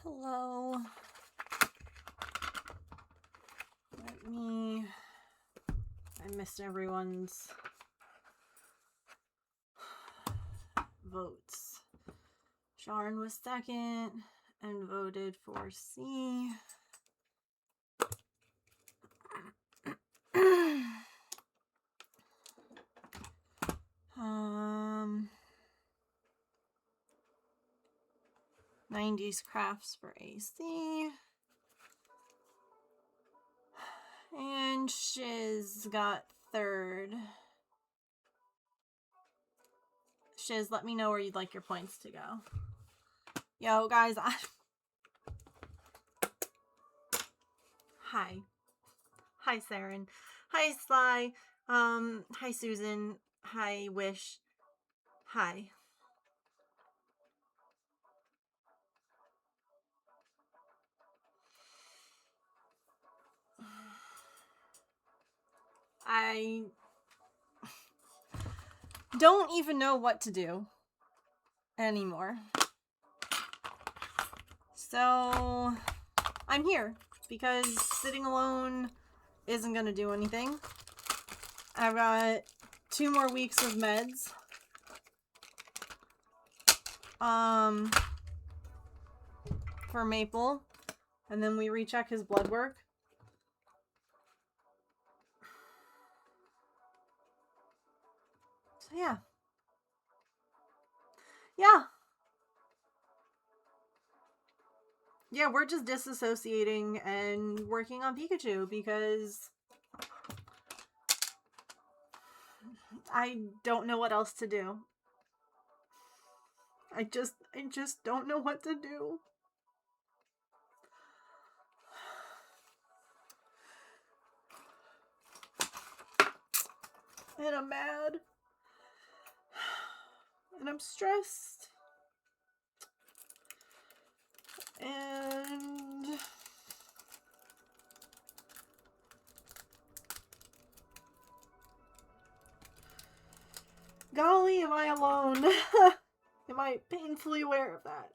Hello. I missed everyone's votes. Sharon was second and voted for C. 90s crafts for AC. And Shiz got third. Shiz, let me know where you'd like your points to go. Yo, guys, Hi. Hi, Saren. Hi, Sly. Hi, Susan. Hi, Wish. Hi. I don't even know what to do anymore. So, I'm here because sitting alone isn't going to do anything. I've got 2 more weeks of meds. For Maple. And then we recheck his blood work. So yeah. Yeah, we're just disassociating and working on Pikachu because I don't know what else to do. I just don't know what to do. And I'm mad. And I'm stressed. And golly, am I alone? Am I painfully aware of that?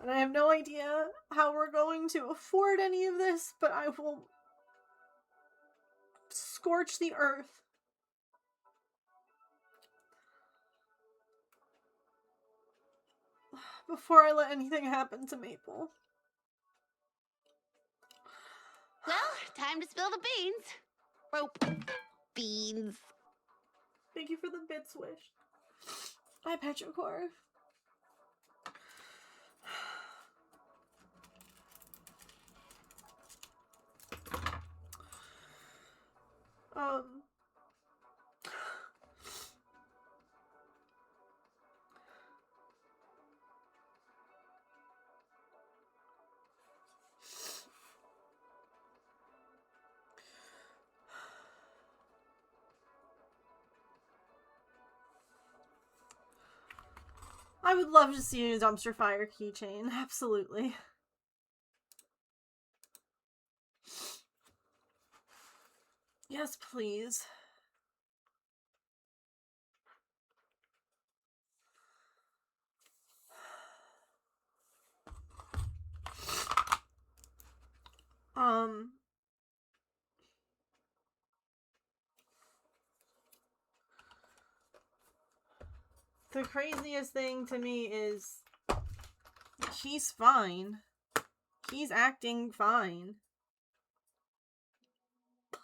And I have no idea how we're going to afford any of this, but I will scorch the earth before I let anything happen to Maple. Well, time to spill the beans. Oh, beans. Thank you for the bits, Wish. Bye, Petrichor. I would love to see a dumpster fire keychain. Absolutely. Yes, please. The craziest thing to me is he's fine. He's acting fine.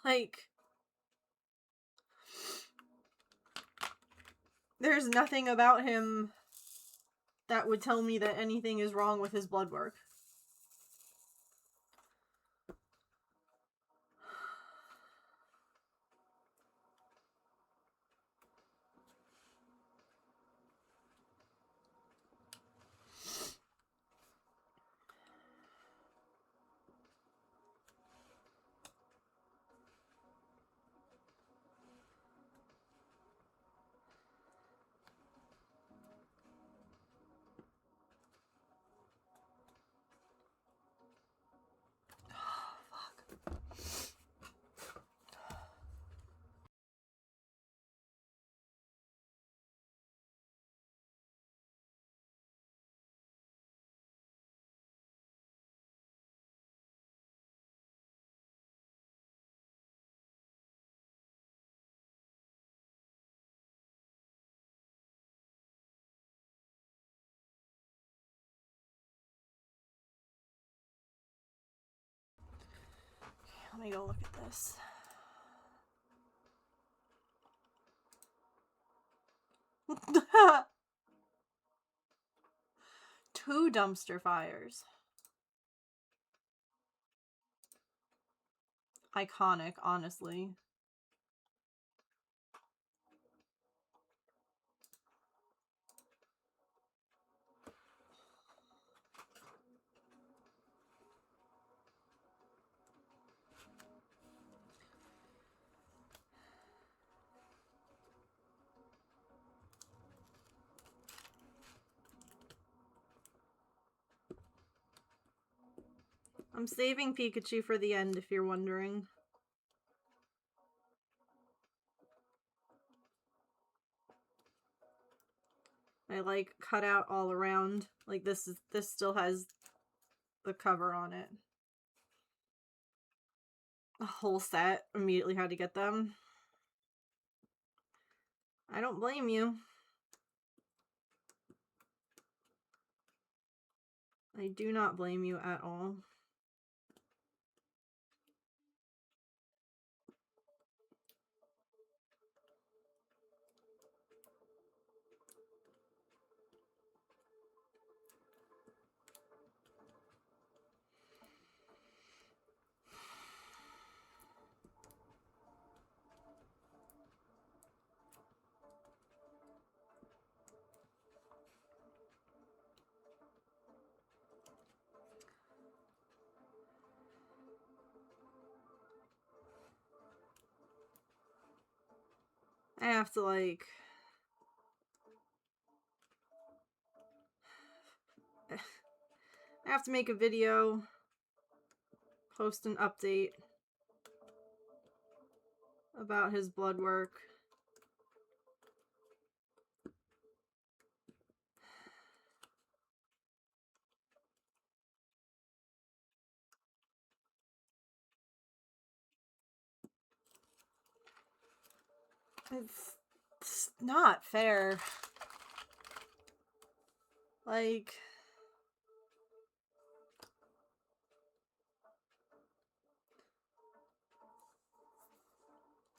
Like, there's nothing about him that would tell me that anything is wrong with his blood work. let me go look at this. Two dumpster fires. Iconic, honestly. I'm saving Pikachu for the end, if you're wondering. I like cut out all around. Like this still has the cover on it. A whole set. Immediately had to get them. I don't blame you. I do not blame you at all. I have to like... I have to make a video, post an update about his blood work. It's not fair. Like...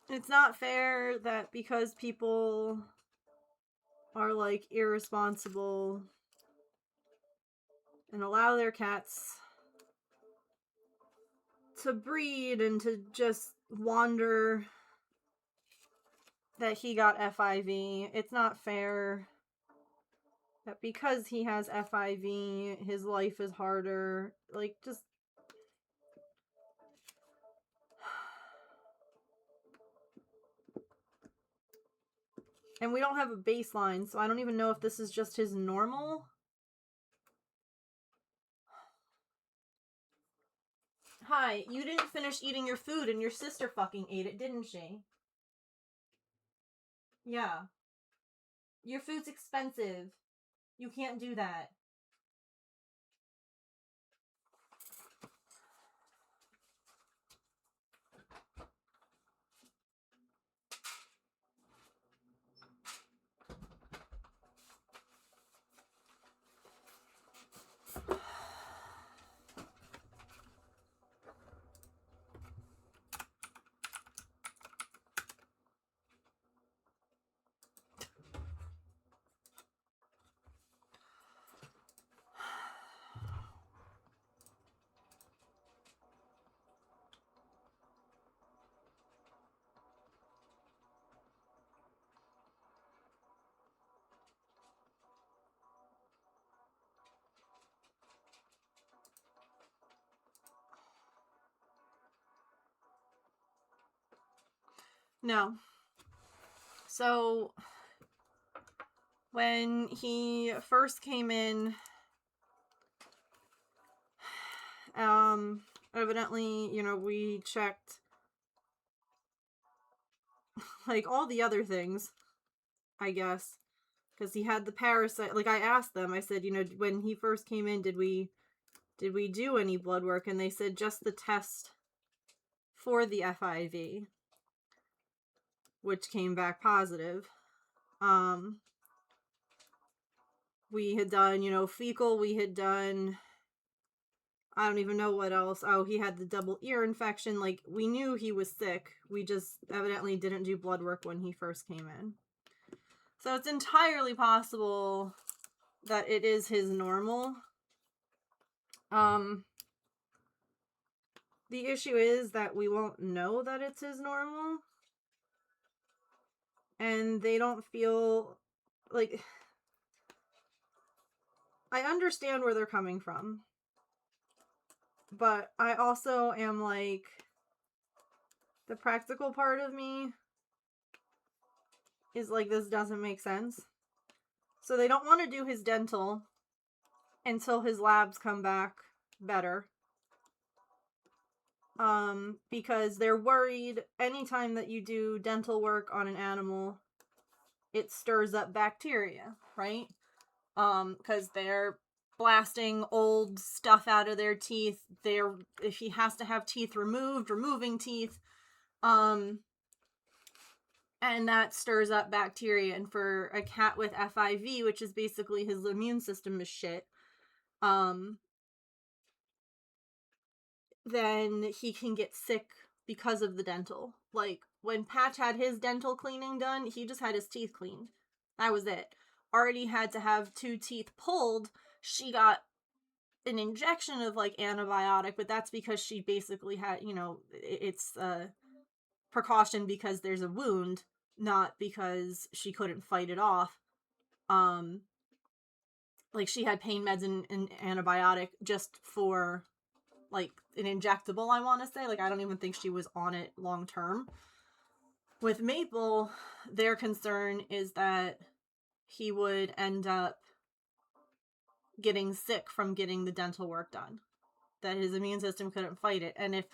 It's not fair that because people are, like, irresponsible and allow their cats to breed and to just wander, that he got FIV. It's not fair that because he has FIV, his life is harder. Like, just... And we don't have a baseline, so I don't even know if this is just his normal. Hi, you didn't finish eating your food and your sister fucking ate it, didn't she? Yeah. Your food's expensive. You can't do that. No. So, when he first came in, evidently, you know, we checked, like, all the other things, I guess, because he had the parasite. Like, I asked them, I said, you know, when he first came in, did we do any blood work? And they said just the test for the FIV, which came back positive. We had done, you know, fecal, we had done I don't even know what else. Oh, he had the double ear infection. Like, we knew he was sick. We just evidently didn't do blood work when he first came in. So it's entirely possible that it is his normal. The issue is that we won't know that it's his normal. And they don't feel like, I understand where they're coming from. But I also am like, the practical part of me is like, this doesn't make sense. So they don't want to do his dental until his labs come back better. Because they're worried anytime that you do dental work on an animal, it stirs up bacteria, right? Because they're blasting old stuff out of their teeth. If he has to have teeth removed, removing teeth. And that stirs up bacteria. And for a cat with FIV, which is basically his immune system is shit, then he can get sick because of the dental. Like, when Patch had his dental cleaning done, he just had his teeth cleaned. That was it. Already had to have 2 teeth pulled. She got an injection of, like, antibiotic, but that's because she basically had, it's a precaution because there's a wound, not because she couldn't fight it off. Like, she had pain meds and antibiotic just for, like, an injectable, I want to say. Like, I don't even think she was on it long term. With Maple, their concern is that he would end up getting sick from getting the dental work done. That his immune system couldn't fight it. And if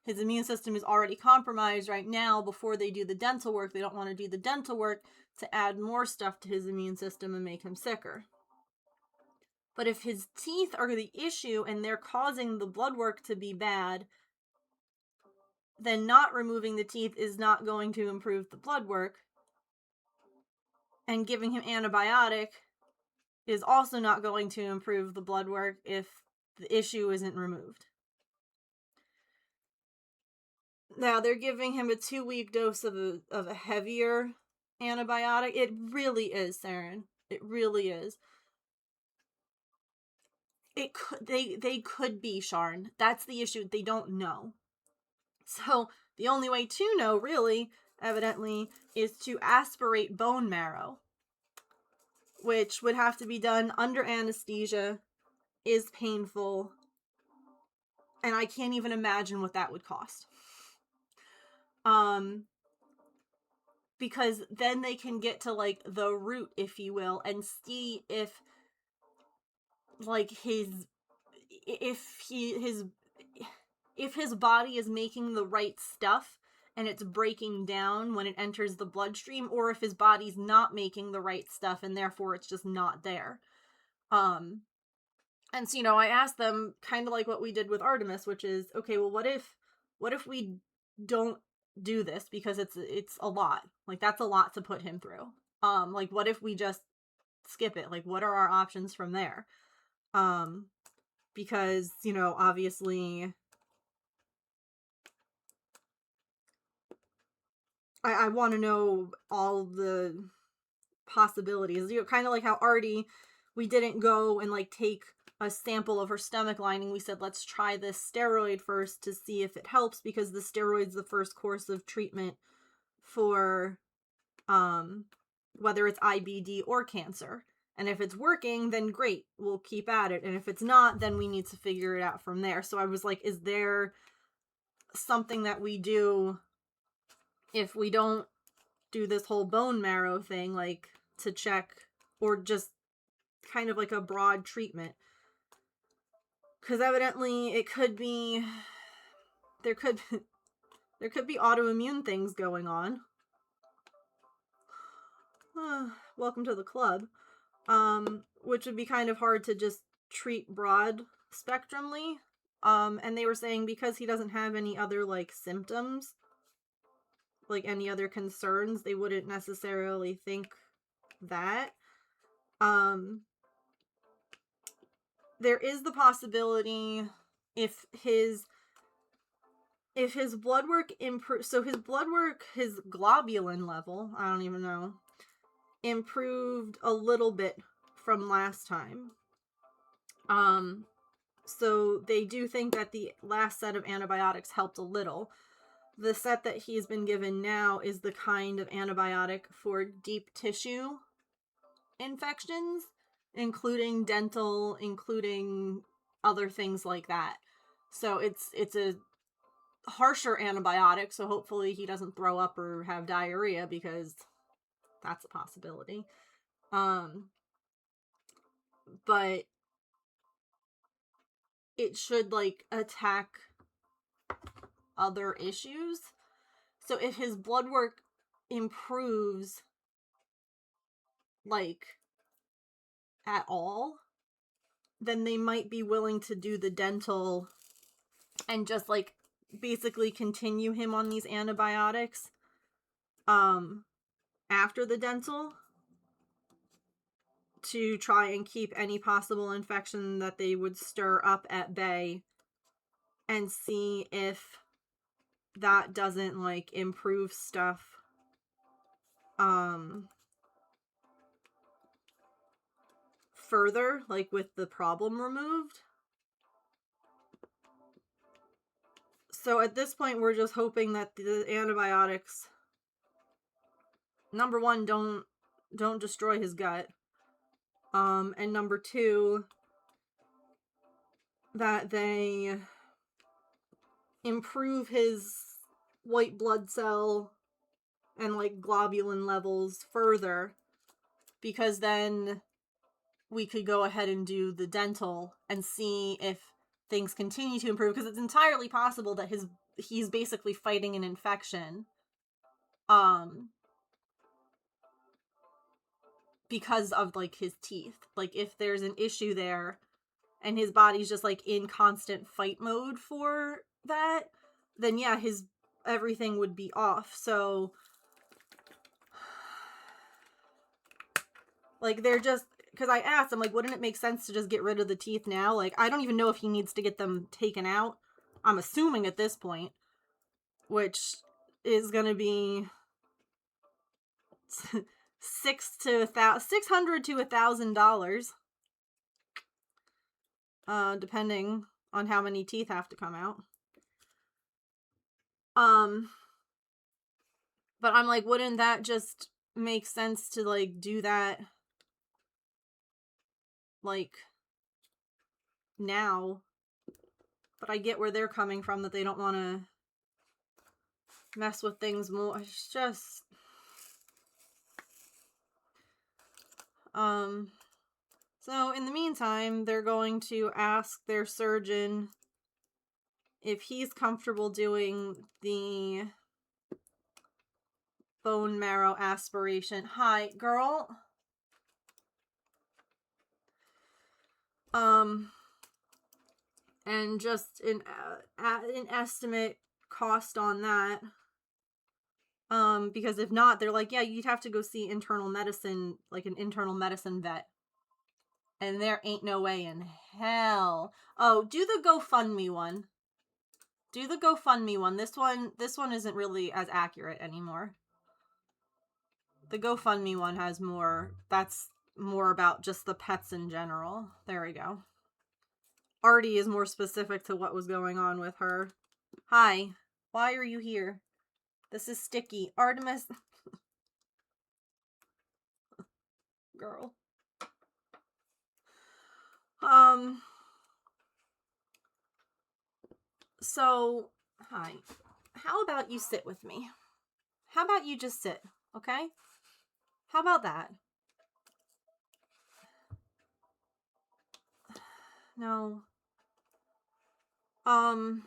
his immune system is already compromised right now before they do the dental work, they don't want to do the dental work to add more stuff to his immune system and make him sicker. But if his teeth are the issue and they're causing the blood work to be bad, then not removing the teeth is not going to improve the blood work. And giving him antibiotic is also not going to improve the blood work if the issue isn't removed. Now, they're giving him a 2-week dose of a heavier antibiotic. It really is, Saren. It really is. They could be, Sharn. That's the issue. They don't know. So the only way to know, really, evidently, is to aspirate bone marrow, which would have to be done under anesthesia, is painful, and I can't even imagine what that would cost. Because then they can get to, like, the root, if you will, and see if, like, if his body is making the right stuff and it's breaking down when it enters the bloodstream, or if his body's not making the right stuff and therefore it's just not there. And so, I asked them kind of like what we did with Artemis, which is, okay, well, what if we don't do this because it's a lot. Like, that's a lot to put him through. Like, what if we just skip it? Like, what are our options from there? Because, obviously I want to know all the possibilities. Kind of like how Artie, we didn't go and, like, take a sample of her stomach lining. We said, let's try this steroid first to see if it helps, because the steroid's the first course of treatment for whether it's IBD or cancer. And if it's working, then great, we'll keep at it. And if it's not, then we need to figure it out from there. So I was like, is there something that we do if we don't do this whole bone marrow thing, like, to check, or just kind of like a broad treatment? Because evidently it could be, there could be autoimmune things going on. Welcome to the club. Which would be kind of hard to just treat broad spectrumly. And they were saying because he doesn't have any other, like, symptoms, like any other concerns, they wouldn't necessarily think that. There is the possibility if his blood work improves, so his blood work, his globulin level, I don't even know, improved a little bit from last time. So they do think that the last set of antibiotics helped a little. The set that he's been given now is the kind of antibiotic for deep tissue infections, including dental, including other things like that. So it's a harsher antibiotic, so hopefully he doesn't throw up or have diarrhea, because that's a possibility. But it should like attack other issues. So if his blood work improves like at all, then they might be willing to do the dental and just like basically continue him on these antibiotics after the dental, to try and keep any possible infection that they would stir up at bay, and see if that doesn't like improve stuff further, like with the problem removed. So at this point, we're just hoping that the antibiotics, number one, don't destroy his gut, and number two, that they improve his white blood cell and like globulin levels further, because then we could go ahead and do the dental and see if things continue to improve, because it's entirely possible that he's basically fighting an infection because of like his teeth. Like if there's an issue there and his body's just like in constant fight mode for that, then yeah, his everything would be off. So like they're just, because I asked, I'm like, wouldn't it make sense to just get rid of the teeth now? Like, I don't even know if he needs to get them taken out. I'm assuming at this point, which is gonna be $600 to $1,000, depending on how many teeth have to come out. But I'm like, wouldn't that just make sense to like do that like now? But I get where they're coming from, that they don't want to mess with things more. It's just so in the meantime, they're going to ask their surgeon if he's comfortable doing the bone marrow aspiration. Hi, girl. And just an estimate cost on that. Because if not, they're like, yeah, you'd have to go see internal medicine, like an internal medicine vet. And there ain't no way in hell. Oh, do the GoFundMe one. Do the GoFundMe one. This one isn't really as accurate anymore. The GoFundMe one has more. That's more about just the pets in general. There we go. Artie is more specific to what was going on with her. Hi. Why are you here? This is Sticky. Artemis. Girl. So, hi. How about you sit with me? How about you just sit, okay? How about that? No. And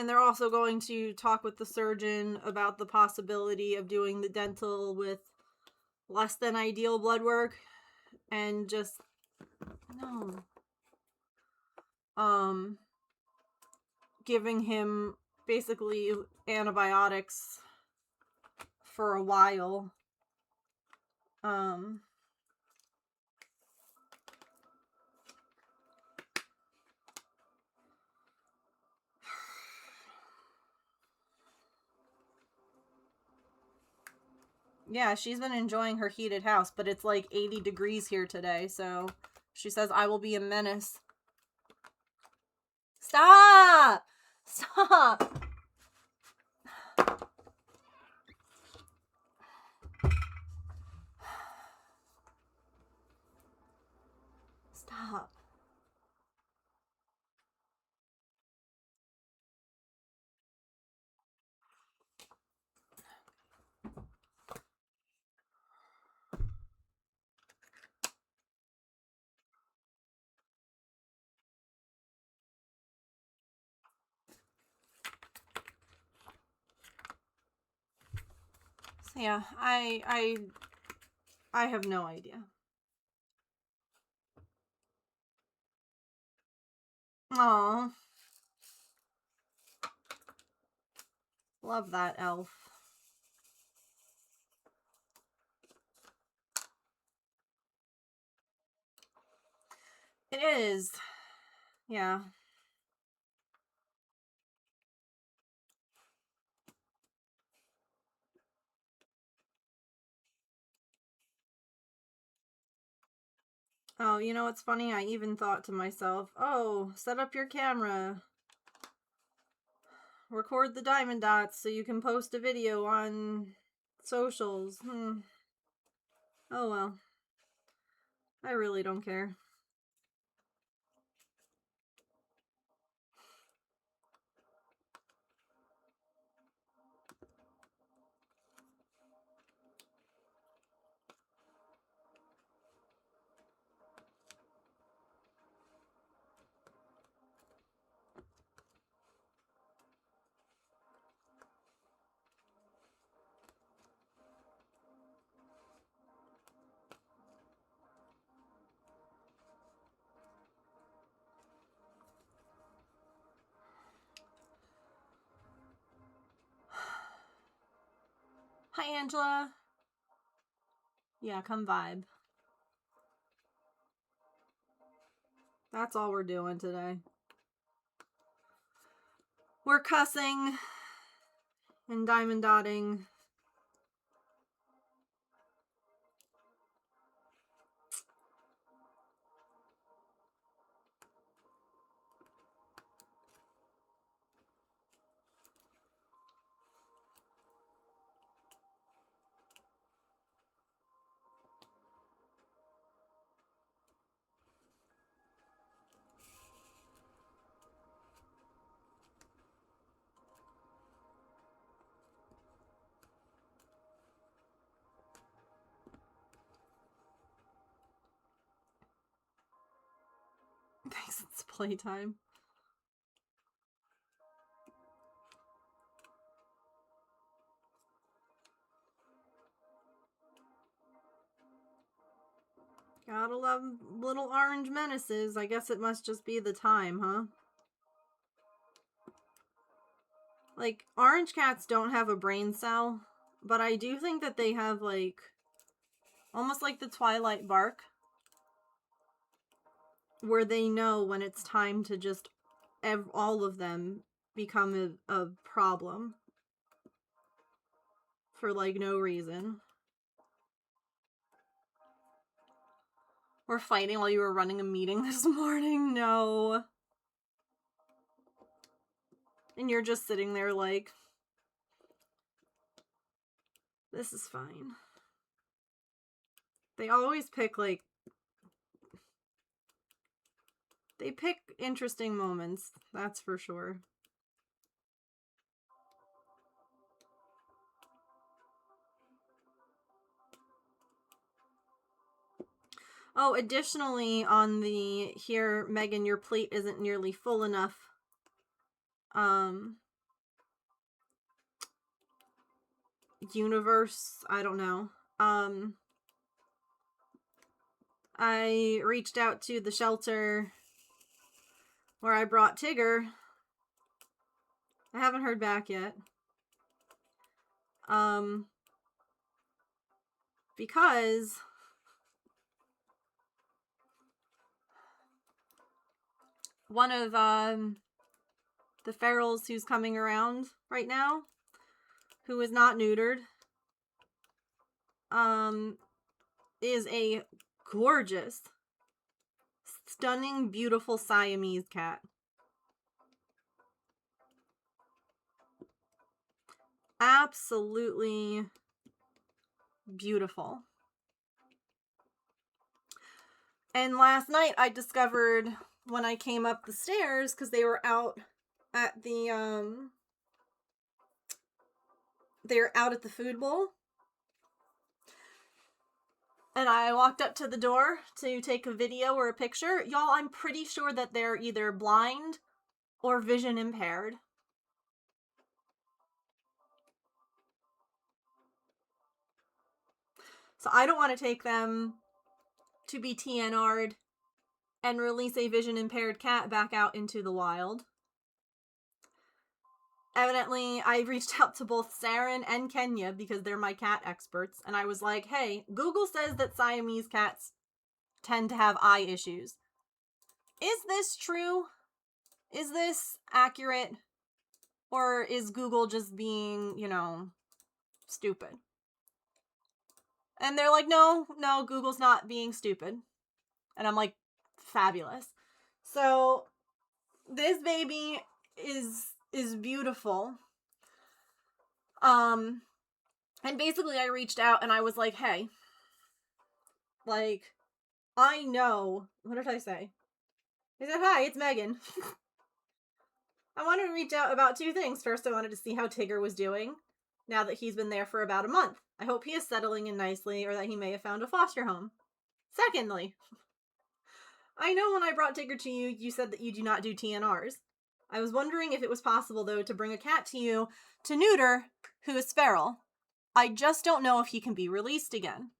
they're also going to talk with the surgeon about the possibility of doing the dental with less than ideal blood work, and just no. Giving him basically antibiotics for a while. Yeah, she's been enjoying her heated house, but it's like 80 degrees here today, so she says I will be a menace. Stop! Stop! Stop. So yeah, I have no idea. Aw. Love that elf. It is. Yeah. Oh, you know what's funny? I even thought to myself, oh, set up your camera. Record the diamond dots so you can post a video on socials. Oh well. I really don't care. Hi, Angela. Yeah, come vibe. That's all we're doing today. We're cussing and diamond dotting. Thanks, it's playtime. Gotta love little orange menaces. I guess it must just be the time, huh? Like, orange cats don't have a brain cell, but I do think that they have, like, almost like the Twilight bark, where they know when it's time to just all of them become a problem for, like, no reason. We're fighting while you were running a meeting this morning? No. And you're just sitting there like, this is fine. They always pick, like, they pick interesting moments, that's for sure. Oh, additionally, on the here, Megan, your plate isn't nearly full enough. Universe, I don't know. I reached out to the shelter where I brought Tigger. I haven't heard back yet. Because one of the ferals who's coming around right now, who is not neutered, is a gorgeous, stunning, beautiful Siamese cat. Absolutely beautiful. And last night I discovered when I came up the stairs, because they were out at the they're out at the food bowl, and I walked up to the door to take a video or a picture. Y'all, I'm pretty sure that they're either blind or vision impaired. So I don't want to take them to be TNR'd and release a vision impaired cat back out into the wild. Evidently, I reached out to both Saren and Kenya because they're my cat experts, and I was like, hey, Google says that Siamese cats tend to have eye issues. Is this true? Is this accurate? Or is Google just being, stupid? And they're like, no, Google's not being stupid. And I'm like, fabulous. So this baby is beautiful. And basically I reached out and I was like, hey, like, I know, what did I say? I said, hi, it's Megan. I wanted to reach out about two things. First, I wanted to see how Tigger was doing now that he's been there for about a month. I hope he is settling in nicely, or that he may have found a foster home. Secondly, I know when I brought Tigger to you, you said that you do not do TNRs. I was wondering if it was possible, though, to bring a cat to you to neuter who is feral. I just don't know if he can be released again.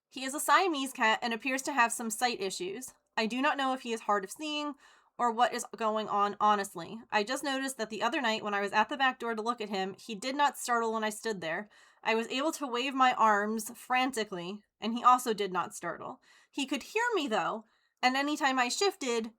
He is a Siamese cat and appears to have some sight issues. I do not know if he is hard of seeing or what is going on, honestly. I just noticed that the other night when I was at the back door to look at him, he did not startle when I stood there. I was able to wave my arms frantically, and he also did not startle. He could hear me, though, and anytime I shifted,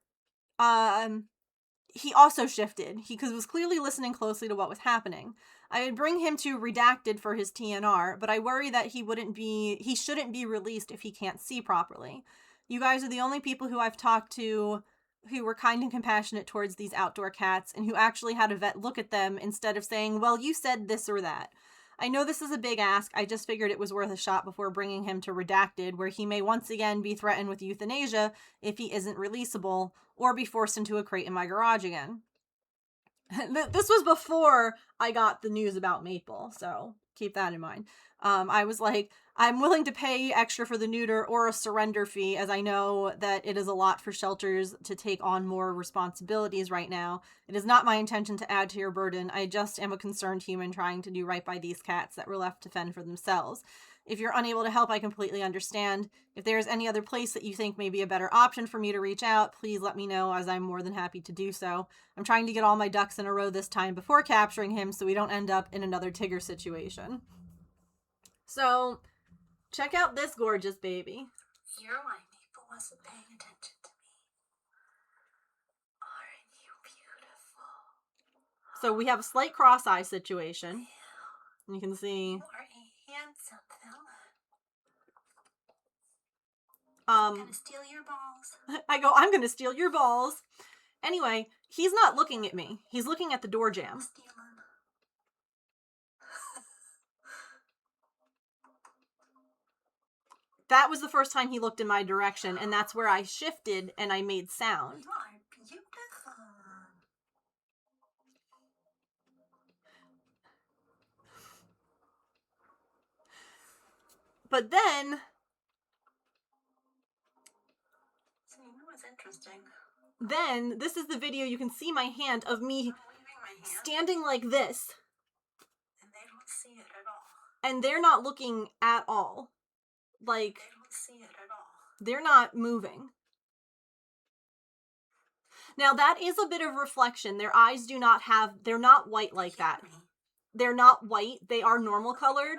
he also shifted. He was clearly listening closely to what was happening. I would bring him to redacted for his TNR, but I worry that he shouldn't be released if he can't see properly. You guys are the only people who I've talked to who were kind and compassionate towards these outdoor cats and who actually had a vet look at them instead of saying, well, you said this or that. I know this is a big ask. I just figured it was worth a shot before bringing him to redacted, where he may once again be threatened with euthanasia if he isn't releasable, or be forced into a crate in my garage again. This was before I got the news about Maple, so keep that in mind. I was like, I'm willing to pay extra for the neuter or a surrender fee, as I know that it is a lot for shelters to take on more responsibilities right now. It is not my intention to add to your burden. I just am a concerned human trying to do right by these cats that were left to fend for themselves. If you're unable to help, I completely understand. If there's any other place that you think may be a better option for me to reach out, please let me know, as I'm more than happy to do so. I'm trying to get all my ducks in a row this time before capturing him so we don't end up in another Tigger situation. So, check out this gorgeous baby. You're why Maple wasn't paying attention to me. Aren't you beautiful? So we have a slight cross-eye situation. Yeah. You can see. You are a handsome fella. I'm gonna steal your balls. I'm gonna steal your balls. Anyway, he's not looking at me. He's looking at the door jamb. Steal them. That was the first time he looked in my direction, and that's where I shifted and I made sound. You are beautiful. But then, so you know what's interesting? Then, this is the video, you can see my hand of me I'm waving my hand, standing like this, and they don't see it at all. and they're not looking at all. Like, They don't see it at all. they're not moving. Now, that is a bit of reflection. Their eyes do not have, they're not white like that. They're not white. They are normal colored.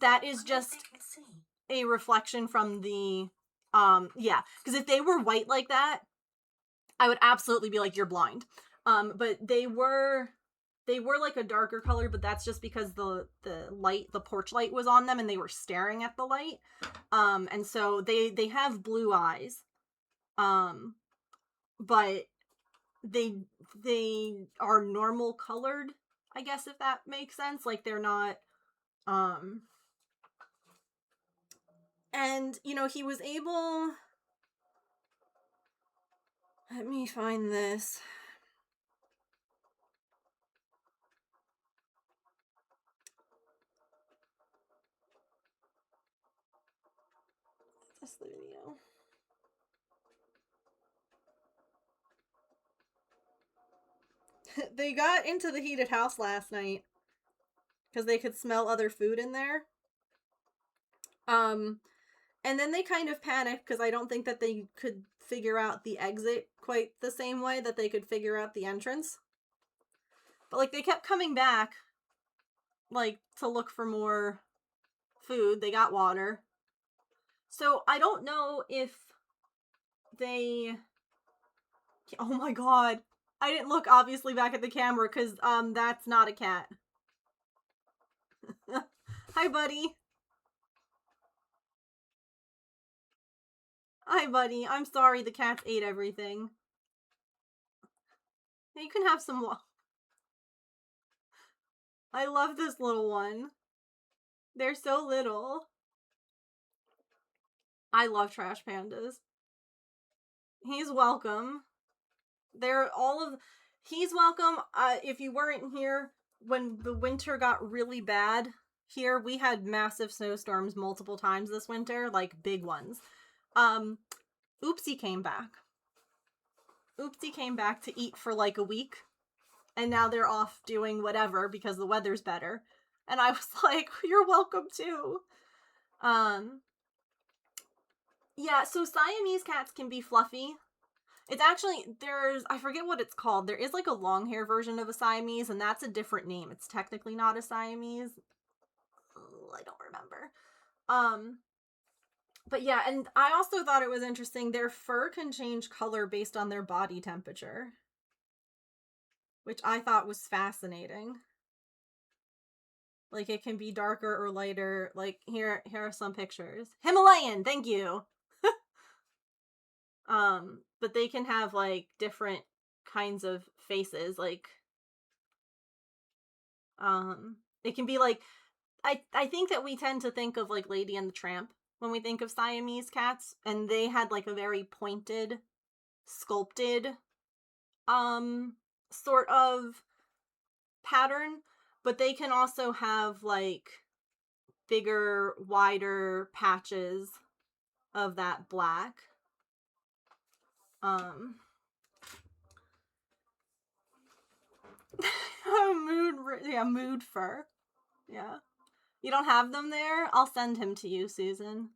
That is just a reflection from the, yeah. Because if they were white like that, I would absolutely be like, you're blind. But they were they were like a darker color, but that's just because the light, the porch light was on them and they were staring at the light. And so they have blue eyes. But they are normal colored, I guess, if that makes sense. Like they're not and you know, he was able, let me find this. That's the video. They got into the heated house last night because they could smell other food in there. And then they kind of panicked because I don't think that they could figure out the exit quite the same way that they could figure out the entrance. But like they kept coming back, like to look for more food. They got water. So I don't know if they. Oh my god. I didn't look obviously back at the camera because that's not a cat. Hi, buddy. Hi, buddy. I'm sorry the cats ate everything. You can have some. I love this little one. They're so little. I love trash pandas. He's welcome. They're all of. He's welcome. If you weren't here when the winter got really bad here, we had massive snowstorms multiple times this winter, like big ones. Oopsie came back. Oopsie came back to eat for like a week, and now they're off doing whatever because the weather's better. And I was like, you're welcome too. Yeah, so Siamese cats can be fluffy. It's actually, I forget what it's called. There is like a long hair version of a Siamese, and that's a different name. It's technically not a Siamese. I don't remember. But yeah, and I also thought it was interesting. Their fur can change color based on their body temperature, which I thought was fascinating. Like it can be darker or lighter. Like here are some pictures. Himalayan, thank you. But they can have like different kinds of faces. Like it can be like I think that we tend to think of like Lady and the Tramp when we think of Siamese cats, and they had like a very pointed, sculpted sort of pattern, but they can also have like bigger, wider patches of that black. Mood fur. Yeah. You don't have them there? I'll send him to you, Susan.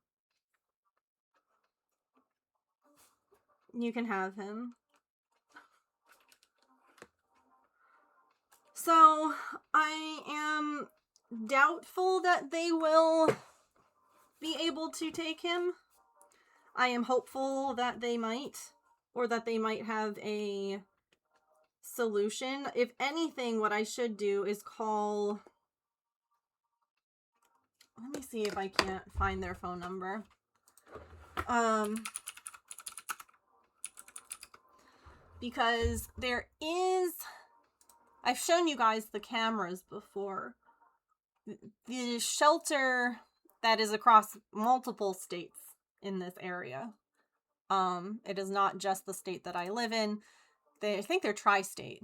You can have him. So, I am doubtful that they will be able to take him. I am hopeful that they might, or that they might have a solution. If anything, what I should do is call... Let me see if I can't find their phone number. Because there is... I've shown you guys the cameras before. The shelter that is across multiple states in this area. It is not just the state that I live in. I think they're tri-state.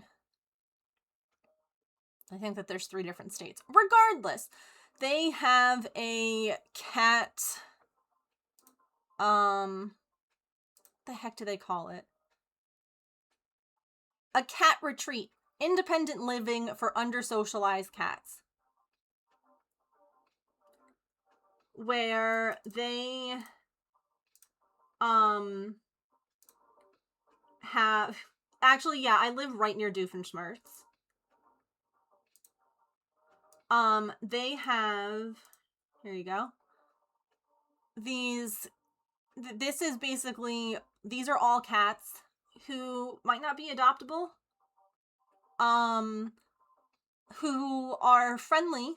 I think that there's 3 different states. Regardless, they have a cat, the heck do they call it? A cat retreat. Independent living for under-socialized cats. Where they, have... Actually, yeah, I live right near Doofenshmirtz. They have... Here you go. This is basically... These are all cats who might not be adoptable. who are friendly,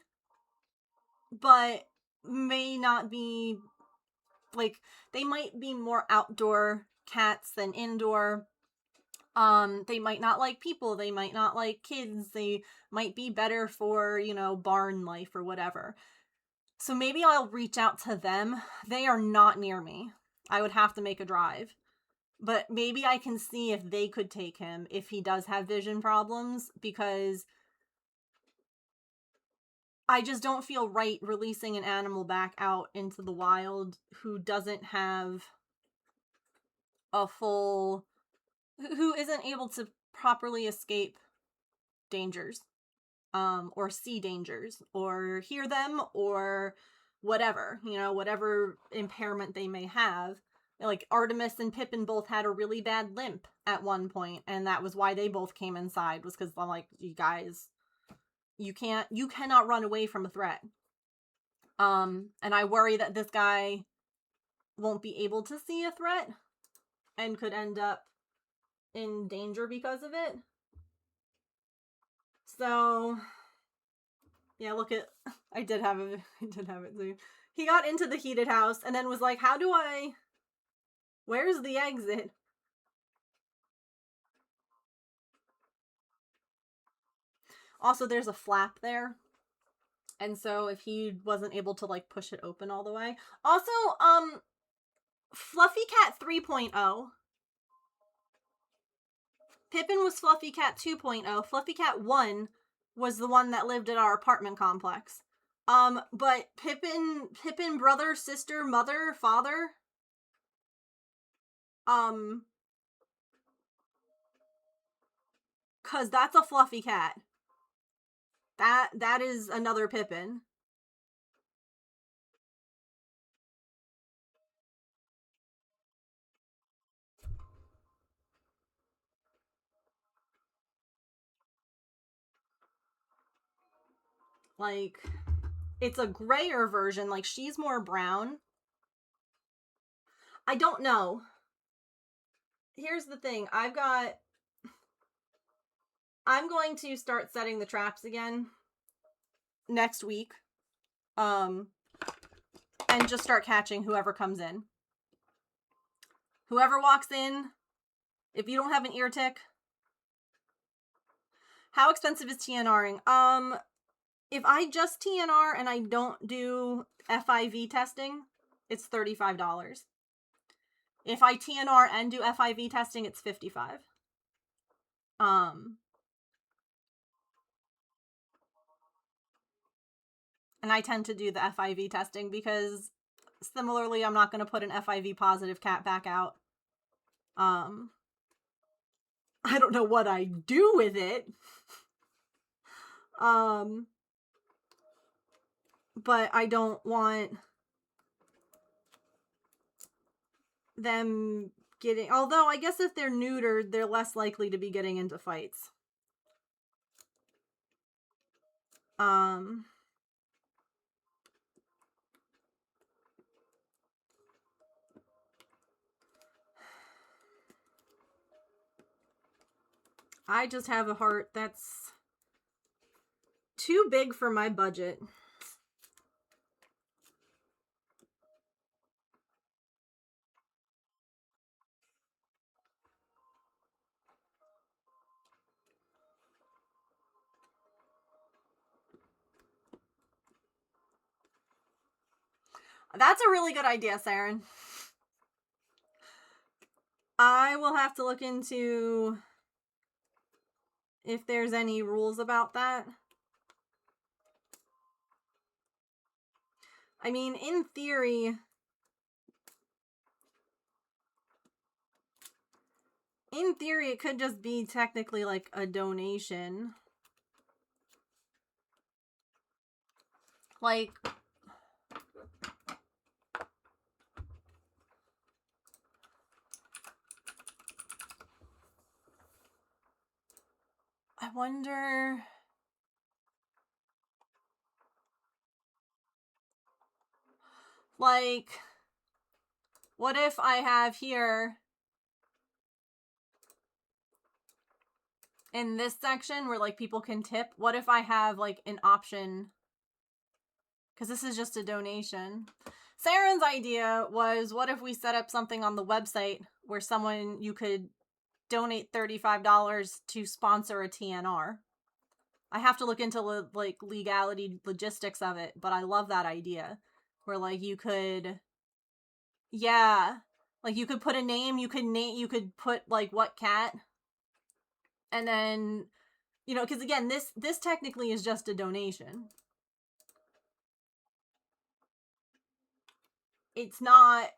but may not be, like, they might be more outdoor cats than indoor. They might not like people, they might not like kids, they might be better for, barn life or whatever. So maybe I'll reach out to them. They are not near me. I would have to make a drive. But maybe I can see if they could take him if he does have vision problems, because I just don't feel right releasing an animal back out into the wild who doesn't have a full, who isn't able to properly escape dangers, or see dangers, or hear them, or whatever, whatever impairment they may have. Like Artemis and Pippin both had a really bad limp at one point, and that was why they both came inside, was because I'm like, you guys, you cannot run away from a threat. And I worry that this guy won't be able to see a threat and could end up in danger because of it. So, yeah, look at, I did have it too. He got into the heated house and then was like, where's the exit? Also, there's a flap there. And so if he wasn't able to, like, push it open all the way. Also, Fluffy Cat 3.0. Pippin was Fluffy Cat 2.0. Fluffy Cat 1 was the one that lived at our apartment complex. But Pippin, brother, sister, mother, father, cause that's a Fluffy Cat. That is another Pippin. Like, it's a grayer version. Like, she's more brown. I don't know. Here's the thing. I'm going to start setting the traps again next week. And just start catching whoever comes in. Whoever walks in, if you don't have an ear tick. How expensive is TNRing? If I just TNR and I don't do FIV testing, it's $35. If I TNR and do FIV testing, it's $55. And I tend to do the FIV testing because similarly, I'm not going to put an FIV positive cat back out. I don't know what I do with it. But I don't want them getting, although I guess if they're neutered, they're less likely to be getting into fights. I just have a heart that's too big for my budget. That's a really good idea, Saren. I will have to look into if there's any rules about that. I mean, in theory, it could just be technically like a donation. Like, I wonder, like, what if I have here in this section where like people can tip, what if I have like an option? Because this is just a donation. Saren's idea was, what if we set up something on the website where you could donate $35 to sponsor a TNR. I have to look into like legality, logistics of it, but I love that idea where like you could, yeah, like you could put a name, you could put like what cat, and then, you know, because again, this technically is just a donation. It's not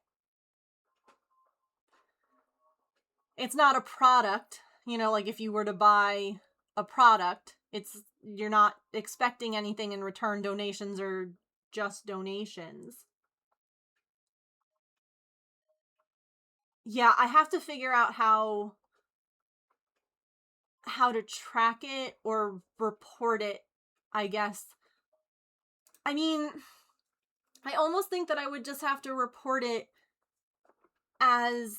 a product, you know, like if you were to buy a product, you're not expecting anything in return. Donations are just donations. Yeah, I have to figure out how to track it or report it, I guess. I mean, I almost think that I would just have to report it as,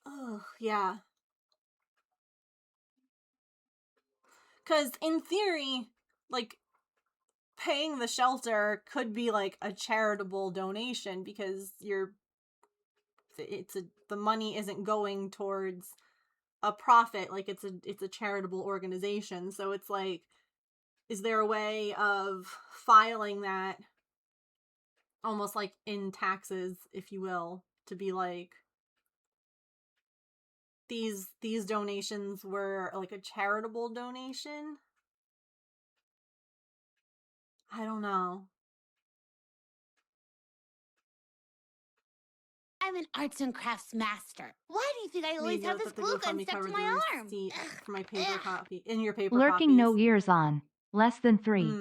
oh, yeah. Because in theory, like, paying the shelter could be like a charitable donation because the money isn't going towards a profit, like it's a charitable organization. So it's like, is there a way of filing that almost like in taxes, if you will, to be like, these donations were like a charitable donation? I don't know. I'm an arts and crafts master. Why do you think I always Made have note this that the glue gun GoFundMe stuck to covered the my arm? receipt Ugh, for my paper ugh. copy in your paper Lurking copies. no ears on. Less than 3.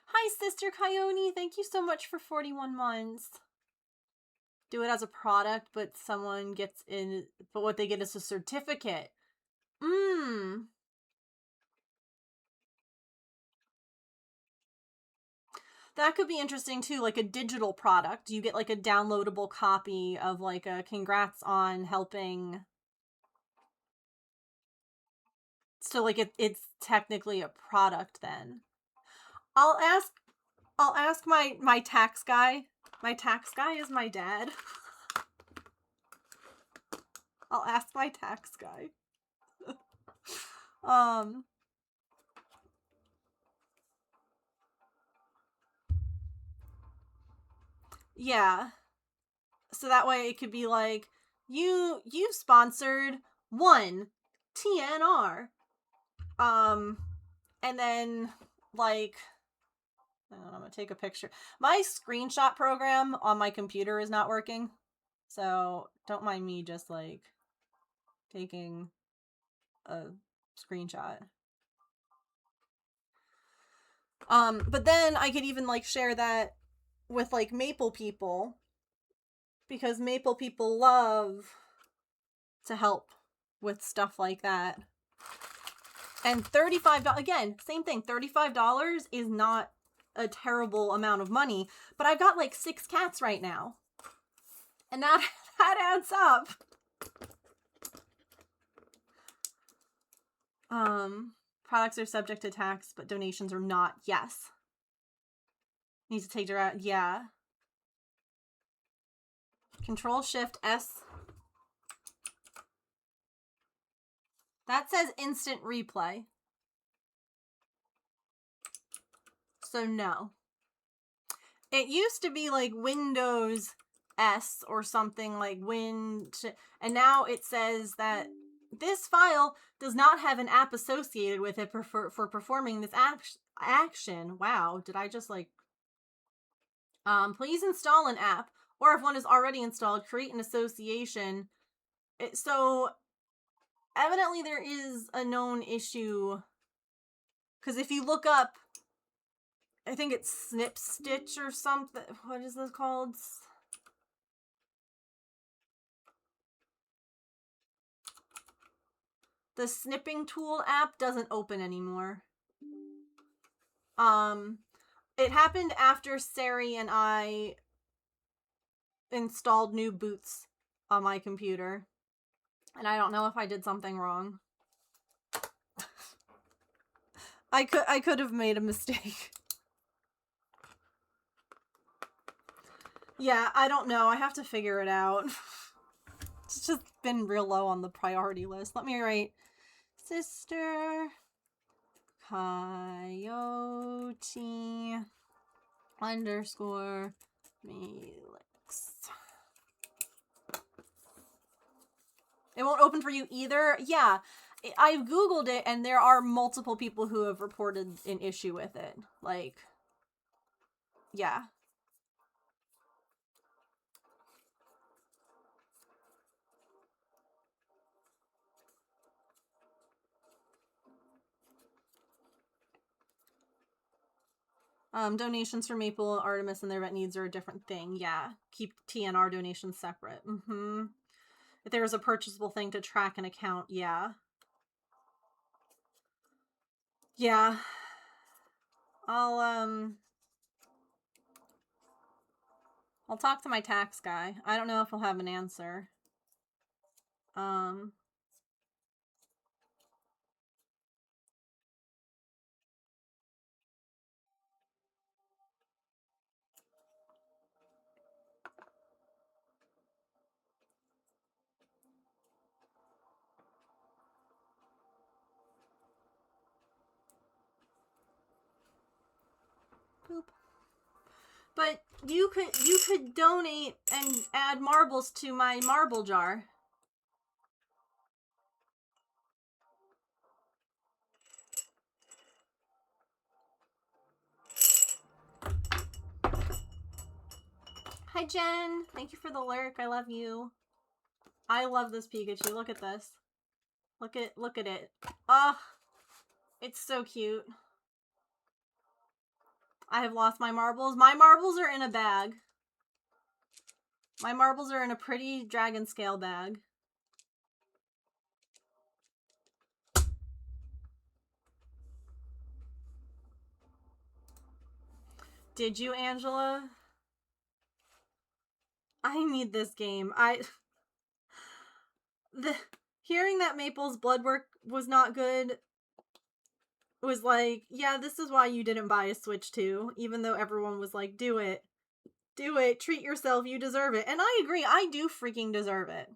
Hi, Sister Coyote. Thank you so much for 41 months. Do it as a product, but someone gets in, but what they get is a certificate. That could be interesting too, like a digital product. You get like a downloadable copy of like a congrats on helping. So like it's technically a product then. I'll ask my tax guy. My tax guy is my dad. I'll ask my tax guy. Yeah. So that way it could be like, you sponsored 1 TNR. And then like, I'm gonna take a picture. My screenshot program on my computer is not working. So don't mind me just like taking a screenshot. But then I could even like share that with like Maple people, because Maple people love to help with stuff like that. And $35, again, same thing, $35 is not a terrible amount of money, but I've got like 6 cats right now. And that adds up. Products are subject to tax, but donations are not. Yes. Needs to take direct. Yeah. Control Shift S. That says instant replay. So no. It used to be like Windows S or something like and now it says that this file does not have an app associated with it for performing this action. Wow, did I just like... please install an app, or if one is already installed, create an association. So evidently there is a known issue, because if you look up, I think it's Snip Stitch or something. What is this called? The snipping tool app doesn't open anymore. It happened after Sari and I installed new boots on my computer. And I don't know if I did something wrong. I could have made a mistake. Yeah, I don't know. I have to figure it out. It's just been real low on the priority list. Let me write Sister Coyote underscore Melix. It won't open for you either? Yeah. I've Googled it and there are multiple people who have reported an issue with it. Like, yeah. Donations for Maple, Artemis, and their vet needs are a different thing. Yeah. Keep TNR donations separate. Mm-hmm. If there was a purchasable thing to track an account, yeah. Yeah. I'll talk to my tax guy. I don't know if he'll have an answer. Poop. But you could donate and add marbles to my marble jar. Hi Jen, thank you for the lurk. I love you. I love this Pikachu. Look at this. Look at it. Ah, it's so cute. I have lost my marbles. My marbles are in a bag. My marbles are in a pretty dragon scale bag. Did you, Angela? I need this game. Hearing that Maple's blood work was not good was like, yeah, this is why you didn't buy a Switch 2, even though everyone was like, do it. Do it. Treat yourself. You deserve it. And I agree. I do freaking deserve it.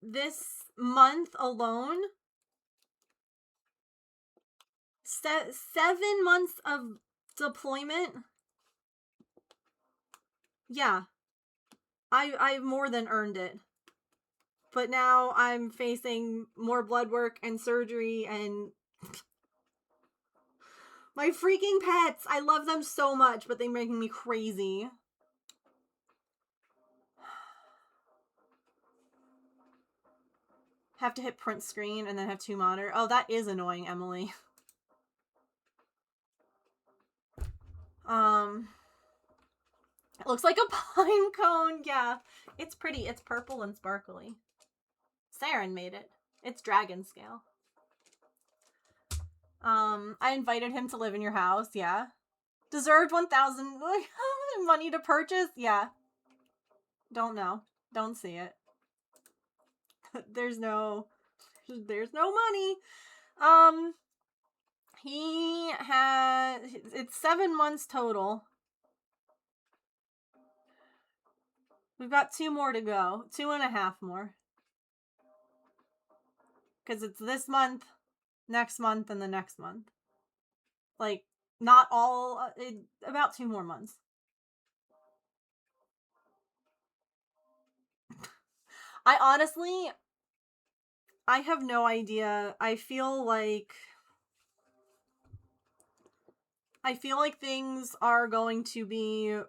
This month alone, 7 months of deployment. Yeah. I've more than earned it. But now I'm facing more blood work and surgery and my freaking pets. I love them so much, but they're making me crazy. Have to hit print screen and then have 2 monitor. Oh, that is annoying, Emily. It looks like a pine cone. Yeah, it's pretty. It's purple and sparkly. Saren made it. It's dragon scale. I invited him to live in your house. Yeah. Deserved 1,000 money to purchase. Yeah. Don't know. Don't see it. There's no money. He had, it's 7 months total. We've got 2 more to go. 2.5 more. Because it's this month, next month, and the next month. Like, not all, about 2 more months. I honestly, I have no idea. I feel like things are going to be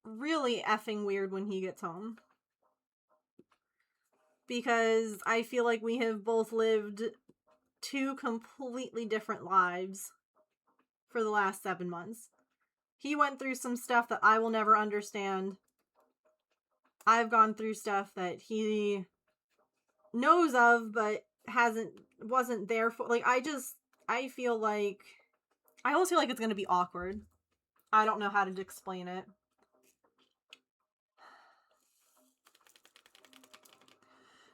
really effing weird when he gets home. Because I feel like we have both lived 2 completely different lives for the last 7 months. He went through some stuff that I will never understand. I've gone through stuff that he knows of but wasn't there for. Like, I feel like I almost feel like it's gonna be awkward. I don't know how to explain it.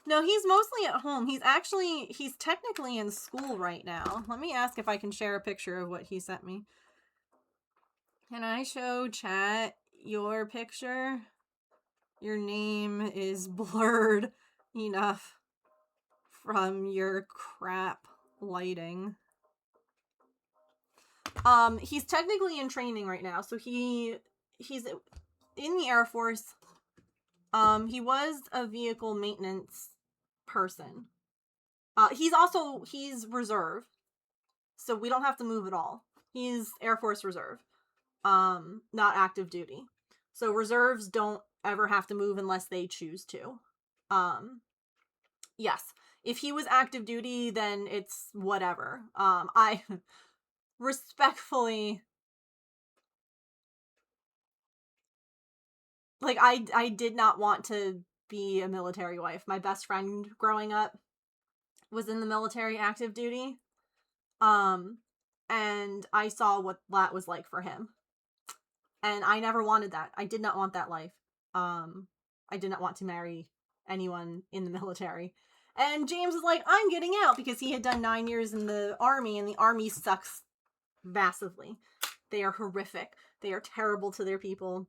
No, he's mostly at home. He's technically in school right now. Let me ask if I can share a picture of what he sent me. Can I show chat your picture? Your name is blurred enough from your crap lighting. He's technically in training right now, so he's in the Air Force. He was a vehicle maintenance person. He's reserve, so we don't have to move at all. He's Air Force Reserve, not active duty. So reserves don't ever have to move unless they choose to. Yes, if he was active duty, then it's whatever. I respectfully, like, I did not want to be a military wife. My best friend growing up was in the military active duty. And I saw what that was like for him. And I never wanted that. I did not want that life. I did not want to marry anyone in the military. And James was like, I'm getting out, because he had done 9 years in the army, and the army sucks massively. They are horrific. They are terrible to their people.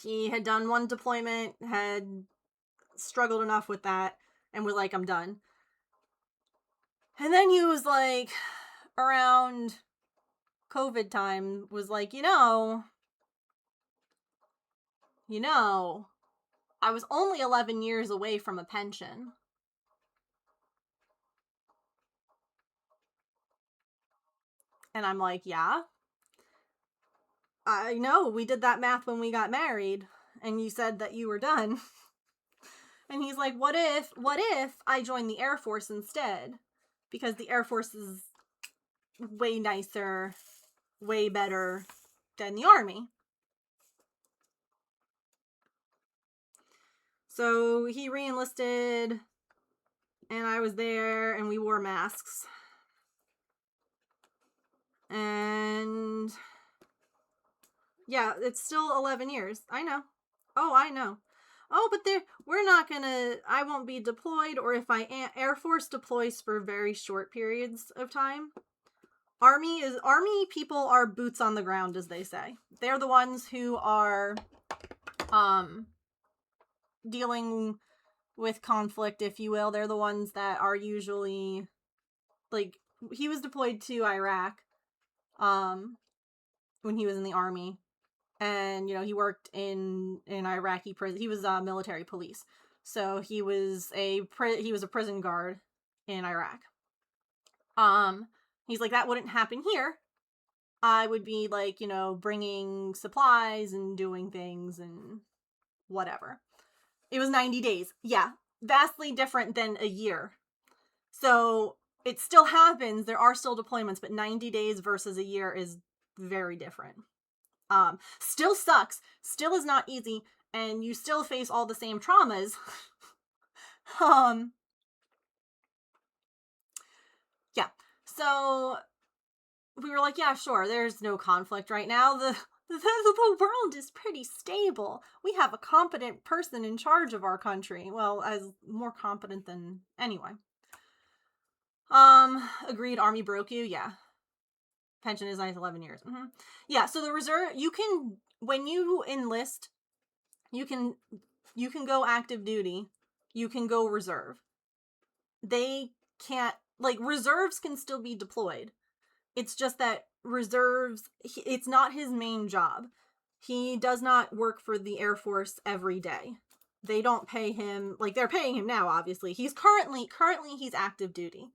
He had done one deployment, had struggled enough with that, and was like, I'm done. And then he was like, around COVID time, was like, you know, I was only 11 years away from a pension. And I'm like, yeah, I know, we did that math when we got married, and you said that you were done. And he's like, what if I joined the Air Force instead? Because the Air Force is way nicer, way better than the Army. So he re-enlisted, and I was there, and we wore masks. And yeah, it's still 11 years. I know. Oh, I know. Oh, but I won't be deployed, or if I am, Air Force deploys for very short periods of time. Army people are boots on the ground, as they say. They're the ones who are dealing with conflict, if you will. They're the ones that are usually, like, he was deployed to Iraq when he was in the Army. And, you know, he worked in Iraqi prison. He was military police. So he was a prison guard in Iraq. He's like, that wouldn't happen here. I would be, like, you know, bringing supplies and doing things and whatever. It was 90 days. Yeah, vastly different than a year. So it still happens. There are still deployments, but 90 days versus a year is very different. Still sucks. Still is not easy. And you still face all the same traumas. Yeah. So we were like, yeah, sure, there's no conflict right now. The world is pretty stable. We have a competent person in charge of our country. Well, as more competent than anyone. Agreed, Army broke you, yeah. Pension is nice, 11 years. Mm-hmm. Yeah, so the reserve, you can, when you enlist, you can go active duty, you can go reserve. They can't, like, reserves can still be deployed. It's just that reserves, it's not his main job. He does not work for the Air Force every day. They don't pay him, like, they're paying him now, obviously. He's currently he's active duty.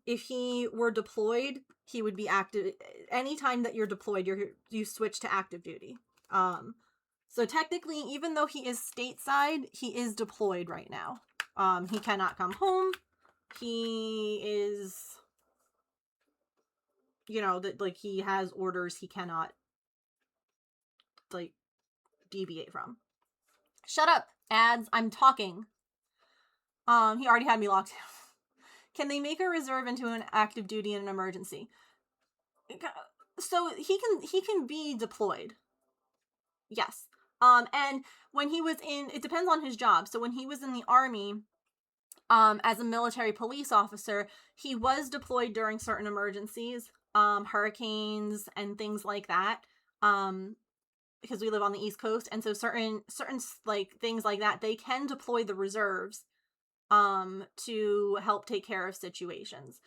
If he were deployed, he would be active. Anytime that you're deployed, you switch to active duty. So technically, even though he is stateside, he is deployed right now. He cannot come home. He is, you know, that, like, he has orders he cannot, like, deviate from. Shut up, ads. I'm talking. He already had me locked down. Can they make a reserve into an active duty in an emergency? So he can be deployed. Yes. And when he was it depends on his job. So when he was in the Army, as a military police officer, he was deployed during certain emergencies, hurricanes and things like that. Because we live on the East Coast, and so certain like things like that, they can deploy the reserves to help take care of situations.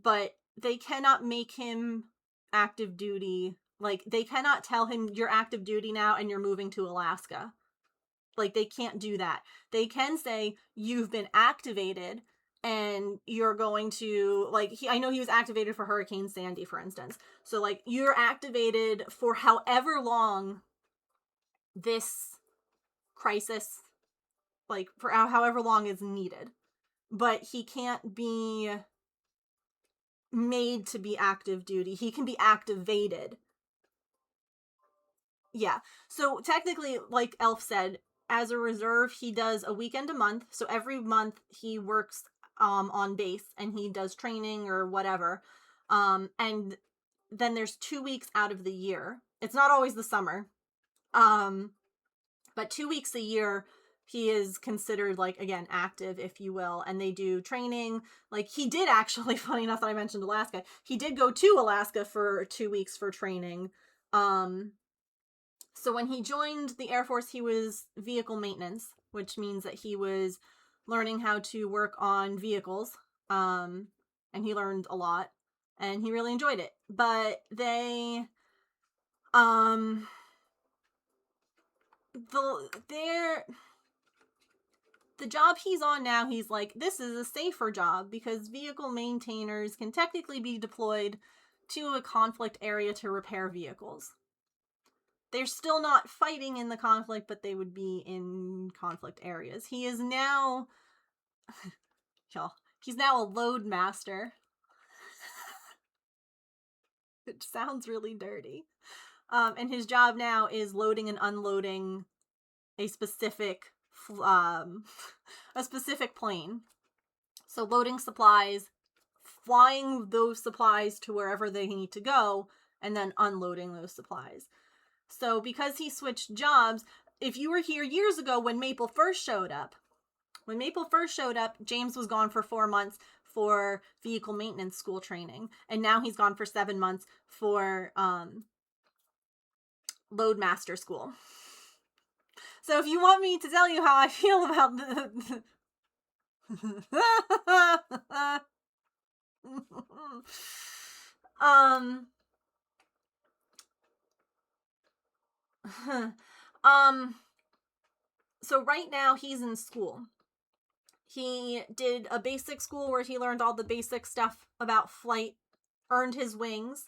But they cannot make him active duty. Like, they cannot tell him you're active duty now and you're moving to Alaska. Like, they can't do that. They can say you've been activated and you're going to, like, I know he was activated for Hurricane Sandy, for instance. So, like, you're activated for however long this crisis, like, for however long is needed. But he can't be made to be active duty. He can be activated. Yeah. So technically, like Elf said, as a reserve, he does a weekend a month. So every month he works on base and he does training or whatever. And then there's 2 weeks out of the year. It's not always the summer. But 2 weeks a year he is considered, like, again, active, if you will, and they do training. Like, he did actually, funny enough that I mentioned Alaska, he did go to Alaska for 2 weeks for training. So when he joined the Air Force, he was vehicle maintenance, which means that he was learning how to work on vehicles. And he learned a lot and he really enjoyed it. But the job he's on now, he's like, this is a safer job because vehicle maintainers can technically be deployed to a conflict area to repair vehicles. They're still not fighting in the conflict, but they would be in conflict areas. He is now, y'all, he's now a load master. Which sounds really dirty. And his job now is loading and unloading a specific plane. So loading supplies, flying those supplies to wherever they need to go, and then unloading those supplies. So because he switched jobs, if you were here years ago when Maple first showed up, James was gone for 4 months for vehicle maintenance school training, and now he's gone for 7 months for Loadmaster school. So if you want me to tell you how I feel about the so right now he's in school. He did a basic school where he learned all the basic stuff about flight, earned his wings,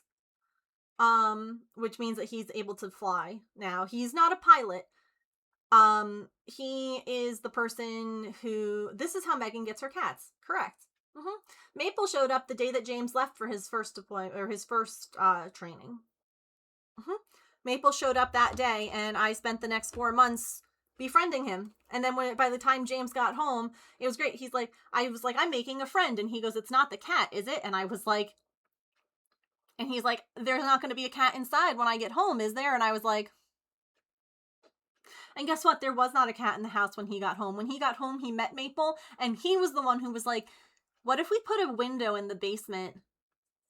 which means that he's able to fly now. He's not a pilot. He is the person who, this is how Megan gets her cats. Correct. Maple showed up the day that James left for his first deployment, or his first training. Maple showed up that day, and I spent the next 4 months befriending him. And then by the time James got home, it was great. I was like, I'm making a friend. And he goes, it's not the cat, is it? And I was like, and he's like, there's not going to be a cat inside when I get home, is there? And I was like, and guess what? There was not a cat in the house when he got home. When he got home, he met Maple, and he was the one who was like, what if we put a window in the basement,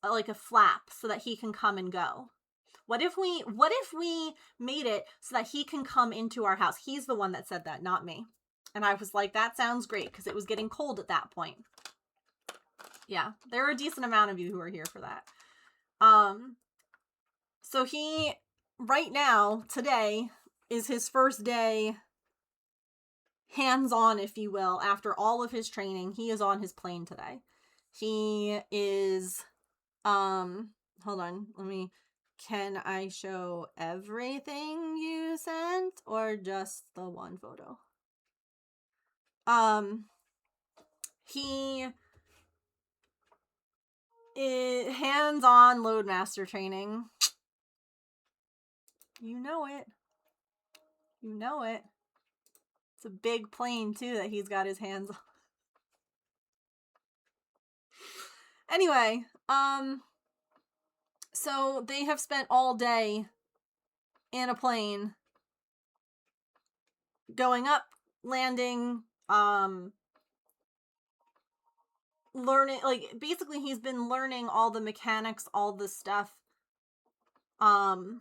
like a flap, so that he can come and go? What if we made it so that he can come into our house? He's the one that said that, not me. And I was like, that sounds great, because it was getting cold at that point. Yeah, there are a decent amount of you who are here for that. So he, right now, today, is his first day hands-on, if you will, after all of his training. He is on his plane today. He is, hold on, can I show everything you sent or just the one photo? He is hands-on Loadmaster training. You know it. You know it. It's a big plane, too, that he's got his hands on. Anyway, so they have spent all day in a plane going up, landing, learning, like, basically he's been learning all the mechanics, all the stuff, and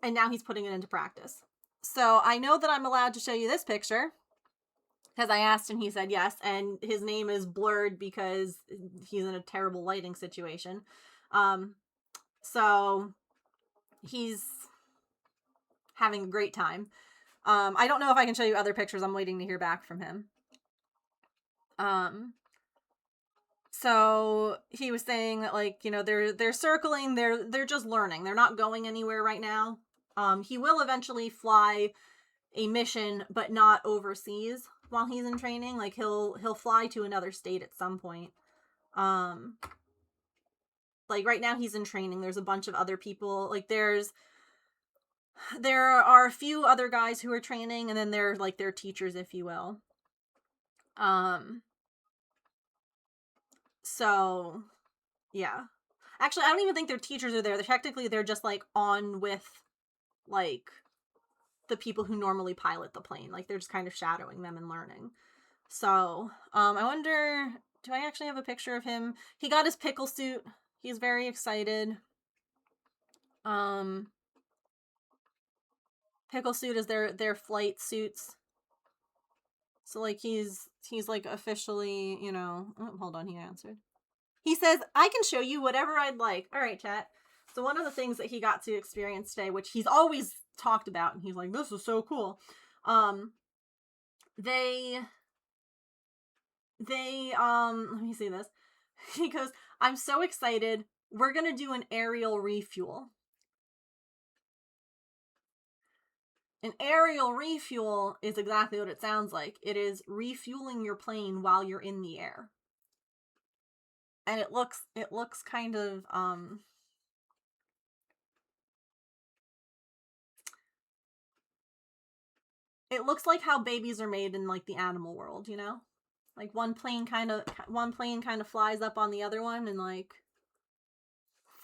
now he's putting it into practice. So I know that I'm allowed to show you this picture because I asked and he said yes, and his name is blurred because he's in a terrible lighting situation. So he's having a great time. I don't know if I can show you other pictures. I'm waiting to hear back from him. So he was saying that, like, you know, they're circling, they're just learning. They're not going anywhere right now. He will eventually fly a mission, but not overseas while he's in training. Like, he'll fly to another state at some point. Like, right now he's in training. There's a bunch of other people. Like, there are a few other guys who are training, and then they're like their teachers, if you will. So yeah. Actually, I don't even think their teachers are there. They're just like on with like the people who normally pilot the plane. Like, they're just kind of shadowing them and learning. So, I wonder, do I actually have a picture of him? He got his pickle suit. He's very excited. Pickle suit is their flight suits. So, like, he's like officially, you know, oh, hold on, he answered. He says, I can show you whatever I'd like. All right, chat. So one of the things that he got to experience today, which he's always talked about, and he's like, this is so cool. They let me see this. He goes, I'm so excited. We're going to do an aerial refuel. An aerial refuel is exactly what it sounds like. It is refueling your plane while you're in the air. And it looks kind of, it looks like how babies are made in, like, the animal world, you know? Like, one plane kind of flies up on the other one, and, like,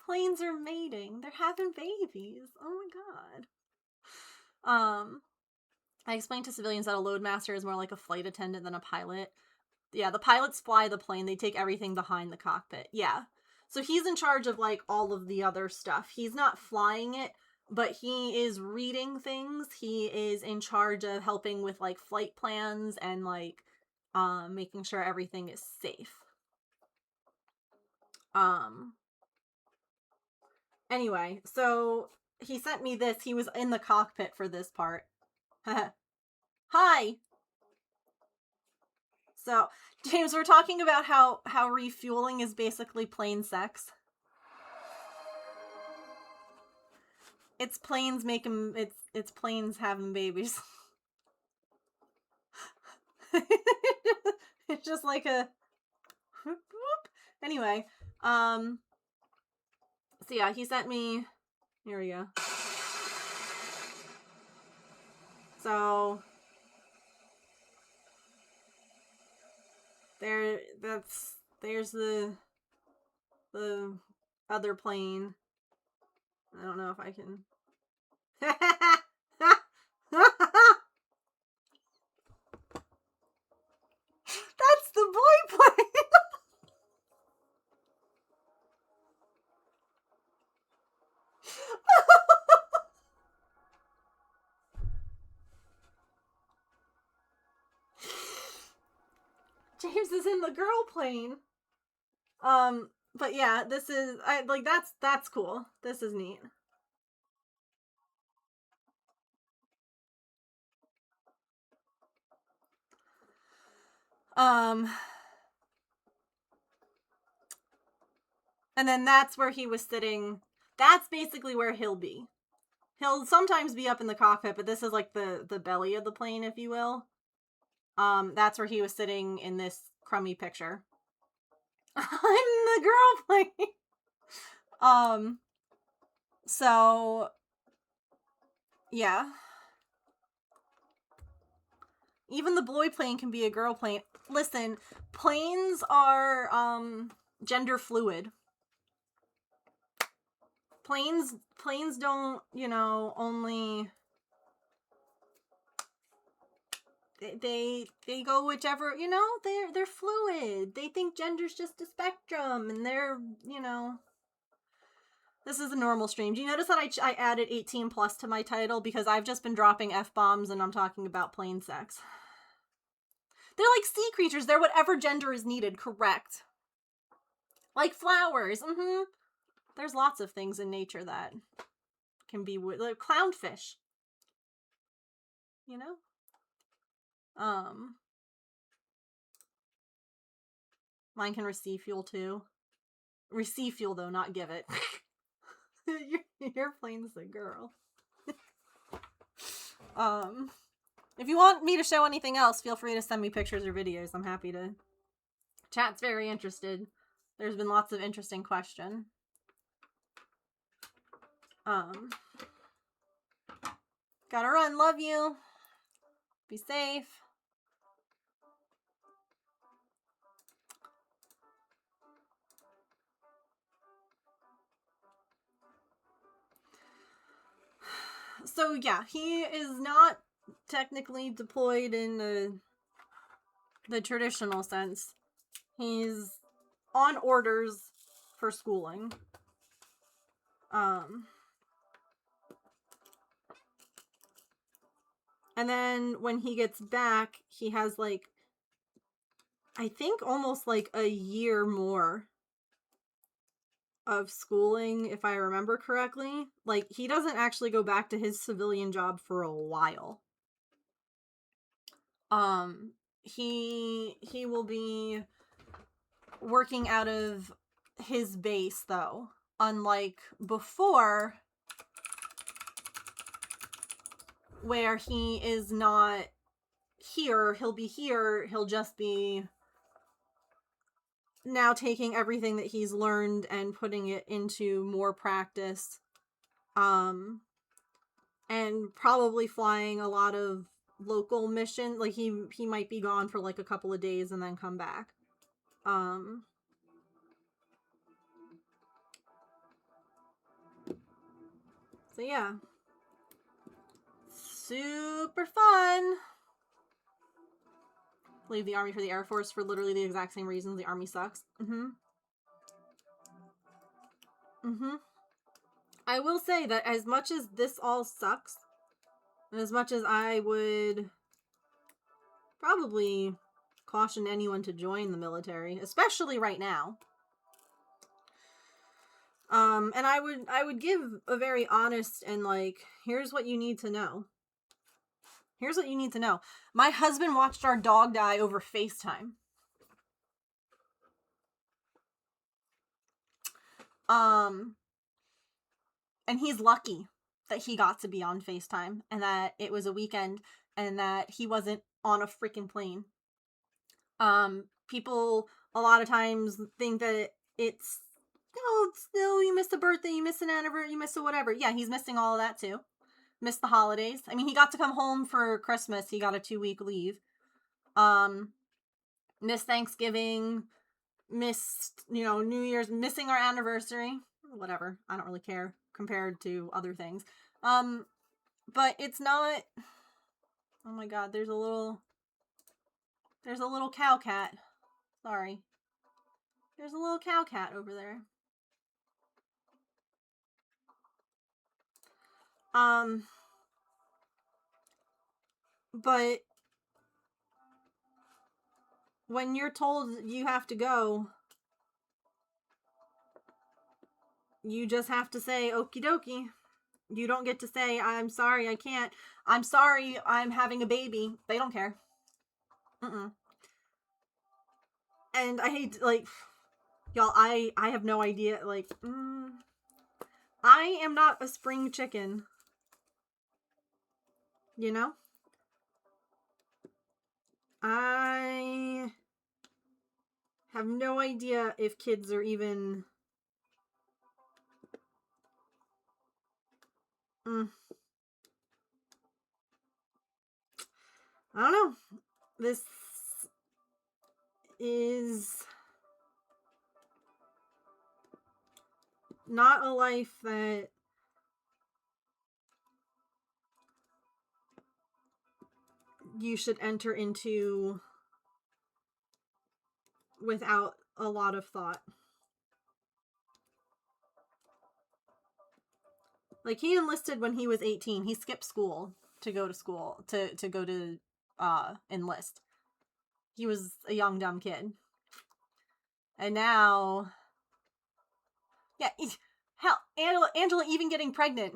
planes are mating. They're having babies. Oh my god. I explained to civilians that a loadmaster is more like a flight attendant than a pilot. Yeah, the pilots fly the plane. They take everything behind the cockpit. Yeah. So he's in charge of, like, all of the other stuff. He's not flying it, but he is reading things. He is in charge of helping with, like, flight plans and, like, making sure everything is safe. Anyway, so he sent me this. He was in the cockpit for this part. Hi! So, James, we're talking about how refueling is basically plain sex. It's planes making, it's planes having babies. It's just like a whoop, whoop. Anyway, so yeah, he sent me, here we go. So there's the other plane. I don't know if I can. That's the boy plane. James is in the girl plane. But yeah, this is, that's cool. This is neat. And then that's where he was sitting. That's basically where he'll be. He'll sometimes be up in the cockpit, but this is like the belly of the plane, if you will. That's where he was sitting in this crummy picture. I'm the girl plane. So yeah. Even the boy plane can be a girl plane. Listen, planes are gender fluid. Planes don't, you know, only they go whichever, you know, they're fluid. They think gender's just a spectrum, and they're, you know, this is a normal stream. Do you notice that I added 18 plus to my title because I've just been dropping F-bombs and I'm talking about plain sex. They're like sea creatures. They're whatever gender is needed, correct? Like flowers. There's lots of things in nature that can be like clownfish. You know? Mine can receive fuel too. Receive fuel though, not give it. You're plain the girl. If you want me to show anything else, feel free to send me pictures or videos. I'm happy to. Chat's very interested. There's been lots of interesting questions. Gotta run. Love you. Be safe. So yeah, he is not technically deployed in the traditional sense. He's on orders for schooling. And then when he gets back, he has like, I think almost like a year more of schooling, if I remember correctly. Like, he doesn't actually go back to his civilian job for a while. He will be working out of his base, though. Unlike before, where he is not here, he'll be here, he'll just be now taking everything that he's learned and putting it into more practice. And probably flying a lot of local missions. Like, he might be gone for like a couple of days and then come back. So yeah. Super fun! Leave the Army for the Air Force for literally the exact same reasons the Army sucks. I will say that as much as this all sucks, and as much as I would probably caution anyone to join the military, especially right now, and I would give a very honest and like, here's what you need to know. Here's what you need to know. My husband watched our dog die over FaceTime. And he's lucky that he got to be on FaceTime and that it was a weekend and that he wasn't on a freaking plane. People a lot of times think that it's, oh, still, you missed a birthday, you missed an anniversary, you missed a whatever. Yeah, he's missing all of that too. Missed the holidays. I mean, he got to come home for Christmas. He got a 2-week leave. Missed Thanksgiving. Missed, New Year's. Missing our anniversary. Whatever. I don't really care compared to other things. But it's not... Oh my god, there's a little cow cat. Sorry. There's a little cow cat over there. But when you're told you have to go, you just have to say, okie dokie. You don't get to say, I'm sorry, I can't. I'm sorry, I'm having a baby. They don't care. And I hate, like, y'all, I have no idea, like, I am not a spring chicken. You know? I have no idea if kids are even... I don't know. This is not a life that you should enter into without a lot of thought. Like, he enlisted when he was 18. He skipped school to go to school, to go to enlist. He was a young, dumb kid. And now, yeah, hell, Angela even getting pregnant.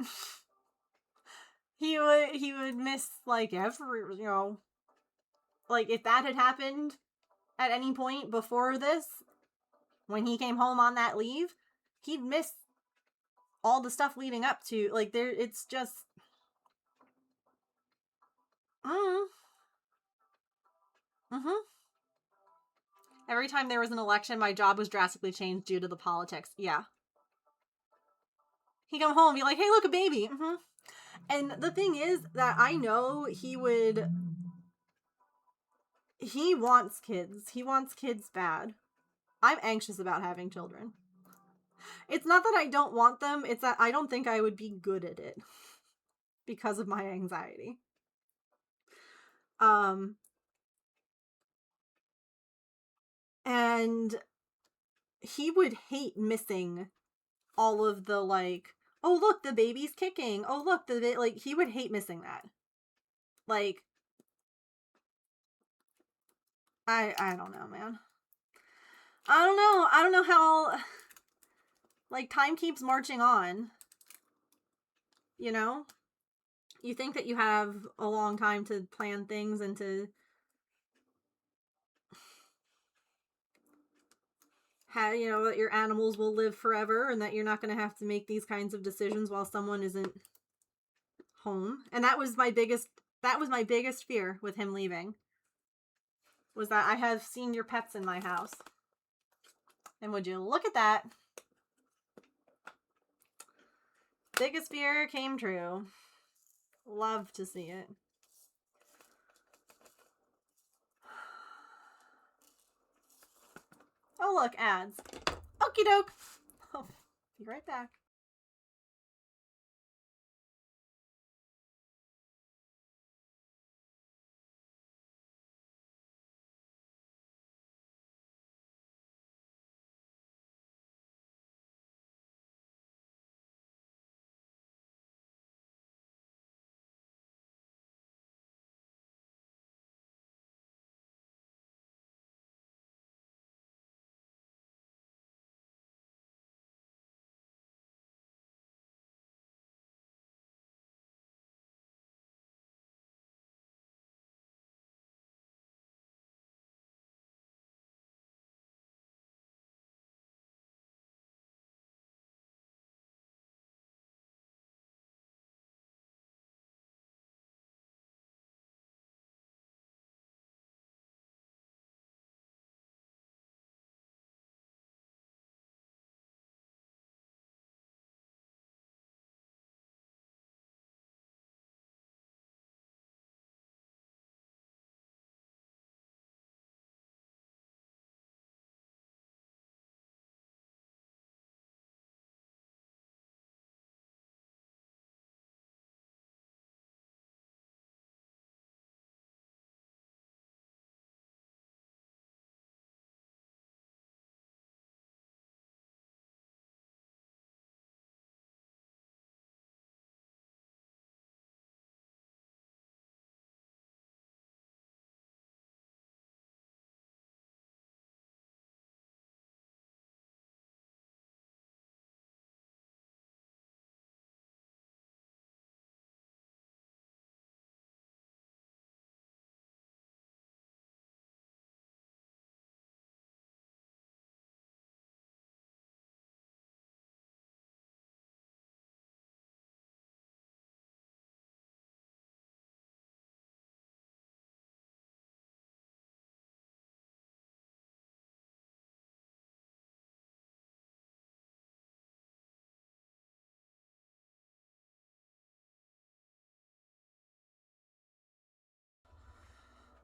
he would miss, like, every, you know, like, if that had happened at any point before this, when he came home on that leave, he'd miss all the stuff leading up to, like, there, it's just, every time there was an election, my job was drastically changed due to the politics. Yeah. He'd come home and be like, hey, look, a baby. And the thing is that I know he wants kids. He wants kids bad. I'm anxious about having children. It's not that I don't want them, it's that I don't think I would be good at it because of my anxiety. And he would hate missing all of the, like, oh, look, the baby's kicking. Oh, look, like, he would hate missing that. Like, I don't know, man. I don't know how, like, time keeps marching on. You know? You think that you have a long time to plan things and to have, you know, that your animals will live forever and that you're not going to have to make these kinds of decisions while someone isn't home. And that was my biggest fear with him leaving. Was that I have senior pets in my house. And would you look at that? Biggest fear came true. Love to see it. Oh, look, ads. Okie doke. Oh, be right back.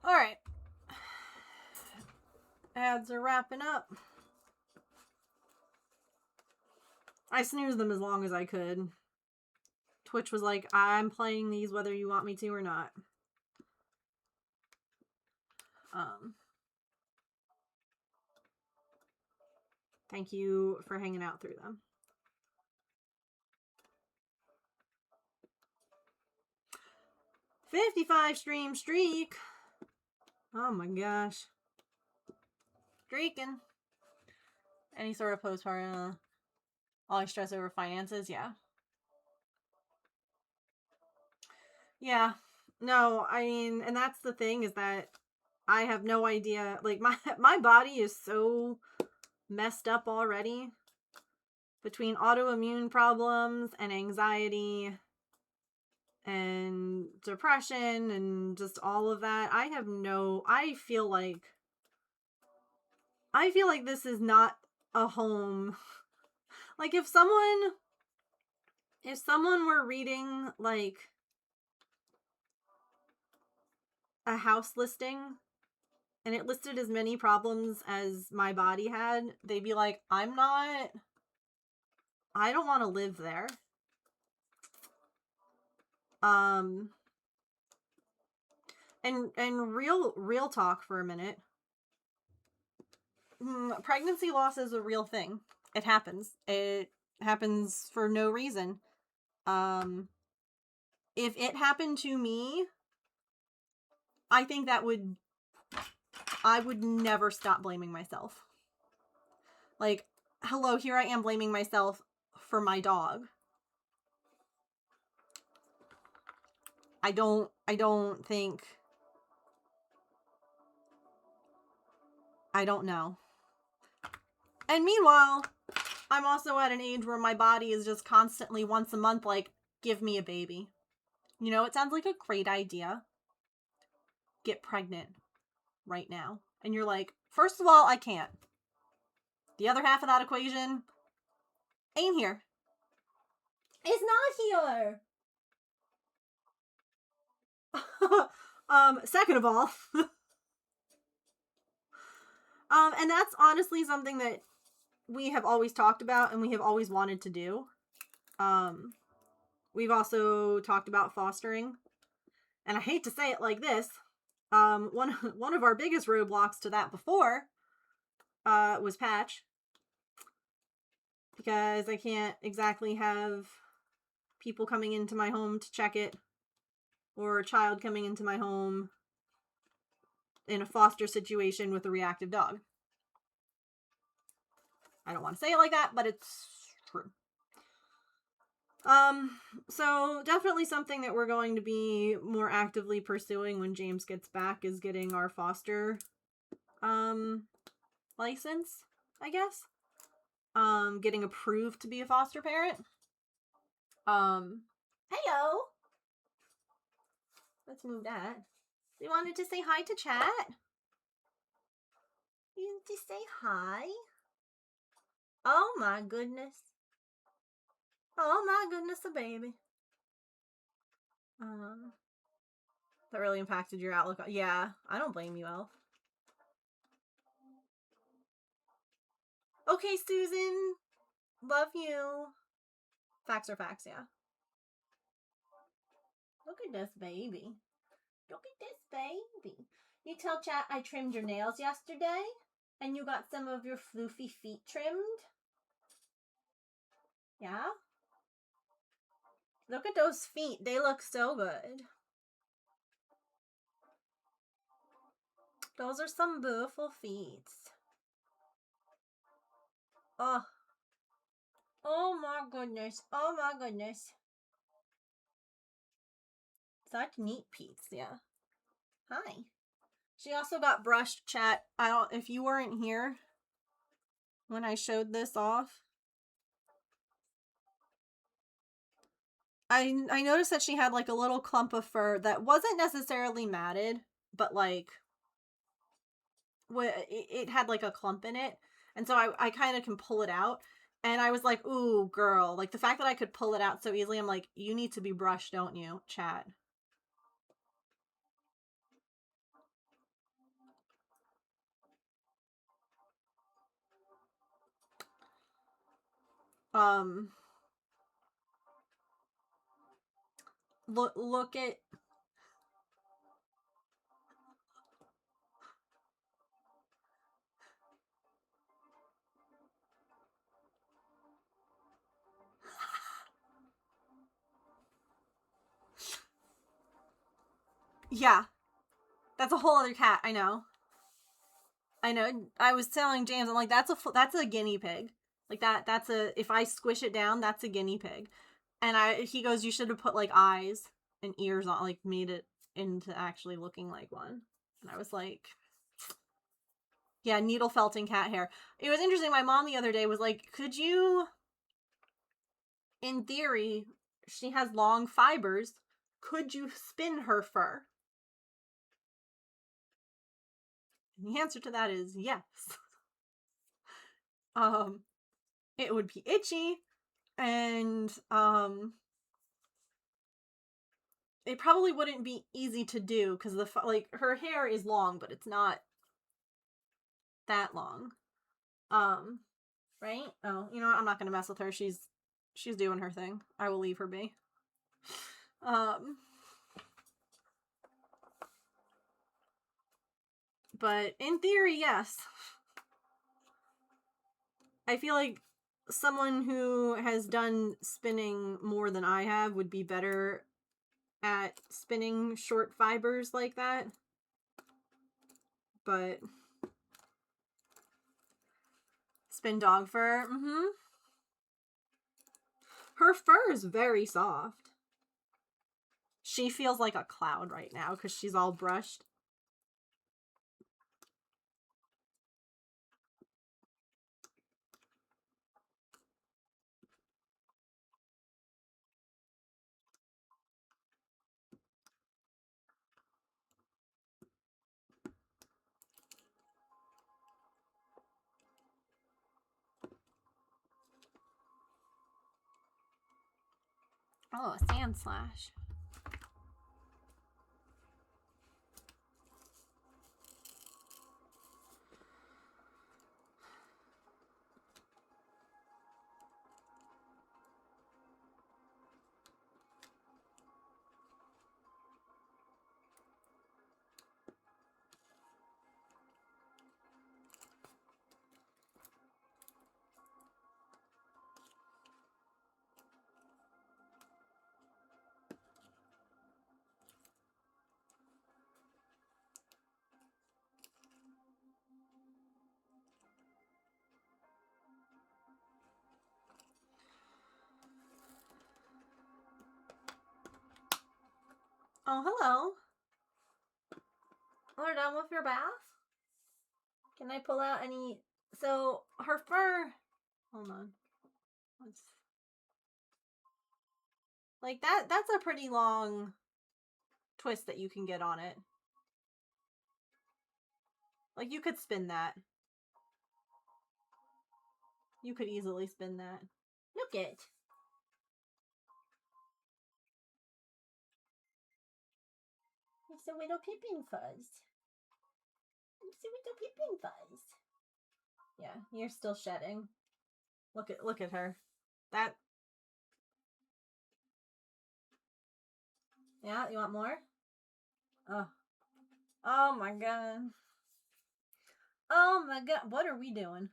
Alright. Ads are wrapping up. I snoozed them as long as I could. Twitch was like, I'm playing these whether you want me to or not. Thank you for hanging out through them. "55 stream streak." Oh my gosh. Streaking. Any sort of postpartum, always stress over finances, yeah. Yeah. No, I mean, and that's the thing, is that I have no idea. Like, my body is so messed up already between autoimmune problems and anxiety and depression and just all of that. I feel like this is not a home. Like, if someone were reading like a house listing and it listed as many problems as my body had, they'd be like, I don't want to live there. And real talk for a minute. Pregnancy loss is a real thing. It happens. It happens for no reason. If it happened to me, I think I would never stop blaming myself. Like, hello, here I am blaming myself for my dog. I don't think, I don't know. And meanwhile, I'm also at an age where my body is just constantly once a month like, give me a baby. You know, it sounds like a great idea. Get pregnant right now. And you're like, first of all, I can't. The other half of that equation ain't here. It's not here. Second of all, and that's honestly something that we have always talked about and we have always wanted to do. We've also talked about fostering, and I hate to say it like this. One of our biggest roadblocks to that before was Patch, because I can't exactly have people coming into my home to check it, or a child coming into my home in a foster situation with a reactive dog. I don't want to say it like that, but it's true. So definitely something that we're going to be more actively pursuing when James gets back is getting our foster license, I guess. Getting approved to be a foster parent. Heyo! Let's move that. You wanted to say hi to chat? You wanted to say hi? Oh my goodness. Oh my goodness, a baby. That really impacted your outlook. Yeah, I don't blame you, Elf. Okay, Susan. Love you. Facts are facts, yeah. Look at this baby. Look at this baby. You tell chat I trimmed your nails yesterday? And you got some of your floofy feet trimmed? Yeah? Look at those feet. They look so good. Those are some beautiful feet. Oh. Oh my goodness. Oh my goodness. Such neat peeps, yeah. Hi. She also got brushed, chat. If you weren't here when I showed this off, I noticed that she had like a little clump of fur that wasn't necessarily matted, but like it had like a clump in it. And so I kind of can pull it out. And I was like, ooh, girl. Like, the fact that I could pull it out so easily, I'm like, you need to be brushed, don't you, chat? Look at Yeah. That's a whole other cat, I know. I know. I was telling James, I'm like, that's a guinea pig. Like that's a, if I squish it down, that's a guinea pig. And he goes, you should have put like eyes and ears on, like made it into actually looking like one. And I was like, yeah, needle felting cat hair. It was interesting. My mom the other day was like, could you, in theory, she has long fibers. Could you spin her fur? And the answer to that is yes. It would be itchy, and it probably wouldn't be easy to do because like her hair is long, but it's not that long. Right? Oh, you know what? I'm not gonna mess with her. She's doing her thing. I will leave her be. But in theory, yes. I feel like someone who has done spinning more than I have would be better at spinning short fibers like that. But spin dog fur, her fur is very soft. She feels like a cloud right now because she's all brushed. Oh, a sand slash. Oh, hello. We're done with your bath? Can I pull out any... So, her fur... Hold on. Let's... Like, that's a pretty long twist that you can get on it. Like, you could spin that. You could easily spin that. Look it. It's a little peeping fuzz. It's a little peeping fuzz. Yeah, you're still shedding. Look at her. That... Yeah, you want more? Oh. Oh my god. Oh my god. What are we doing?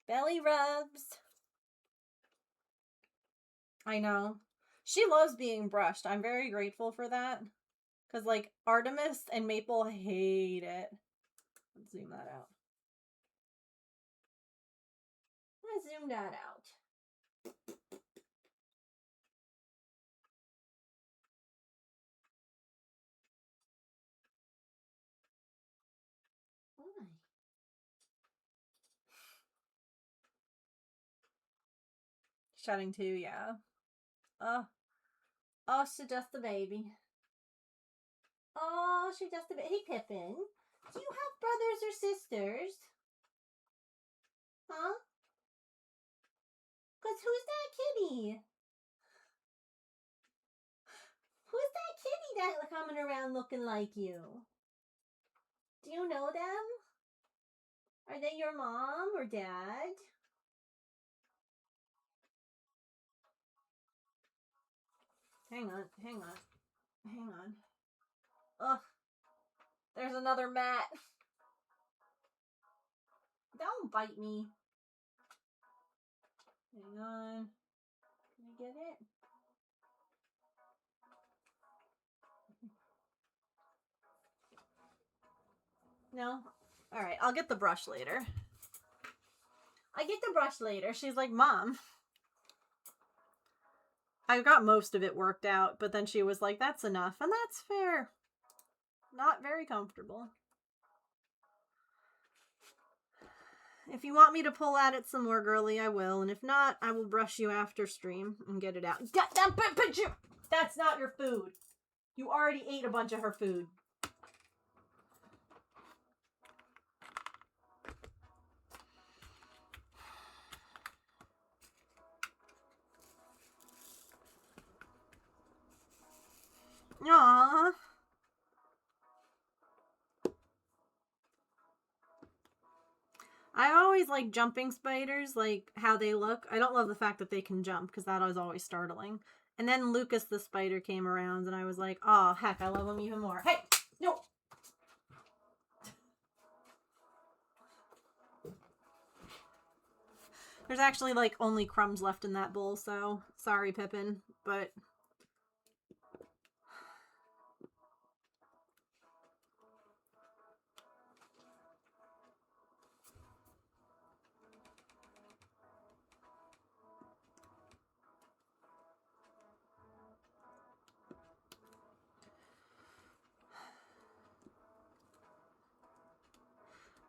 Belly rubs. I know. She loves being brushed. I'm very grateful for that. Because, like, Artemis and Maple hate it. Let's zoom that out. Let's zoom that out. Why? Shutting too, yeah. Oh. Oh, she just a baby. Oh, she just a baby. Hey, Pippin. Do you have brothers or sisters? Huh? Because who's that kitty? Who's that kitty that coming around looking like you? Do you know them? Are they your mom or dad? Hang on, hang on, hang on. Ugh, there's another mat. Don't bite me. Hang on. Can I get it? No? Alright, I'll get the brush later. I get the brush later. She's like, Mom. I got most of it worked out, but then she was like, that's enough. And that's fair. Not very comfortable. If you want me to pull at it some more, girly, I will. And if not, I will brush you after stream and get it out. That's not your food. You already ate a bunch of her food. Aww. I always like jumping spiders, like how they look. I don't love the fact that they can jump because that was always startling. And then Lucas the spider came around and I was like, oh, heck, I love him even more. Hey, no. There's actually like only crumbs left in that bowl, so sorry, Pippin, but...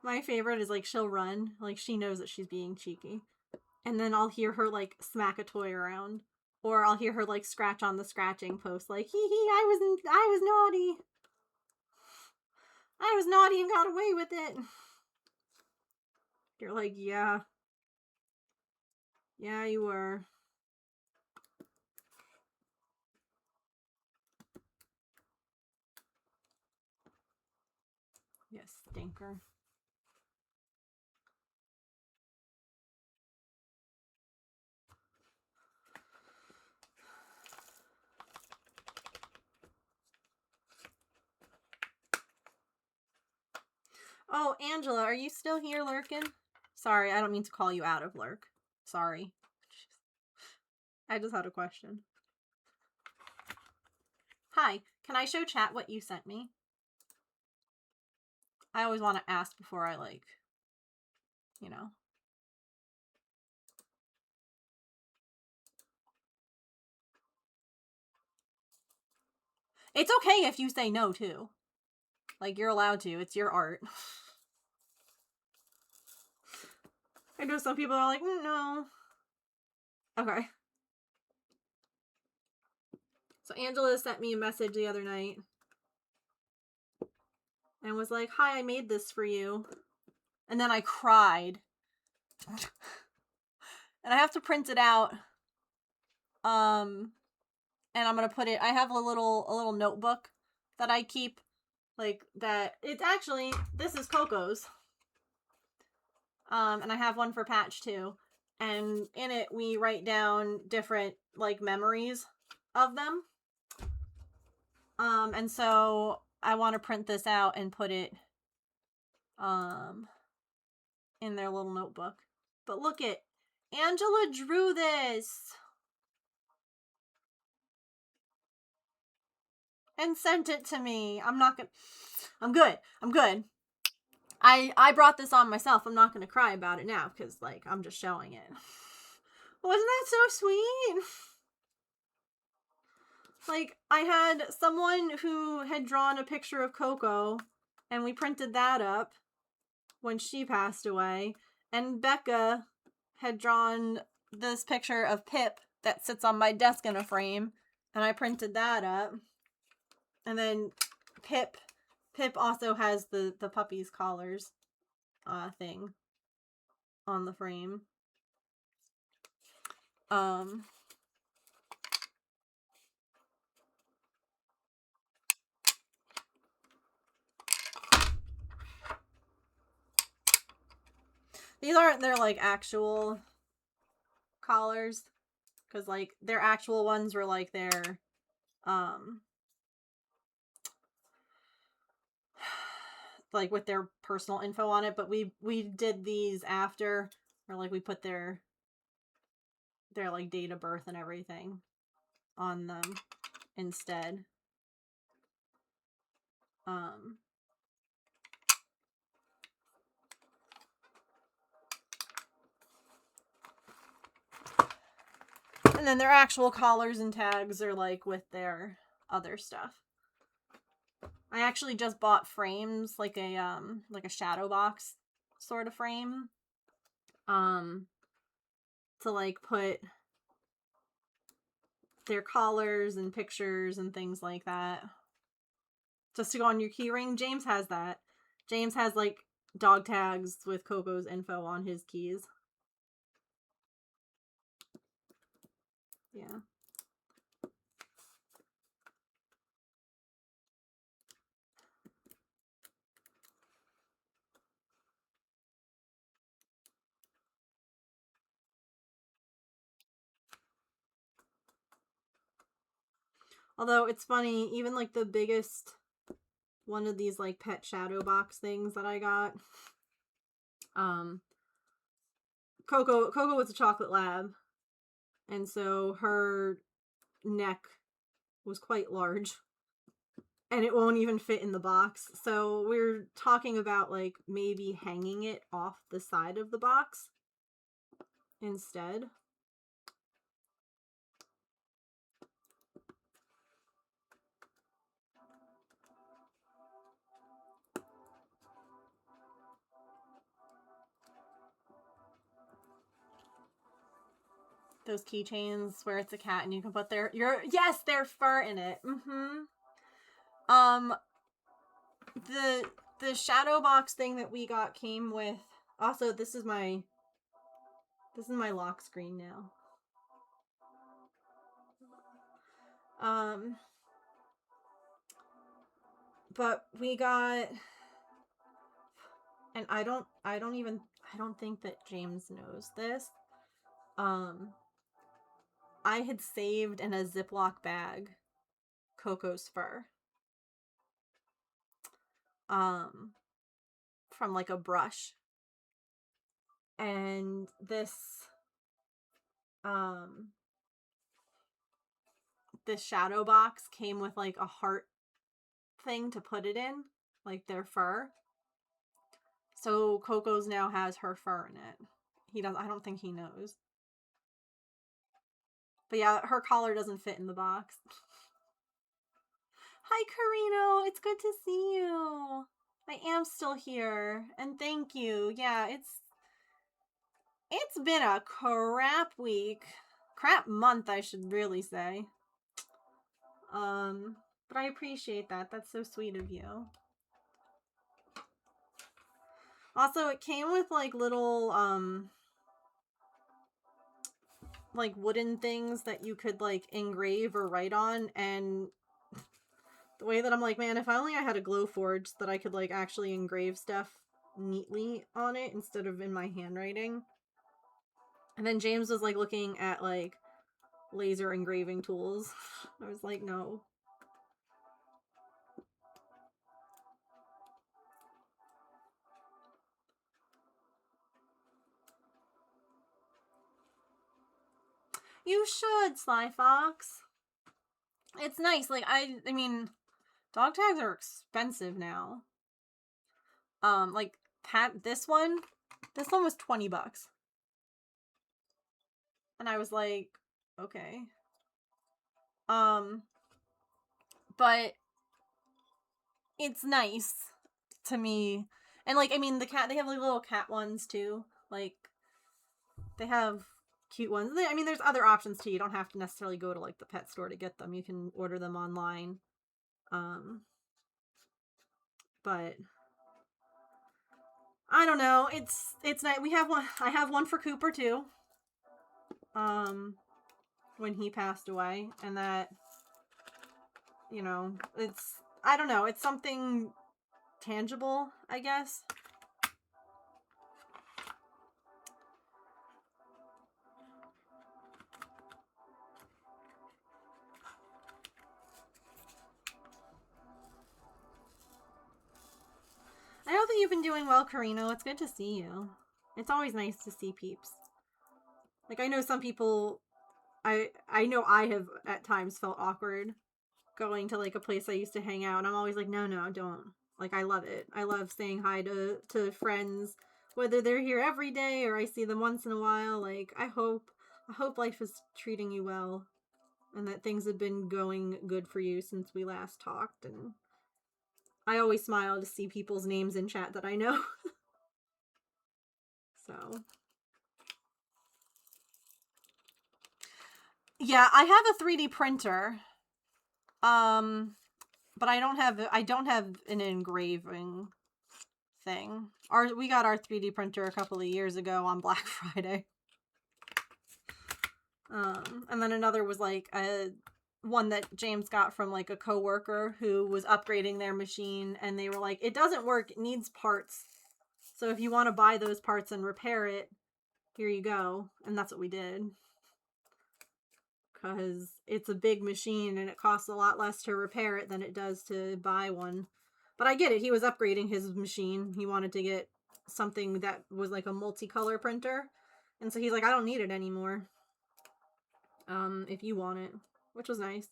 My favorite is like she'll run, like she knows that she's being cheeky. And then I'll hear her like smack a toy around. Or I'll hear her like scratch on the scratching post like, hee hee, I was naughty. I was naughty and got away with it. You're like, yeah. Yeah, you were. Yes, stinker. Oh, Angela, are you still here lurking? Sorry, I don't mean to call you out of lurk. Sorry. I just had a question. Hi, can I show chat what you sent me? I always want to ask before I like, you know. It's okay if you say no, too. Like, you're allowed to. It's your art. I know some people are like, no. Okay. So Angela sent me a message the other night. And was like, hi, I made this for you. And then I cried. And I have to print it out. And I'm gonna put it, I have a little notebook that I keep, like, that, it's actually, this is Coco's. And I have one for Patch too. And in it, we write down different, like, memories of them. And so I want to print this out and put it, in their little notebook. But look it, Angela drew this. And sent it to me. I'm good. I brought this on myself. I'm not gonna cry about it now, because, like, I'm just showing it. Wasn't that so sweet? Like, I had someone who had drawn a picture of Coco, and we printed that up when she passed away, and Becca had drawn this picture of Pip that sits on my desk in a frame, and I printed that up. And then Pip also has the puppy's collars thing on the frame. These aren't their, like, actual collars, because, like, their actual ones were, like, their, like, with their personal info on it, but we did these after, or, like, we put their like, date of birth and everything on them instead. And then their actual collars and tags are like with their other stuff. I actually just bought frames, like a shadow box sort of frame. To like put their collars and pictures and things like that. Just to go on your keyring. James has that. James has like dog tags with Coco's info on his keys. Yeah. Although it's funny, even like the biggest one of these like pet shadow box things that I got, Coco was a chocolate lab, and so her neck was quite large, and it won't even fit in the box. So we're talking about like maybe hanging it off the side of the box instead. Those keychains where it's a cat and you can put their fur in it. The shadow box thing that we got came with. Also, this is my lock screen now. But we got, and I don't think that James knows this. I had saved in a Ziploc bag Coco's fur. From like a brush. And this shadow box came with like a heart thing to put it in, like their fur. So Coco's now has her fur in it. I don't think he knows. But yeah, her collar doesn't fit in the box. Hi, Carino. It's good to see you. I am still here, and thank you. Yeah, it's been a crap week. Crap month, I should really say. But I appreciate that. That's so sweet of you. Also, it came with like little like wooden things that you could like engrave or write on, and the way that I'm like, man, if only I had a Glowforge that I could like actually engrave stuff neatly on it instead of in my handwriting. And then James was like looking at like laser engraving tools. I was like, no. You should, Sly Fox. It's nice. Like I mean, dog tags are expensive now. Like this one was $20. And I was like, okay. But it's nice to me. And like, I mean, they have like little cat ones too. Like, they have cute ones. I mean, there's other options too. You don't have to necessarily go to like the pet store to get them. You can order them online. But I don't know. It's nice. We have one. I have one for Cooper too. When he passed away, and that, you know, I don't know. It's something tangible, I guess. I hope that you've been doing well, Carino. It's good to see you. It's always nice to see peeps. Like, I know some people, I know I have at times felt awkward going to like a place I used to hang out, and I'm always like, no, don't. Like, I love it. I love saying hi to friends, whether they're here every day or I see them once in a while. Like, I hope I hope life is treating you well and that things have been going good for you since we last talked. And I always smile to see people's names in chat that I know. So yeah, I have a 3D printer. But I don't have an engraving thing. We got our 3D printer a couple of years ago on Black Friday. And then another was like one that James got from like a coworker who was upgrading their machine, and they were like, it doesn't work, it needs parts. So if you want to buy those parts and repair it, here you go. And that's what we did. Because it's a big machine and it costs a lot less to repair it than it does to buy one. But I get it. He was upgrading his machine. He wanted to get something that was like a multicolor printer. And so he's like, I don't need it anymore. If you want it. Which was nice.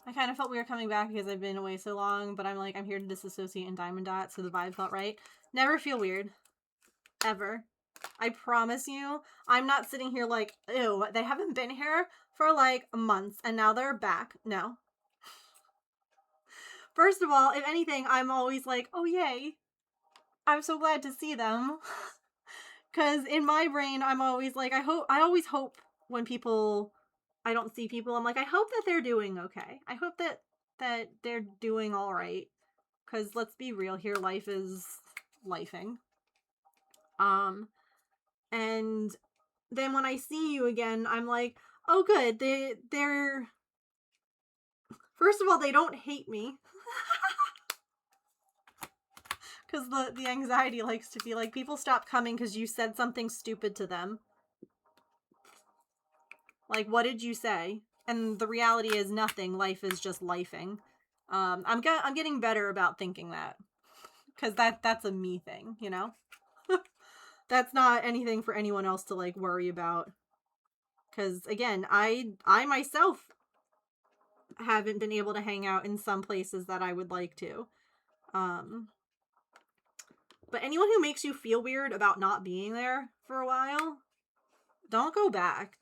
I kind of felt we were coming back because I've been away so long, but I'm like, I'm here to disassociate and diamond dot, so the vibe felt right. Never feel weird. Ever. I promise you, I'm not sitting here like, ew, they haven't been here for like months and now they're back. No. First of all, if anything, I'm always like, oh yay, I'm so glad to see them. Because in my brain, I'm always like, I always hope when I don't see people, I'm like, I hope that they're doing okay. I hope that they're doing all right. Because let's be real here, life is lifing. And then when I see you again, I'm like, oh good, they're first of all, they don't hate me. Because the anxiety likes to be like, people stop coming because you said something stupid to them. Like, what did you say? And the reality is nothing. Life is just lifing. I'm getting better about thinking that. Because that's a me thing, you know? That's not anything for anyone else to, like, worry about. Because, again, I myself haven't been able to hang out in some places that I would like to. But anyone who makes you feel weird about not being there for a while, don't go back.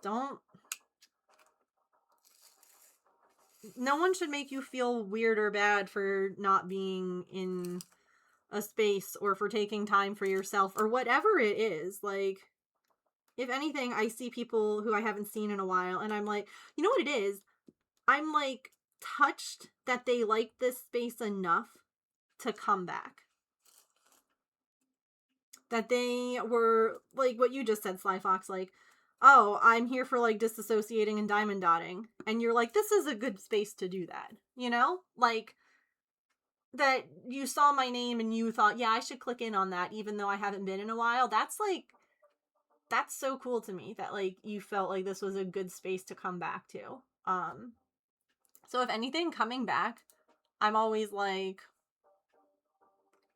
No one should make you feel weird or bad for not being in a space or for taking time for yourself or whatever it is. Like, if anything, I see people who I haven't seen in a while and I'm like, you know what it is? I'm like touched that they like this space enough to come back. That they were, like what you just said, Sly Fox, like, oh, I'm here for, like, disassociating and diamond dotting. And you're like, this is a good space to do that. You know? Like, that you saw my name and you thought, yeah, I should click in on that even though I haven't been in a while. That's, like, that's so cool to me that, like, you felt like this was a good space to come back to. So if anything, coming back, I'm always like,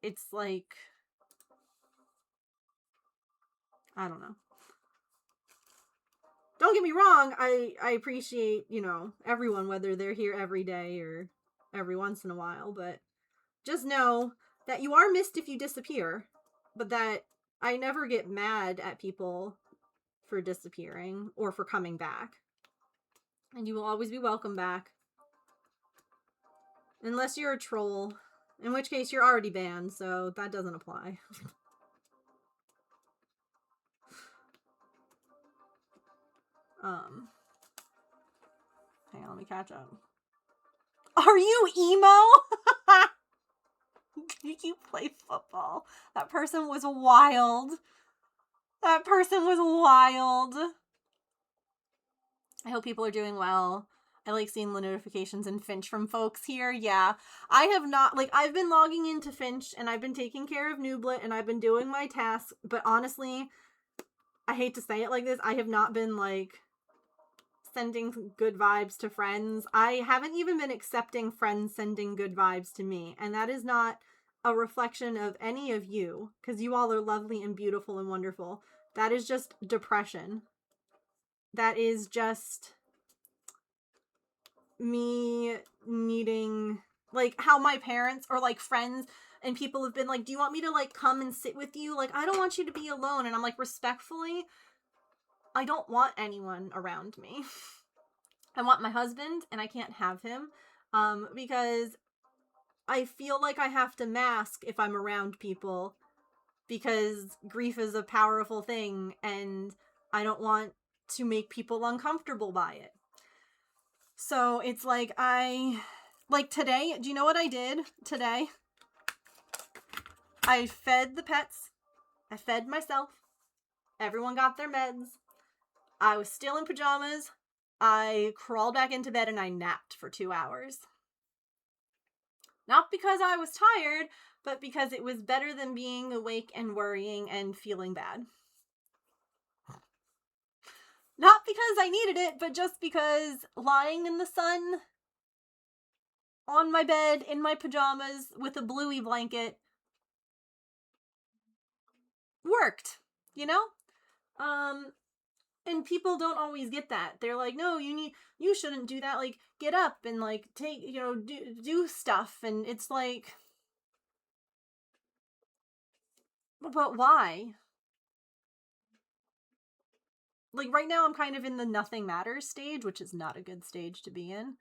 it's like, I don't know. Don't get me wrong, I appreciate, you know, everyone, whether they're here every day or every once in a while, but just know that you are missed if you disappear, but that I never get mad at people for disappearing or for coming back. And you will always be welcome back. Unless you're a troll, in which case you're already banned, so that doesn't apply. Hang on, let me catch up. Are you emo? Did you play football? That person was wild. That person was wild. I hope people are doing well. I like seeing the notifications in Finch from folks here. Yeah, I have not, like, I've been logging into Finch and I've been taking care of Nooblet and I've been doing my tasks, but honestly, I hate to say it like this, I have not been, like, sending good vibes to friends. I haven't even been accepting friends sending good vibes to me, and that is not a reflection of any of you, because you all are lovely and beautiful and wonderful. That is just depression. That is just me needing, Like, how my parents or, like, friends and people have been like, do you want me to, like, come and sit with you? Like, I don't want you to be alone. And I'm like, respectfully, I don't want anyone around me. I want my husband, and I can't have him, because I feel like I have to mask if I'm around people, because grief is a powerful thing, and I don't want to make people uncomfortable by it. So it's like like today, do you know what I did today? I fed the pets, I fed myself, everyone got their meds, I was still in pajamas, I crawled back into bed and I napped for 2 hours. Not because I was tired, but because it was better than being awake and worrying and feeling bad. Not because I needed it, but just because lying in the sun, on my bed, in my pajamas, with a bluey blanket, worked, you know? And people don't always get that. They're like, no, you shouldn't do that. Like, get up and, like, take, do stuff. And it's like, but why? Like, right now I'm kind of in the nothing matters stage, which is not a good stage to be in.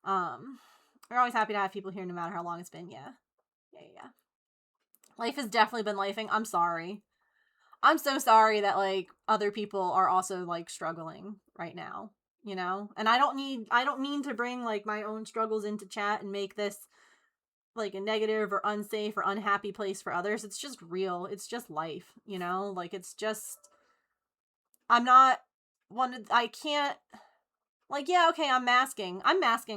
We're always happy to have people here no matter how long it's been. Yeah. Life has definitely been lifing. I'm sorry. I'm so sorry that, like, other people are also, like, struggling right now, And I don't mean to bring, like, my own struggles into chat and make this, like, a negative or unsafe or unhappy place for others. It's just real. It's just life, Like, it's just, I can't, like, yeah, okay, I'm masking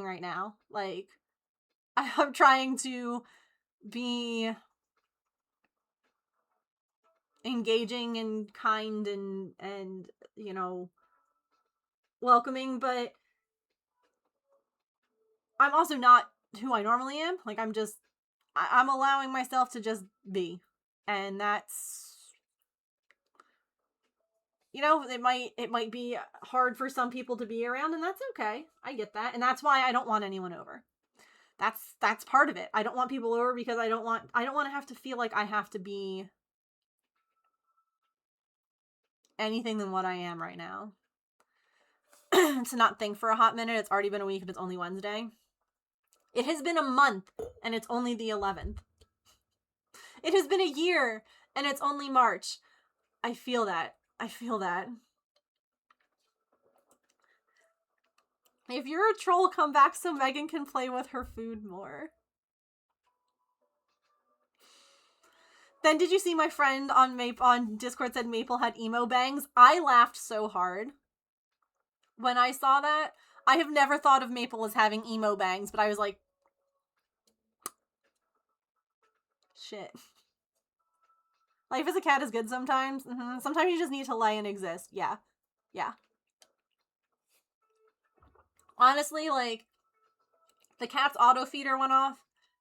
right now. Like, I'm trying to be engaging and kind and welcoming, but I'm also not who I normally am. Like, I'm allowing myself to just be. And that's, it might be hard for some people to be around, and that's okay. I get that. And that's why I don't want anyone over. That's part of it. I don't want people over because I don't want to have to feel like I have to be anything than what I am right now. To not think for a hot minute. It's already been a week and it's only Wednesday. It has been a month and it's only the 11th. It has been a year and it's only March. I feel that. If you're a troll, come back so Megan can play with her food more. Then did you see my friend on Discord said Maple had emo bangs? I laughed so hard when I saw that. I have never thought of Maple as having emo bangs, but I was like, shit. Life as a cat is good sometimes. Sometimes you just need to lay and exist. Yeah. Honestly, like, the cat's auto feeder went off,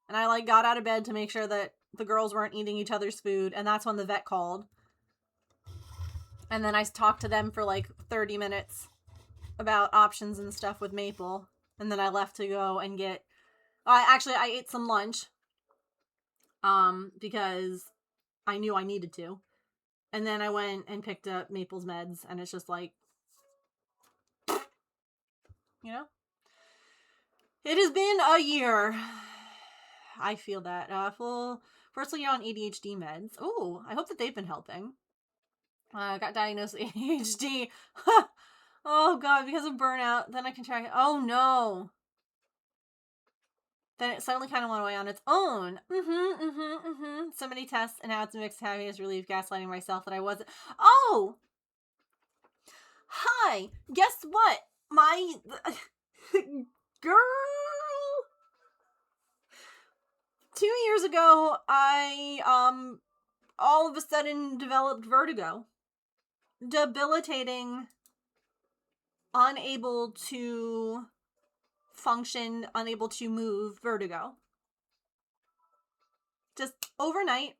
and I, like, got out of bed to make sure that the girls weren't eating each other's food, and that's when the vet called. And then I talked to them for, like, 30 minutes about options and stuff with Maple, and then I left to go and get... I ate some lunch, because I knew I needed to. And then I went and picked up Maple's meds, and it's just like, It has been a year. I feel that. Firstly, you're on ADHD meds. Oh, I hope that they've been helping. Got diagnosed with ADHD. Oh god, because of burnout. Then I contracted. Oh no. Then it suddenly kind of went away on its own. So many tests, and now it's a mixed happiness, relief, gaslighting myself that I wasn't. Oh! Hi! Guess what? My... Girl! 2 years ago, I, all of a sudden developed vertigo. Debilitating, unable to function, unable to move vertigo. Just overnight.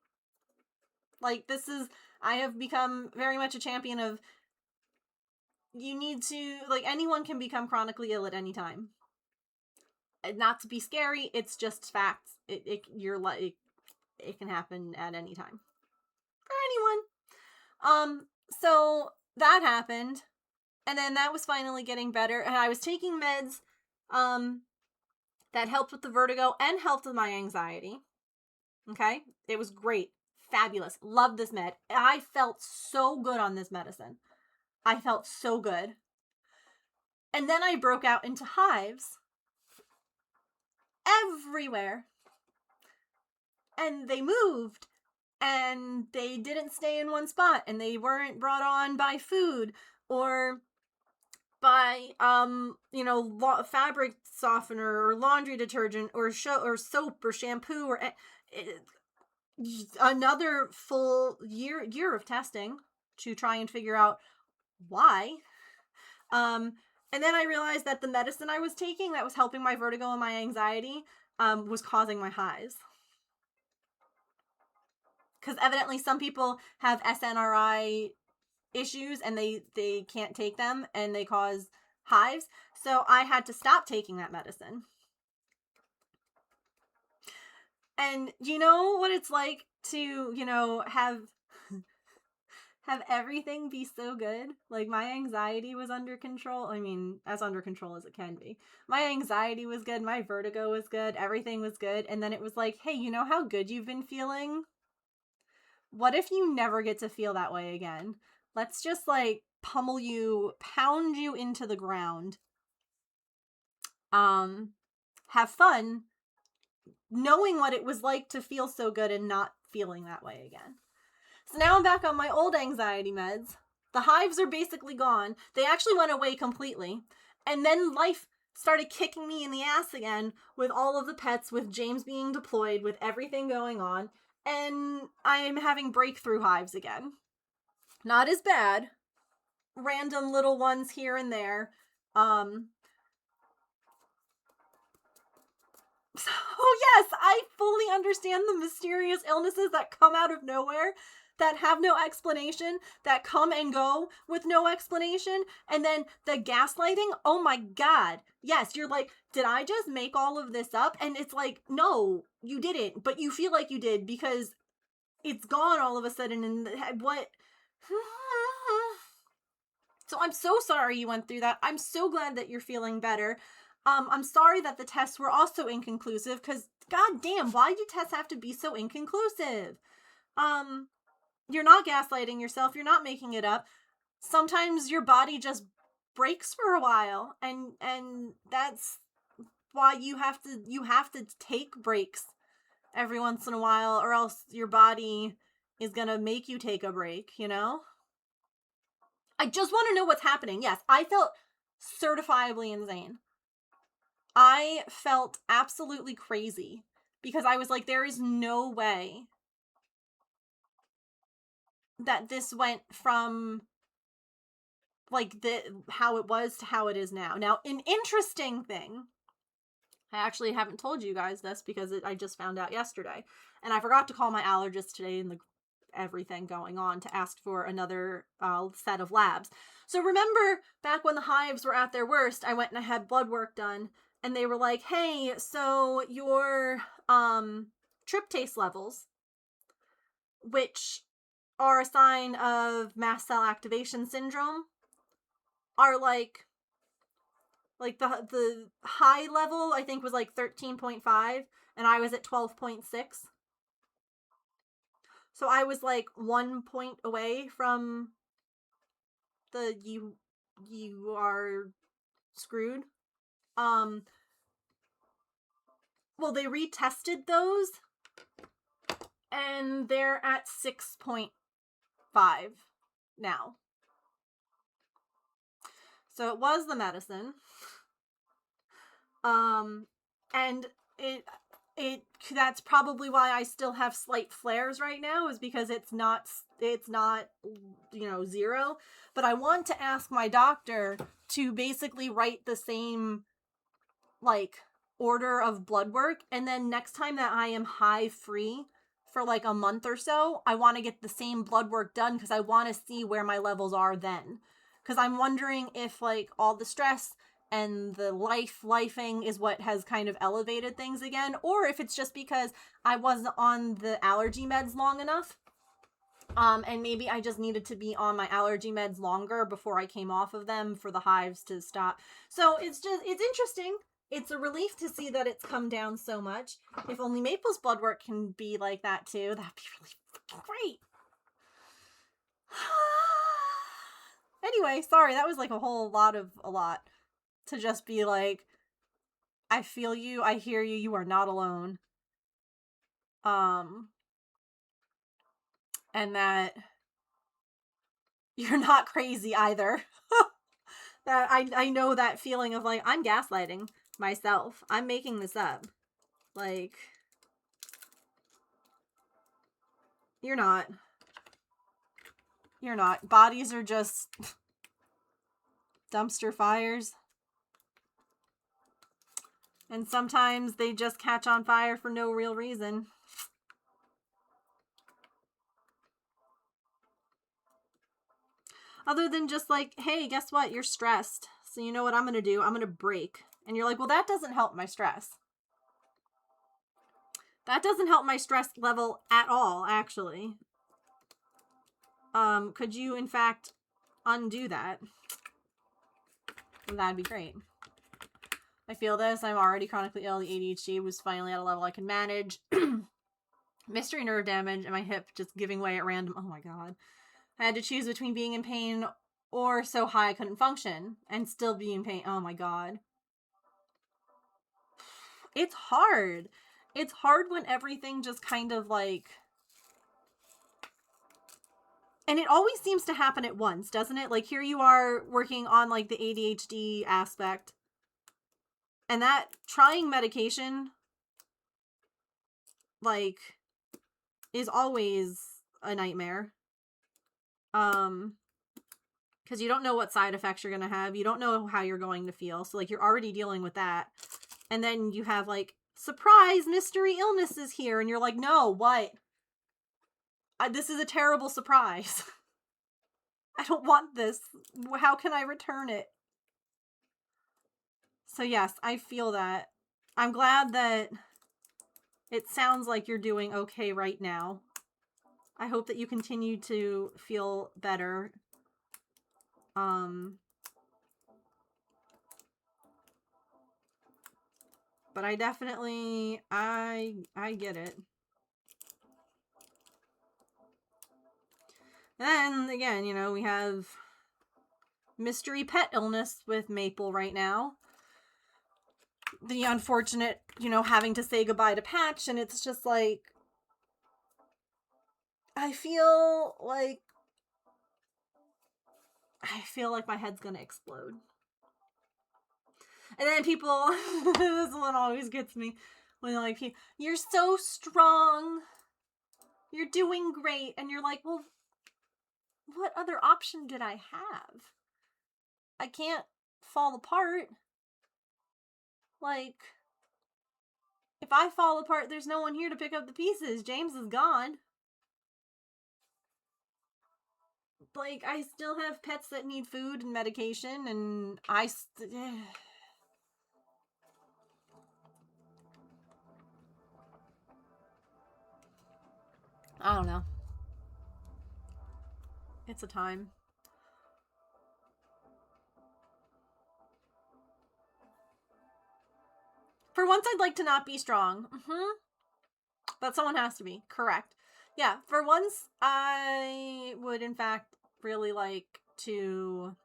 Like, I have become very much a champion of, you need to, like, anyone can become chronically ill at any time. not to be scary, it's just facts. You're like, it can happen at any time for anyone. So that happened, and then that was finally getting better, and I was taking meds, that helped with the vertigo and helped with my anxiety. Okay, it was great, fabulous, loved this med. I felt so good on this medicine. I felt so good, and then I broke out into hives everywhere, and they moved, and they didn't stay in one spot, and they weren't brought on by food or by fabric softener or laundry detergent or soap or shampoo or another full year of testing to try and figure out why. And then I realized that the medicine I was taking that was helping my vertigo and my anxiety was causing my hives. Because evidently some people have SNRI issues and they can't take them and they cause hives. So I had to stop taking that medicine. And you know what it's like to, have everything be so good? Like, my anxiety was under control. I mean, as under control as it can be. My anxiety was good. My vertigo was good. Everything was good. And then it was like, hey, you know how good you've been feeling? What if you never get to feel that way again? Let's just, like, pummel you, pound you into the ground. Have fun knowing what it was like to feel so good and not feeling that way again. So now I'm back on my old anxiety meds. The hives are basically gone. They actually went away completely. And then life started kicking me in the ass again with all of the pets, with James being deployed, with everything going on. And I'm having breakthrough hives again. Not as bad. Random little ones here and there. So yes, I fully understand the mysterious illnesses that come out of nowhere, that have no explanation, that come and go with no explanation, and then the gaslighting, oh my god. Yes, you're like, did I just make all of this up? And it's like, no, you didn't, but you feel like you did because it's gone all of a sudden, and what... So I'm so sorry you went through that. I'm so glad that you're feeling better. I'm sorry that the tests were also inconclusive, because goddamn, why do tests have to be so inconclusive? You're not gaslighting yourself. You're not making it up. Sometimes your body just breaks for a while, and that's why you have to take breaks every once in a while, or else your body is gonna make you take a break, you know? I just want to know what's happening. Yes, I felt certifiably insane. I felt absolutely crazy because I was like, there is no way that this went from like how it was to how it is now. Now, an interesting thing, I actually haven't told you guys this because I just found out yesterday, and I forgot to call my allergist today in the everything going on to ask for another set of labs. So remember back when the hives were at their worst, I went and I had blood work done, and they were like, hey, so your tryptase levels, which are a sign of mast cell activation syndrome, are like the high level I think was like 13.5 and I was at 12.6. So I was like 1 point away from the you are screwed. Well, they retested those and they're at 6.5 now. So it was the medicine. And it that's probably why I still have slight flares right now, is because it's not 0, but I want to ask my doctor to basically write the same like order of blood work, and then next time that I am hive free for like a month or so, I want to get the same blood work done because I want to see where my levels are then, because I'm wondering if like all the stress and the lifing is what has kind of elevated things again, or if it's just because I wasn't on the allergy meds long enough. And maybe I just needed to be on my allergy meds longer before I came off of them for the hives to stop. So it's interesting. It's a relief to see that it's come down so much. If only Maple's blood work can be like that too, that'd be really fucking great. Anyway, sorry, that was like a lot to just be like, I feel you, I hear you, you are not alone. And that you're not crazy either. That I know that feeling of like, I'm gaslighting myself. I'm making this up. Like, you're not. You're not. Bodies are just dumpster fires. And sometimes they just catch on fire for no real reason. Other than just like, hey, guess what? You're stressed. So you know what I'm going to do? I'm going to break. And you're like, well, that doesn't help my stress. That doesn't help my stress level at all, actually. Could you, in fact, undo that? That'd be great. I feel this. I'm already chronically ill. The ADHD was finally at a level I can manage. Mystery nerve damage and my hip just giving way at random. Oh my god. I had to choose between being in pain or so high I couldn't function and still be in pain. Oh my god. It's hard. It's hard when everything just kind of like... And it always seems to happen at once, doesn't it? Like, here you are working on, like, the ADHD aspect. And that trying medication, like, is always a nightmare. Because you don't know what side effects you're going to have. You don't know how you're going to feel. So, like, you're already dealing with that. And then you have, like, surprise, mystery illness is here. And you're like, no, what? This is a terrible surprise. I don't want this. How can I return it? So yes, I feel that. I'm glad that it sounds like you're doing okay right now. I hope that you continue to feel better. But I definitely, I get it. And then, again, you know, we have mystery pet illness with Maple right now. The unfortunate, you know, having to say goodbye to Patch, and it's just like, I feel like my head's gonna explode. And then people, this one always gets me, when they're like, you're so strong, you're doing great, and you're like, well, what other option did I have? I can't fall apart. Like, if I fall apart, there's no one here to pick up the pieces. James is gone. Like, I still have pets that need food and medication, and I don't know. It's a time. For once, I'd like to not be strong. But someone has to be. Correct. Yeah, for once, I would, in fact, really like to...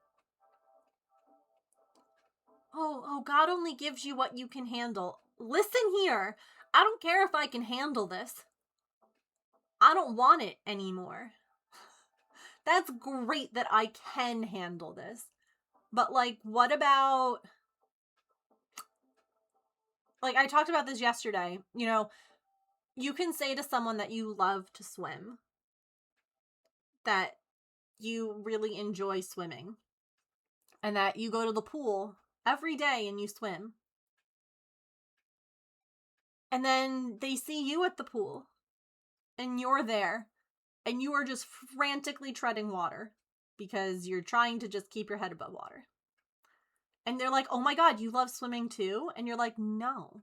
Oh, God only gives you what you can handle. Listen here. I don't care if I can handle this. I don't want it anymore. That's great that I can handle this. But, like, what about... Like, I talked about this yesterday. You know, you can say to someone that you love to swim, that you really enjoy swimming, and that you go to the pool every day and you swim. And then they see you at the pool, and you're there, and you are just frantically treading water because you're trying to just keep your head above water. And they're like, oh my God, you love swimming too? And you're like, no,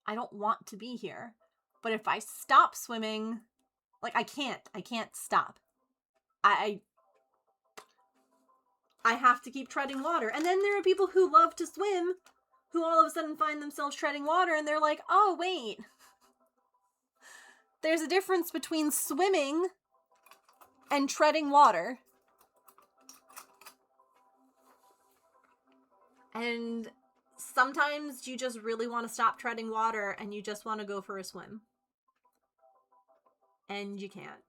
I don't want to be here. But if I stop swimming, like I can't stop. I have to keep treading water. And then there are people who love to swim who all of a sudden find themselves treading water and they're like, oh wait, there's a difference between swimming and treading water. And sometimes you just really want to stop treading water and you just want to go for a swim. And you can't.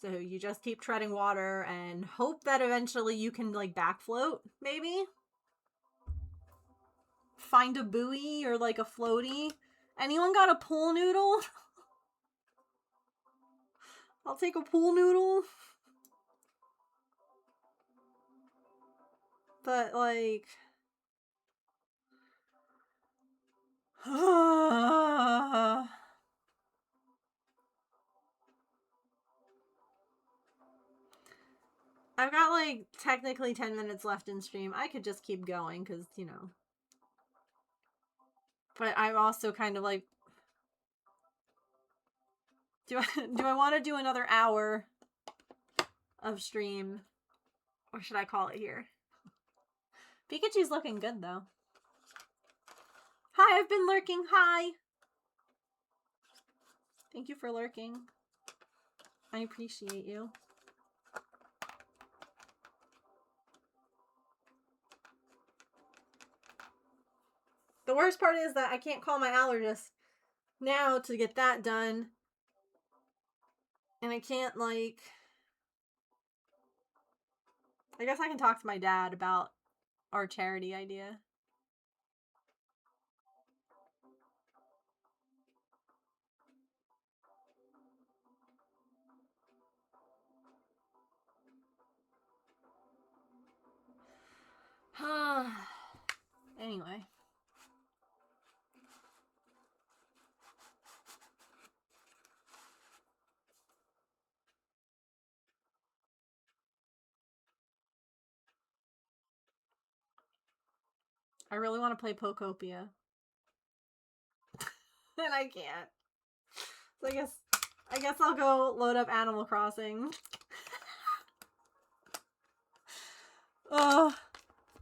So you just keep treading water and hope that eventually you can like back float, maybe? Find a buoy or like a floaty. Anyone got a pool noodle? I'll take a pool noodle. But like... I've got like technically 10 minutes left in stream. I could just keep going because, you know. But I'm also kind of like, do I want to do another hour of stream? Or should I call it here? Pikachu's looking good though. Hi, I've been lurking. Hi. Thank you for lurking. I appreciate you. The worst part is that I can't call my allergist now to get that done. And I can't, like... I guess I can talk to my dad about our charity idea. Anyway. I really want to play Pokopia. And I can't. So I guess I'll go load up Animal Crossing. Ugh.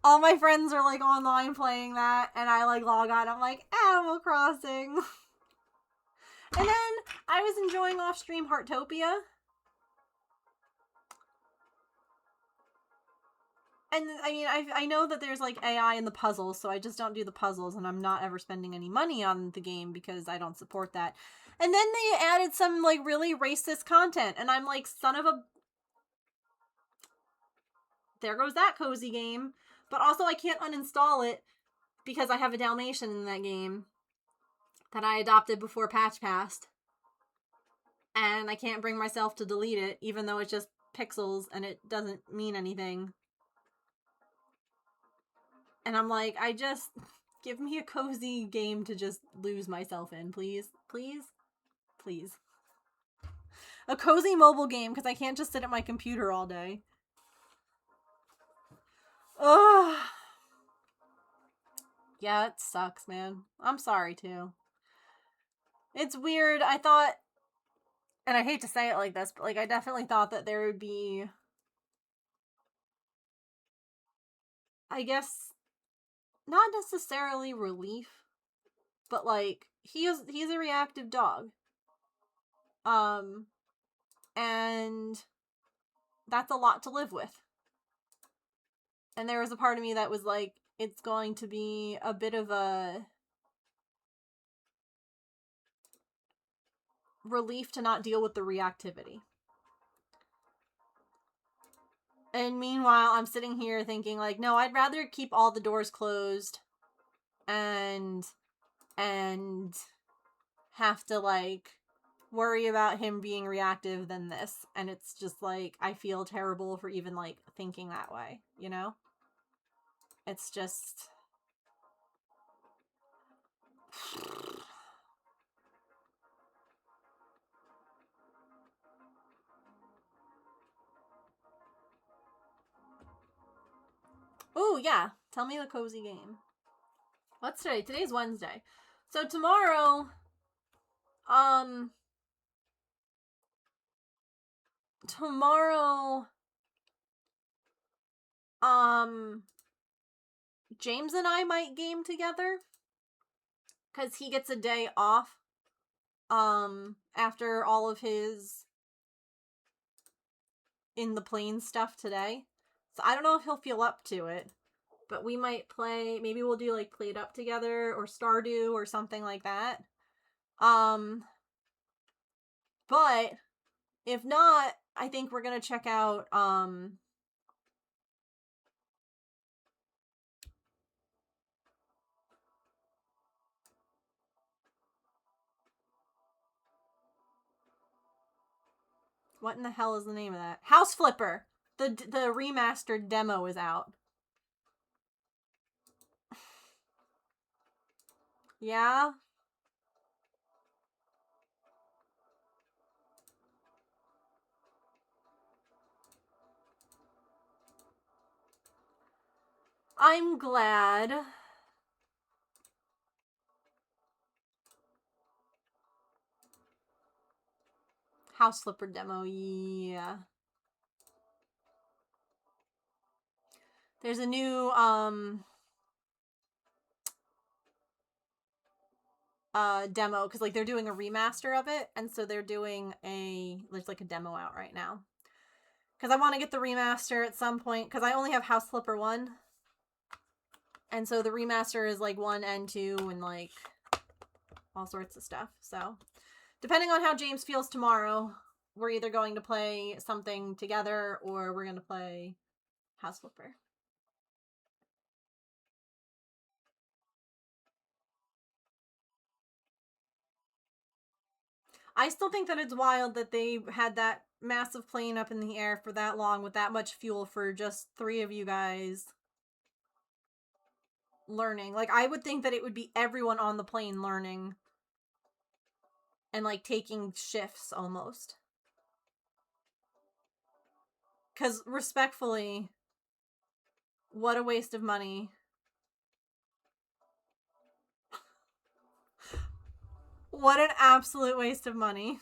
All my friends are like online playing that, and I like log on. I'm like, Animal Crossing. And then I was enjoying off stream Heartopia. And I mean, I know that there's like AI in the puzzles, so I just don't do the puzzles, and I'm not ever spending any money on the game because I don't support that. And then they added some like really racist content, and I'm like, son of a... There goes that cozy game. But also I can't uninstall it because I have a Dalmatian in that game that I adopted before patch passed. And I can't bring myself to delete it, even though it's just pixels and it doesn't mean anything. And I'm like, I just... Give me a cozy game to just lose myself in, please. Please? Please. A cozy mobile game, because I can't just sit at my computer all day. Ugh. Yeah, it sucks, man. I'm sorry, too. It's weird. I thought... And I hate to say it like this, but like I definitely thought that there would be... I guess... Not necessarily relief, but like he's a reactive dog. And that's a lot to live with. And there was a part of me that was like, it's going to be a bit of a relief to not deal with the reactivity. And meanwhile, I'm sitting here thinking like, no, I'd rather keep all the doors closed and have to like worry about him being reactive than this. And it's just like, I feel terrible for even like thinking that way, you know? It's just... Oh, yeah. Tell me the cozy game. What's today? Today's Wednesday. So tomorrow, tomorrow, James and I might game together. Because he gets a day off, after all of his in the plane stuff today. So I don't know if he'll feel up to it. But we might play, maybe we'll do like Play It Up together or Stardew or something like that. But if not, I think we're gonna check out what in the hell is the name of that? House Flipper. The remastered demo is out. Yeah. I'm glad. House Flipper demo, yeah. There's a new demo because like they're doing a remaster of it, and so there's like a demo out right now. Because I want to get the remaster at some point, because I only have House Flipper 1. And so the remaster is like 1 and 2 and like all sorts of stuff. So depending on how James feels tomorrow, we're either going to play something together or we're going to play House Flipper. I still think that it's wild that they had that massive plane up in the air for that long with that much fuel for just 3 of you guys learning. Like, I would think that it would be everyone on the plane learning and like taking shifts almost. Because respectfully, what a waste of money. What an absolute waste of money.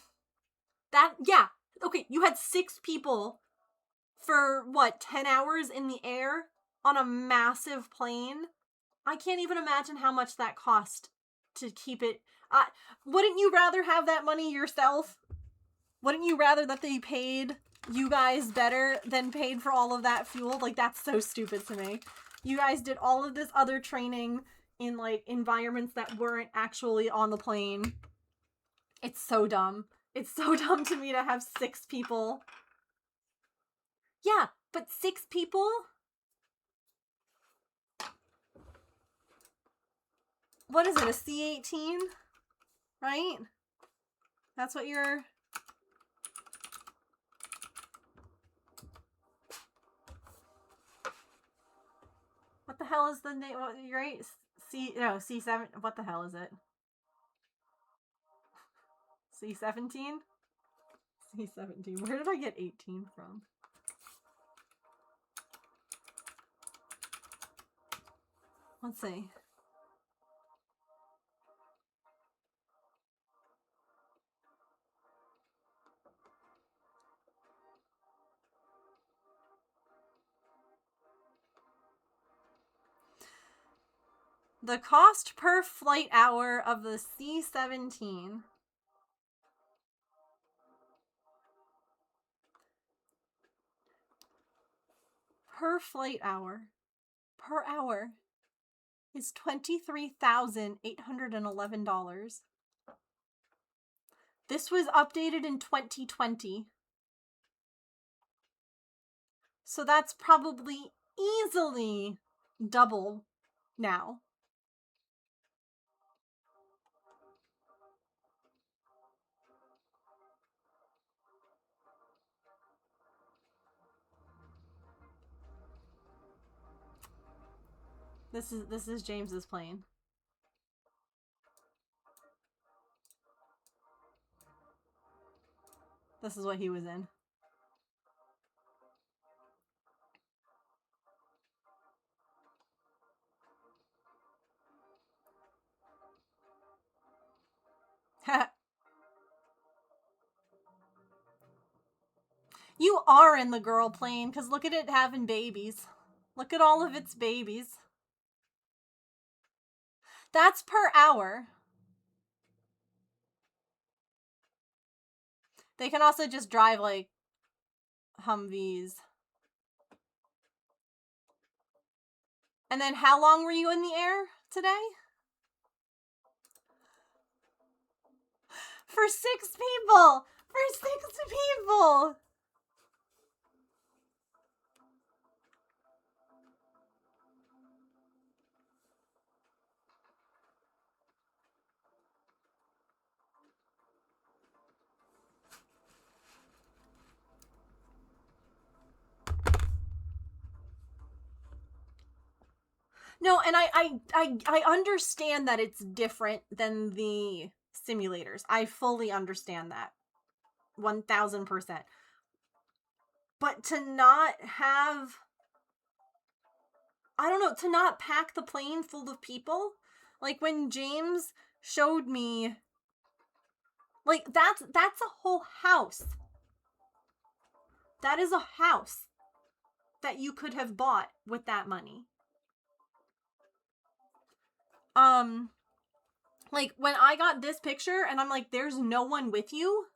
Yeah. Okay, you had 6 people for what, 10 hours in the air on a massive plane? I can't even imagine how much that cost to keep it. Wouldn't you rather have that money yourself? Wouldn't you rather that they paid you guys better than paid for all of that fuel? Like, that's so stupid to me. You guys did all of this other training in, like, environments that weren't actually on the plane. It's so dumb. It's so dumb to me to have 6 people. Yeah, but 6 people? What is it, a C-18? Right? That's what you're... What the hell is the name? Right? C7. What the hell is it? C17? C17. Where did I get 18 from? Let's see. The cost per flight hour of the C-17 per flight hour per hour is $23,811. This was updated in 2020. So that's probably easily double now. This is James's plane. This is what he was in. You are in the girl plane, because look at it having babies. Look at all of its babies. That's per hour. They can also just drive, like, Humvees. And then how long were you in the air today? For 6 people! For 6 people! No, and I understand that it's different than the simulators. I fully understand that. 1000%. But to not have, I don't know, to not pack the plane full of people, like when James showed me, like that's a whole house. That is a house that you could have bought with that money. Like when I got this picture and I'm like, there's no one with you.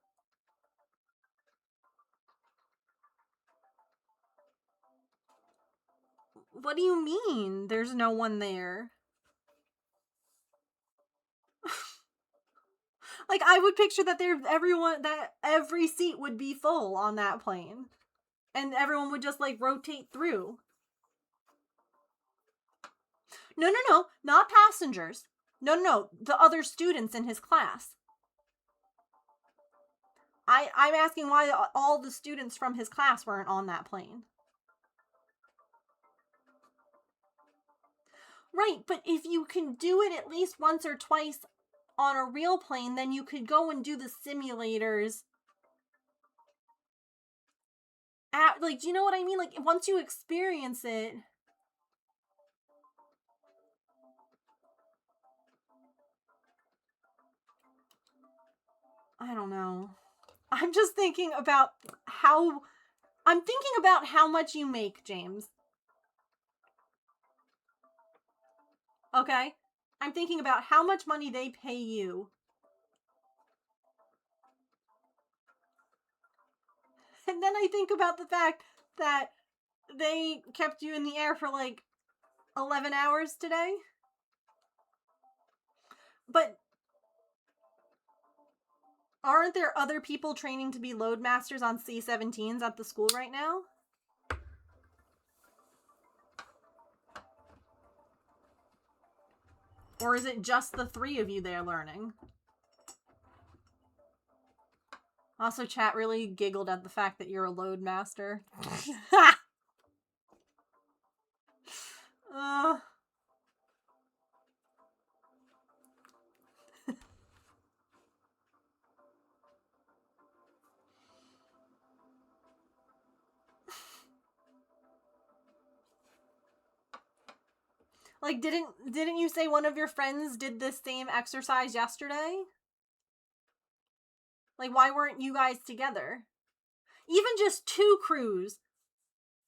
What do you mean there's no one there? Like I would picture that every seat would be full on that plane. And everyone would just like rotate through. No, not passengers. No, the other students in his class. I'm asking why all the students from his class weren't on that plane. Right, but if you can do it at least once or twice on a real plane, then you could go and do the simulators. Like, do you know what I mean? Like, once you experience it. I don't know. I'm just thinking about how much you make, James. Okay? I'm thinking about how much money they pay you. And then I think about the fact that they kept you in the air for like 11 hours today. But aren't there other people training to be loadmasters on C-17s at the school right now? Or is it just the 3 of you there learning? Also, chat really giggled at the fact that you're a loadmaster. Like, didn't you say one of your friends did this same exercise yesterday? Like, why weren't you guys together? Even just 2 crews.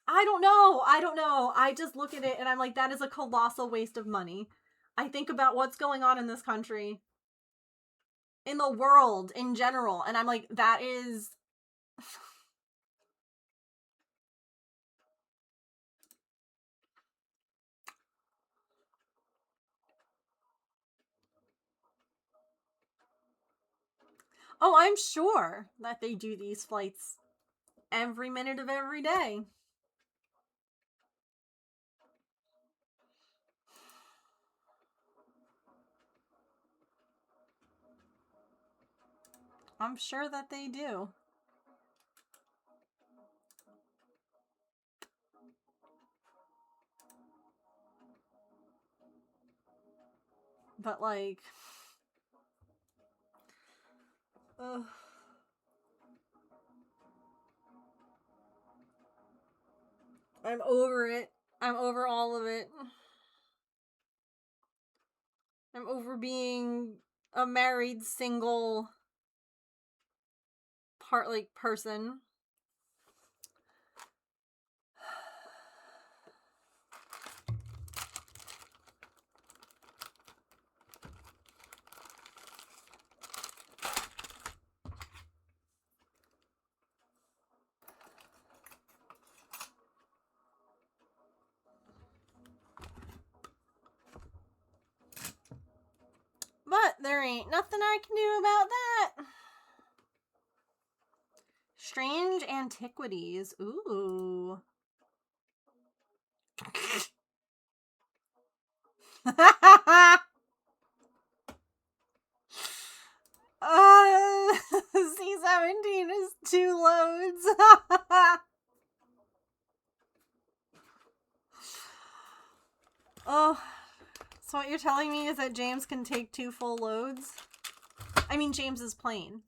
I don't know. I just look at it and I'm like, that is a colossal waste of money. I think about what's going on in this country, in the world in general, and I'm like, that is... Oh, I'm sure that they do these flights every minute of every day. I'm sure that they do. But like... Ugh. I'm over it. I'm over all of it. I'm over being a married single person. But there ain't nothing I can do about that. Strange antiquities. Ooh. C-17 is 2 loads. Oh, so what you're telling me is that James can take 2 full loads? I mean, James's plane.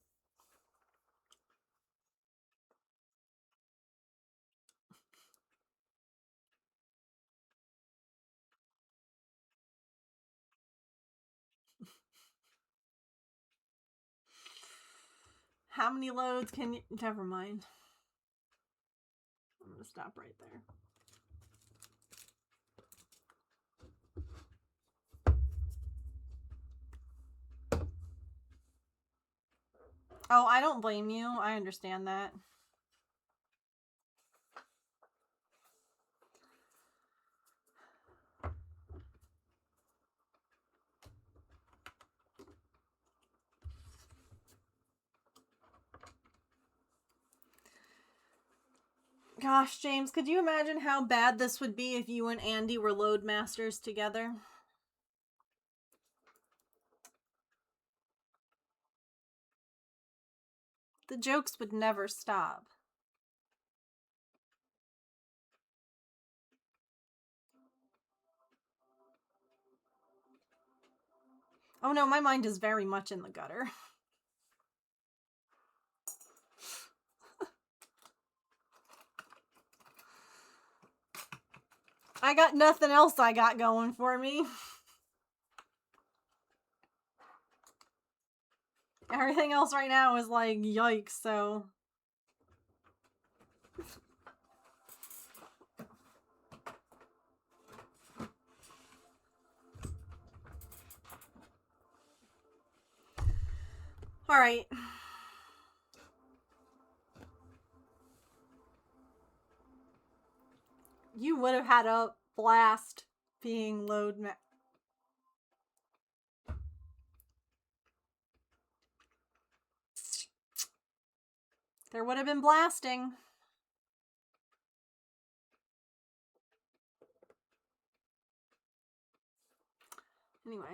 How many loads can you... Never mind. I'm gonna stop right there. Oh, I don't blame you. I understand that. Gosh, James, could you imagine how bad this would be if you and Andy were loadmasters together? The jokes would never stop. Oh no, my mind is very much in the gutter. I got nothing else I got going for me. Everything else right now is like, yikes, so... Alright. You would have had a blast being There would have been blasting. Anyway.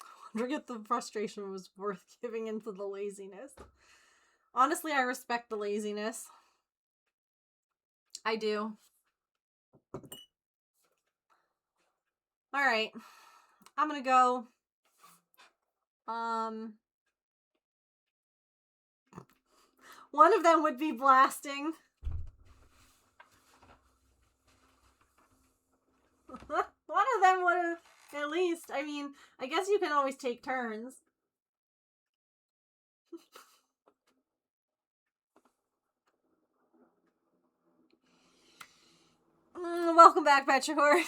I wonder if the frustration was worth giving into the laziness. Honestly, I respect the laziness. I do. Alright. I'm gonna go. One of them would be blasting. One of them would have, at least. I mean, I guess you can always take turns. Welcome back, Petrichor.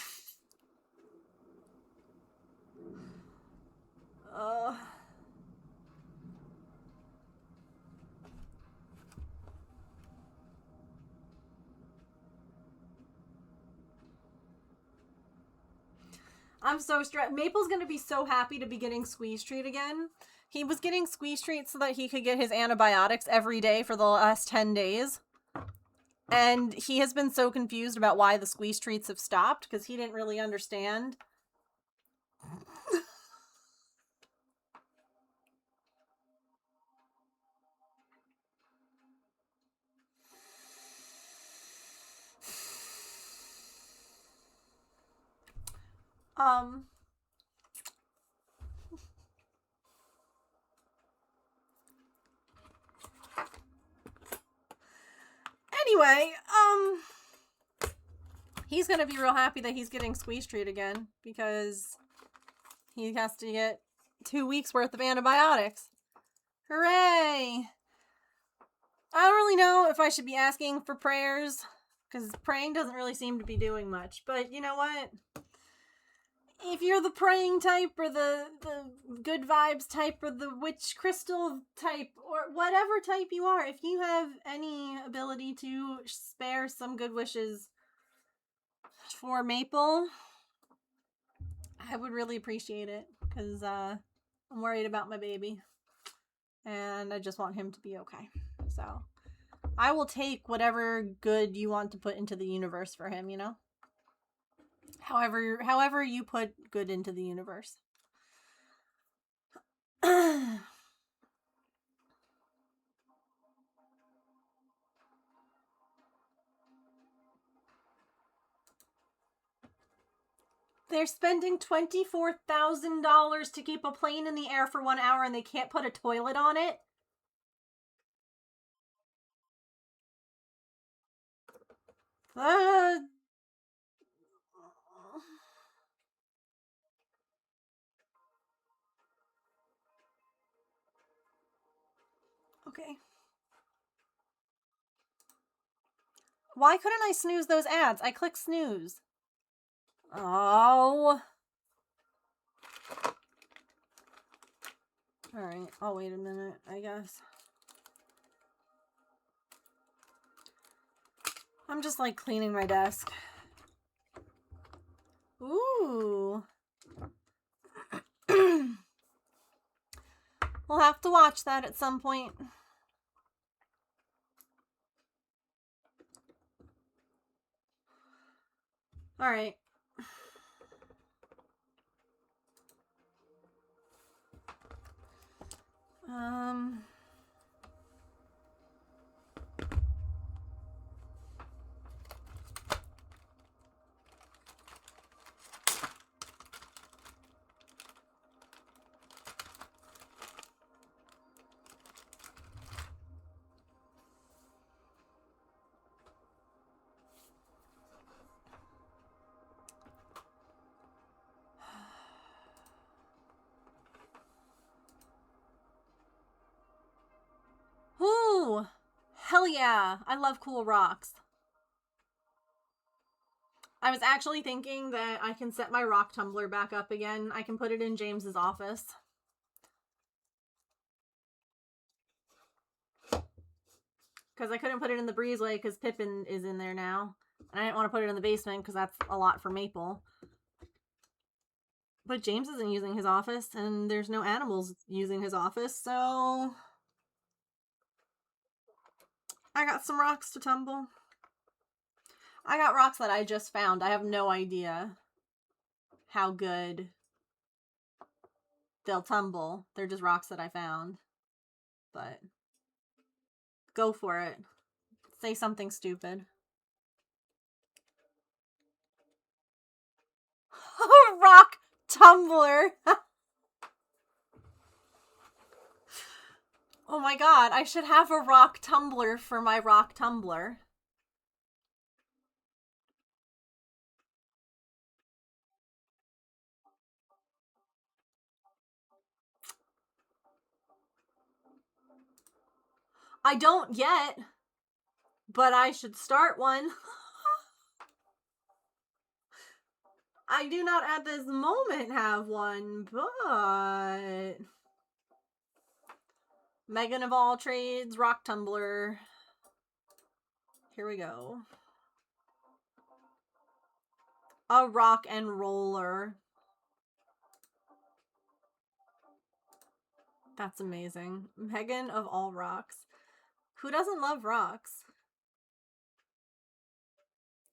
I'm so stressed. Maple's gonna be so happy to be getting squeeze treat again. He was getting squeeze treat so that he could get his antibiotics every day for the last 10 days. And he has been so confused about why the squeeze treats have stopped because he didn't really understand. Anyway, He's gonna be real happy that he's getting squeeze treat again, because he has to get 2 weeks worth of antibiotics. Hooray! I don't really know if I should be asking for prayers, because praying doesn't really seem to be doing much. But you know what? If you're the praying type, or the good vibes type, or the witch crystal type, or whatever type you are, if you have any ability to spare some good wishes for Maple, I would really appreciate it, because I'm worried about my baby, and I just want him to be okay. So I will take whatever good you want to put into the universe for him, you know? However you put good into the universe. They're spending $24,000 to keep a plane in the air for 1 hour, and they can't put a toilet on it? Okay. Why couldn't I snooze those ads? I clicked snooze. Oh. Alright, I'll wait a minute, I guess. I'm just, like, cleaning my desk. Ooh. We'll have to watch that at some point. Alright. Ooh. Hell yeah. I love cool rocks. I was actually thinking that I can set my rock tumbler back up again. I can put it in James's office. Because I couldn't put it in the breezeway because Pippin is in there now. And I didn't want to put it in the basement because that's a lot for Maple. But James isn't using his office, and there's no animals using his office, so I got some rocks to tumble. I got rocks that I just found. I have no idea how good they'll tumble. They're just rocks that I found. But go for it. Say something stupid. Rock tumbler! Oh my god, I should have a rock tumbler for my rock tumbler. I don't yet, but I should start one. I do not at this moment have one, but Megan of all trades, rock tumbler. Here we go. A rock and roller. That's amazing. Megan of all rocks. Who doesn't love rocks?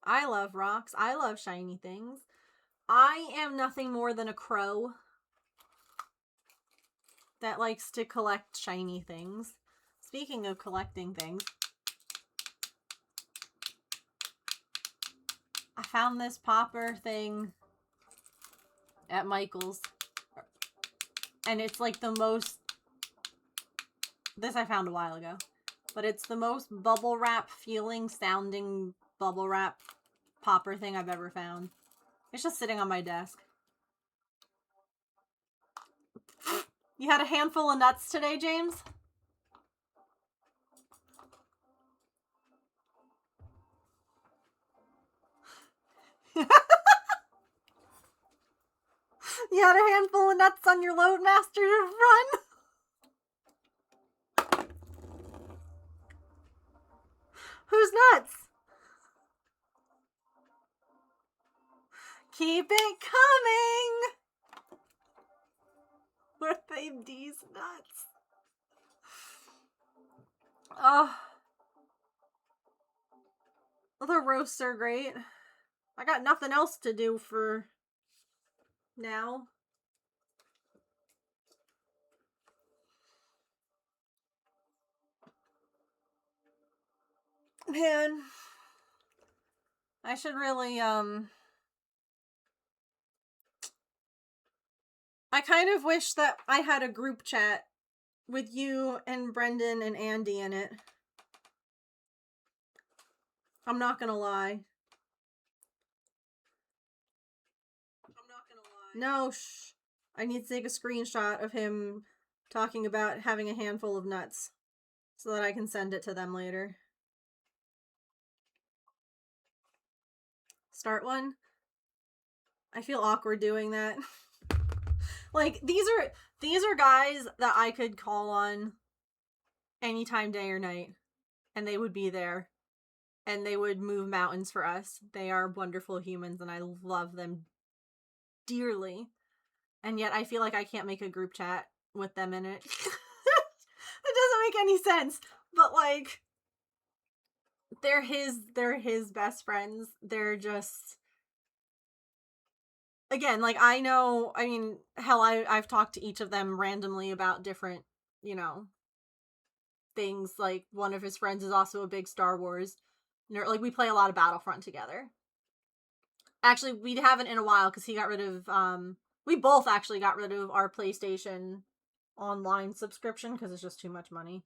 I love rocks. I love shiny things. I am nothing more than a crow that likes to collect shiny things. Speaking of collecting things, I found this popper thing at Michael's. And it's like the most... This I found a while ago. But it's the most bubble wrap feeling sounding bubble wrap popper thing I've ever found. It's just sitting on my desk. You had a handful of nuts today, James? You had a handful of nuts on your Loadmaster run? Who's nuts? Keep it coming! Were they these nuts? Oh. The roasts are great. I got nothing else to do for now. Man. I should really, I kind of wish that I had a group chat with you and Brendan and Andy in it. I'm not gonna lie. No, shh. I need to take a screenshot of him talking about having a handful of nuts so that I can send it to them later. Start one? I feel awkward doing that. Like, these are guys that I could call on anytime, day or night, and they would be there, and they would move mountains for us. They are wonderful humans, and I love them dearly. And yet I feel like I can't make a group chat with them in it. It doesn't make any sense. But, like, they're his best friends. They're just, again, like, I know, I mean, hell, I've talked to each of them randomly about different, you know, things. Like, one of his friends is also a big Star Wars nerd. Like, we play a lot of Battlefront together. Actually, we haven't in a while because he got rid of, we both actually got rid of our PlayStation online subscription because it's just too much money.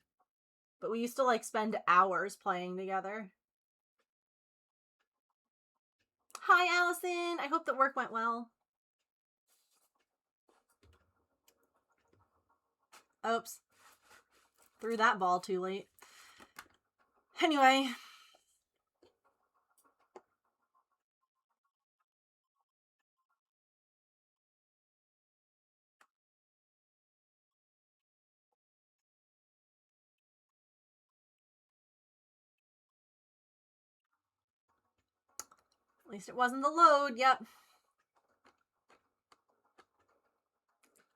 But we used to, like, spend hours playing together. Hi, Allison! I hope that work went well. Oops. Threw that ball too late. Anyway. At least it wasn't the load. Yep.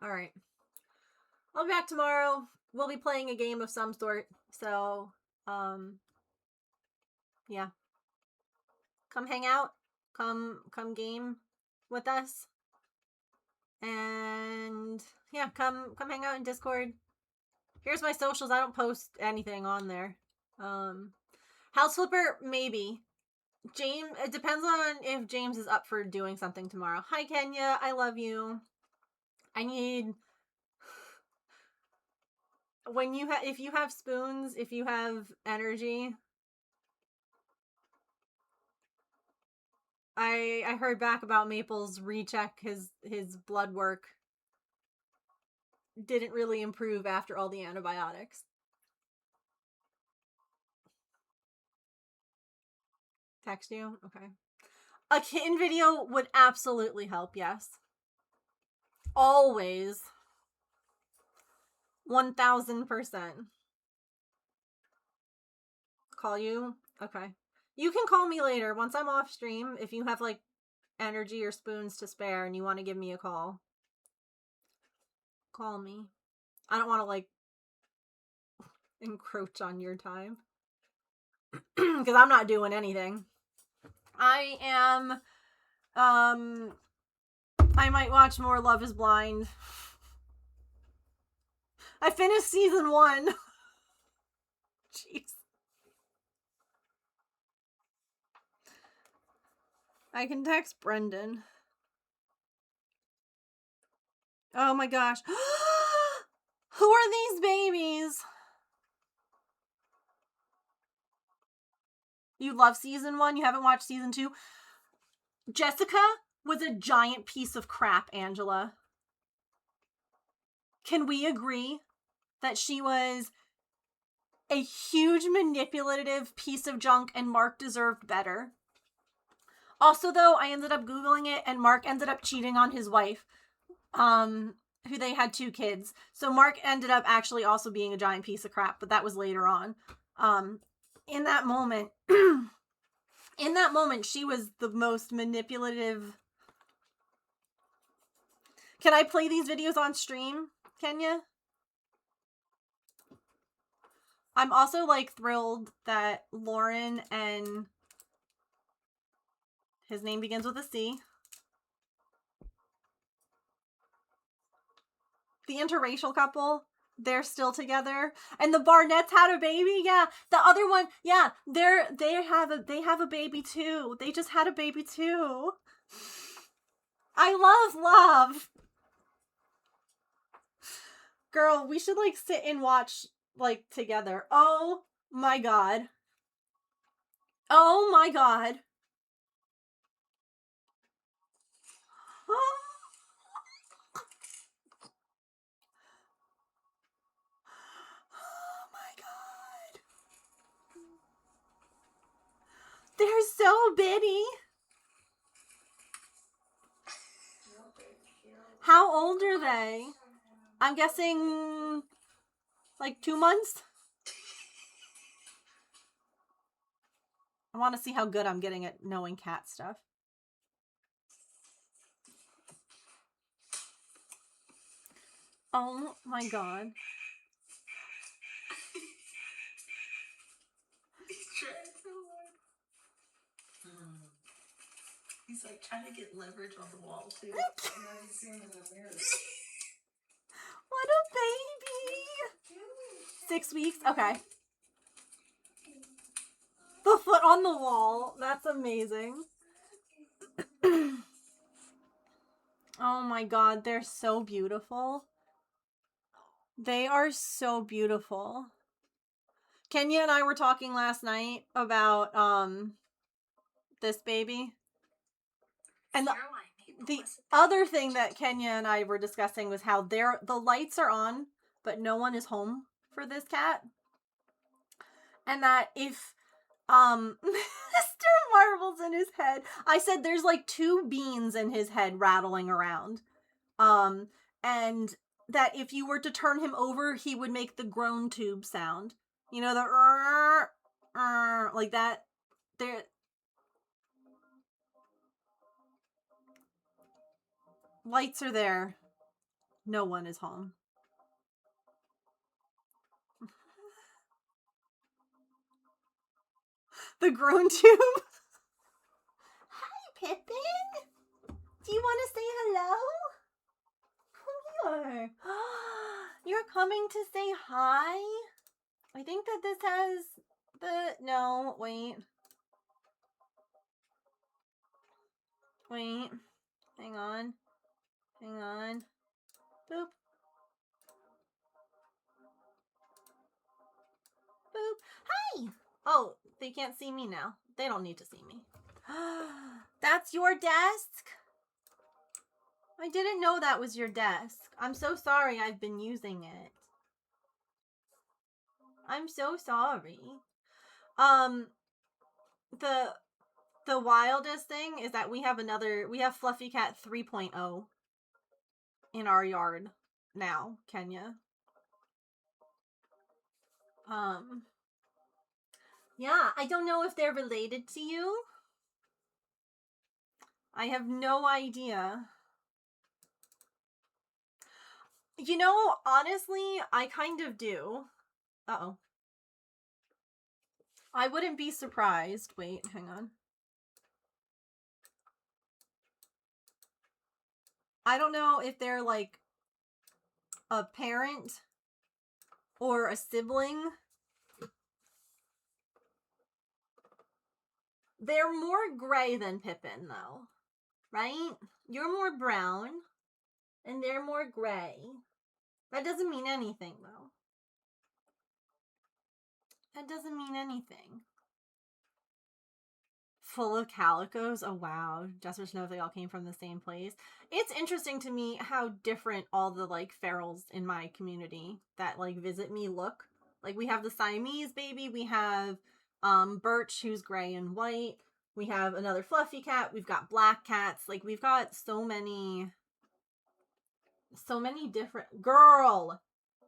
Alright. I'll be back tomorrow. We'll be playing a game of some sort. So, yeah. Come hang out. Come game with us. And yeah, come hang out in Discord. Here's my socials. I don't post anything on there. House Flipper, maybe. James, it depends on if James is up for doing something tomorrow. Hi, Kenya. I love you. I need... if you have spoons, if you have energy... I heard back about Maple's recheck. His blood work didn't really improve after all the antibiotics. Text you? Okay. A kitten video would absolutely help, yes. Always. 1000%. Call you? Okay. You can call me later once I'm off stream if you have, like, energy or spoons to spare and you want to give me a call. Call me. I don't want to, like, encroach on your time. Because I'm not doing anything. I am, I might watch more Love is Blind. I finished season 1. Jeez. I can text Brendan. Oh my gosh. Who are these babies? You love season 1? You haven't watched season 2? Jessica was a giant piece of crap, Angela. Can we agree that she was a huge manipulative piece of junk and Mark deserved better? Also, though, I ended up Googling it and Mark ended up cheating on his wife, who they had 2 kids. So Mark ended up actually also being a giant piece of crap, but that was later on. In that moment, she was the most manipulative. Can I play these videos on stream, Kenya? I'm also, like, thrilled that Lauren and his name begins with a C. The interracial couple, they're still together. And the Barnetts had a baby. Yeah. The other one, yeah, they have a baby too. They just had a baby too. I love. Girl, we should, like, sit and watch, like, together. Oh my god. Oh my god. Oh my god. They're so bitty. How old are they? I'm guessing like 2 months. I want to see how good I'm getting at knowing cat stuff. Oh my god. He's trying so hard. He's like trying to get leverage on the wall too. What a baby. 6 weeks? Okay. The foot on the wall. That's amazing. Oh my god, they're so beautiful. They are so beautiful. Kenya and I were talking last night about this baby. And the other thing that Kenya and I were discussing was how the lights are on, but no one is home for this cat. And that if Mr. Marbles in his head, I said there's like 2 beans in his head rattling around. And that if you were to turn him over, he would make the groan tube sound. You know, the like that. There. Lights are there. No one is home. The groan tube. Hi, Pippin. Do you want to say hello? Come here. You're coming to say hi? I think that this has the... No, wait. Wait. Hang on. Hang on. Boop. Boop. Hi! Oh, they can't see me now. They don't need to see me. That's your desk? I didn't know that was your desk. I'm so sorry I've been using it. I'm so sorry. The wildest thing is that we have Fluffy Cat 3.0 in our yard now, Kenya. Yeah, I don't know if they're related to you. I have no idea. You know, honestly, I kind of do. Uh-oh. I wouldn't be surprised. Wait, hang on. I don't know if they're like a parent or a sibling. They're more gray than Pippin, though. Right? You're more brown, and they're more gray. That doesn't mean anything, though. That doesn't mean anything. full of calicos. Oh wow, just to know if they all came from the same place. It's interesting to me how different all the like ferals in my community that like visit me look. Like we have the Siamese baby, we have Birch who's gray and white, we have another fluffy cat, we've got black cats. Like we've got so many different. Girl,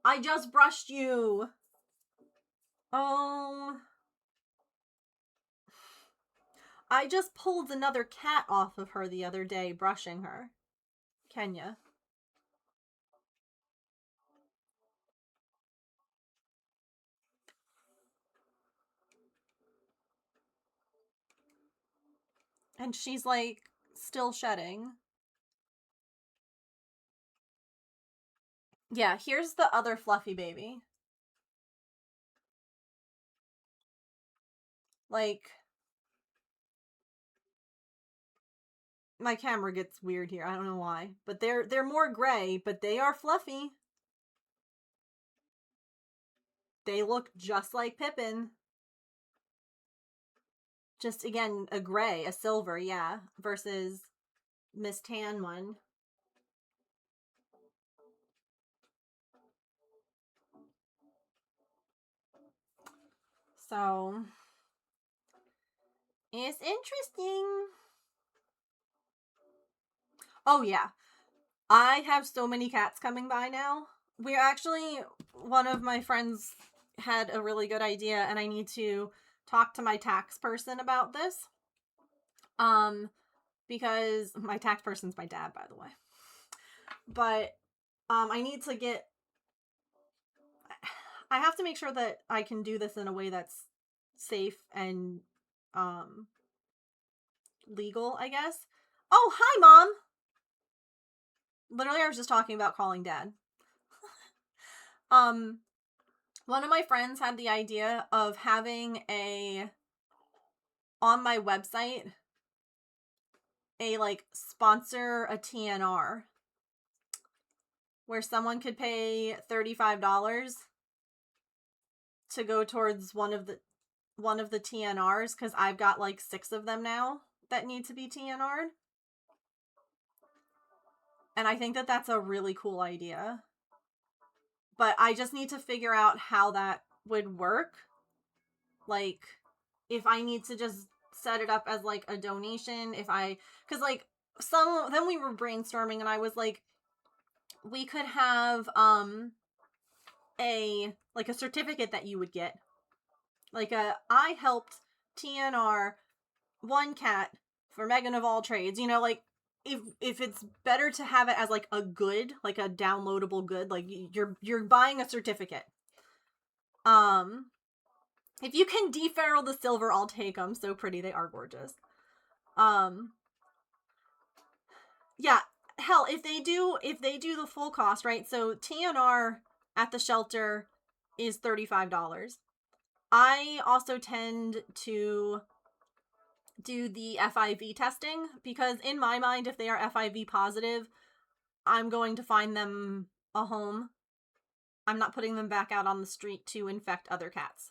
I just brushed you. Oh, I just pulled another cat off of her the other day, brushing her. Kenya. And she's like still shedding. Yeah, here's the other fluffy baby. Like, my camera gets weird here. I don't know why. But they're more gray, but they are fluffy. They look just like Pippin. Just again, a gray, a silver, yeah, versus Miss Tan one. So, it's interesting. Oh yeah. I have so many cats coming by now. We're actually, one of my friends had a really good idea, and I need to talk to my tax person about this. Because my tax person's my dad, by the way. But I need to get, I have to make sure that I can do this in a way that's safe and legal, I guess. Oh, hi, Mom! Literally, I was just talking about calling Dad. One of my friends had the idea of having on my website, like, sponsor a TNR. Where someone could pay $35 to go towards one of the TNRs, because I've got like 6 of them now that need to be TNR'd. And I think that that's a really cool idea. But I just need to figure out how that would work. Like, if I need to just set it up as like a donation, because like then we were brainstorming and I was like, we could have a certificate that you would get. Like I helped TNR one cat for Megan of all trades. You know, like if it's better to have it as like a good, like a downloadable good, like you're buying a certificate. If you can deferral the silver, I'll take them. So pretty, they are gorgeous. Yeah, hell, if they do the full cost, right? So TNR at the shelter is $35. I also tend to do the FIV testing because in my mind, if they are FIV positive, I'm going to find them a home. I'm not putting them back out on the street to infect other cats.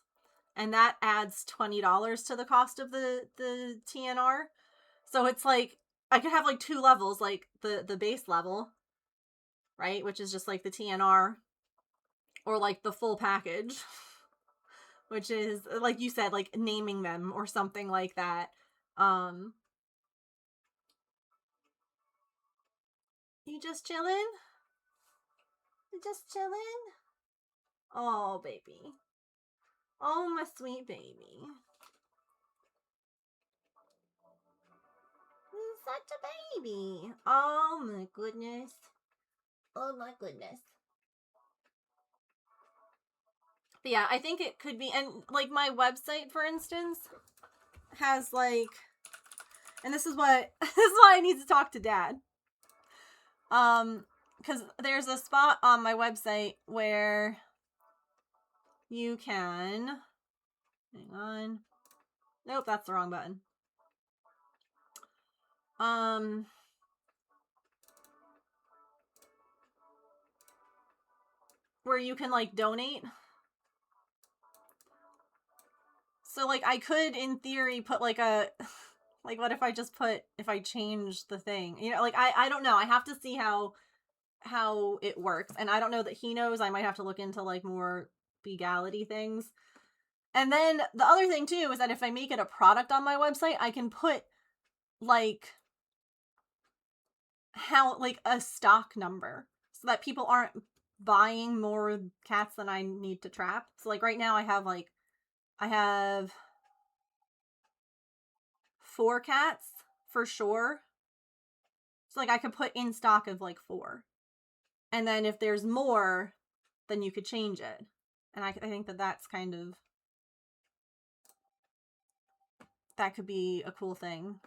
And that adds $20 to the cost of the TNR. So it's like, I could have like 2 levels, like the base level, right? Which is just like the TNR, or like the full package, which is, like you said, like naming them or something like that. You just chilling? You just chilling? Oh, baby. Oh, my sweet baby. You're such a baby. Oh, my goodness. Oh, my goodness. But yeah, I think it could be, and like my website, for instance, has like, and this is why I need to talk to Dad. Because there's a spot on my website where you can, hang on, nope, that's the wrong button. Where you can like donate. So like I could in theory put like a Like, what if I just if I change the thing? You know, like, I don't know. I have to see how it works. And I don't know that he knows. I might have to look into, like, more legality things. And then the other thing, too, is that if I make it a product on my website, I can put, like, like, a stock number so that people aren't buying more cats than I need to trap. So, like, right now I have 4 cats for sure. So, like, I could put in stock of, like, 4. And then if there's more, then you could change it. And I think that that's kind of, that could be a cool thing.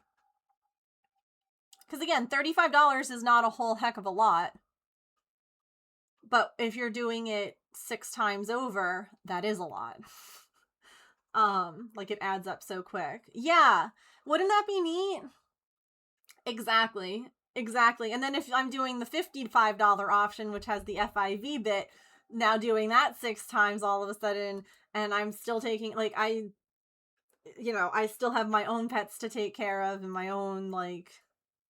Because again, $35 is not a whole heck of a lot. But if you're doing it 6 times over, that is a lot. Like, it adds up so quick. Yeah. Wouldn't that be neat? Exactly. And then if I'm doing the $55 option, which has the FIV bit, now doing that 6 times all of a sudden, and I'm still taking, like, I still have my own pets to take care of and my own, like,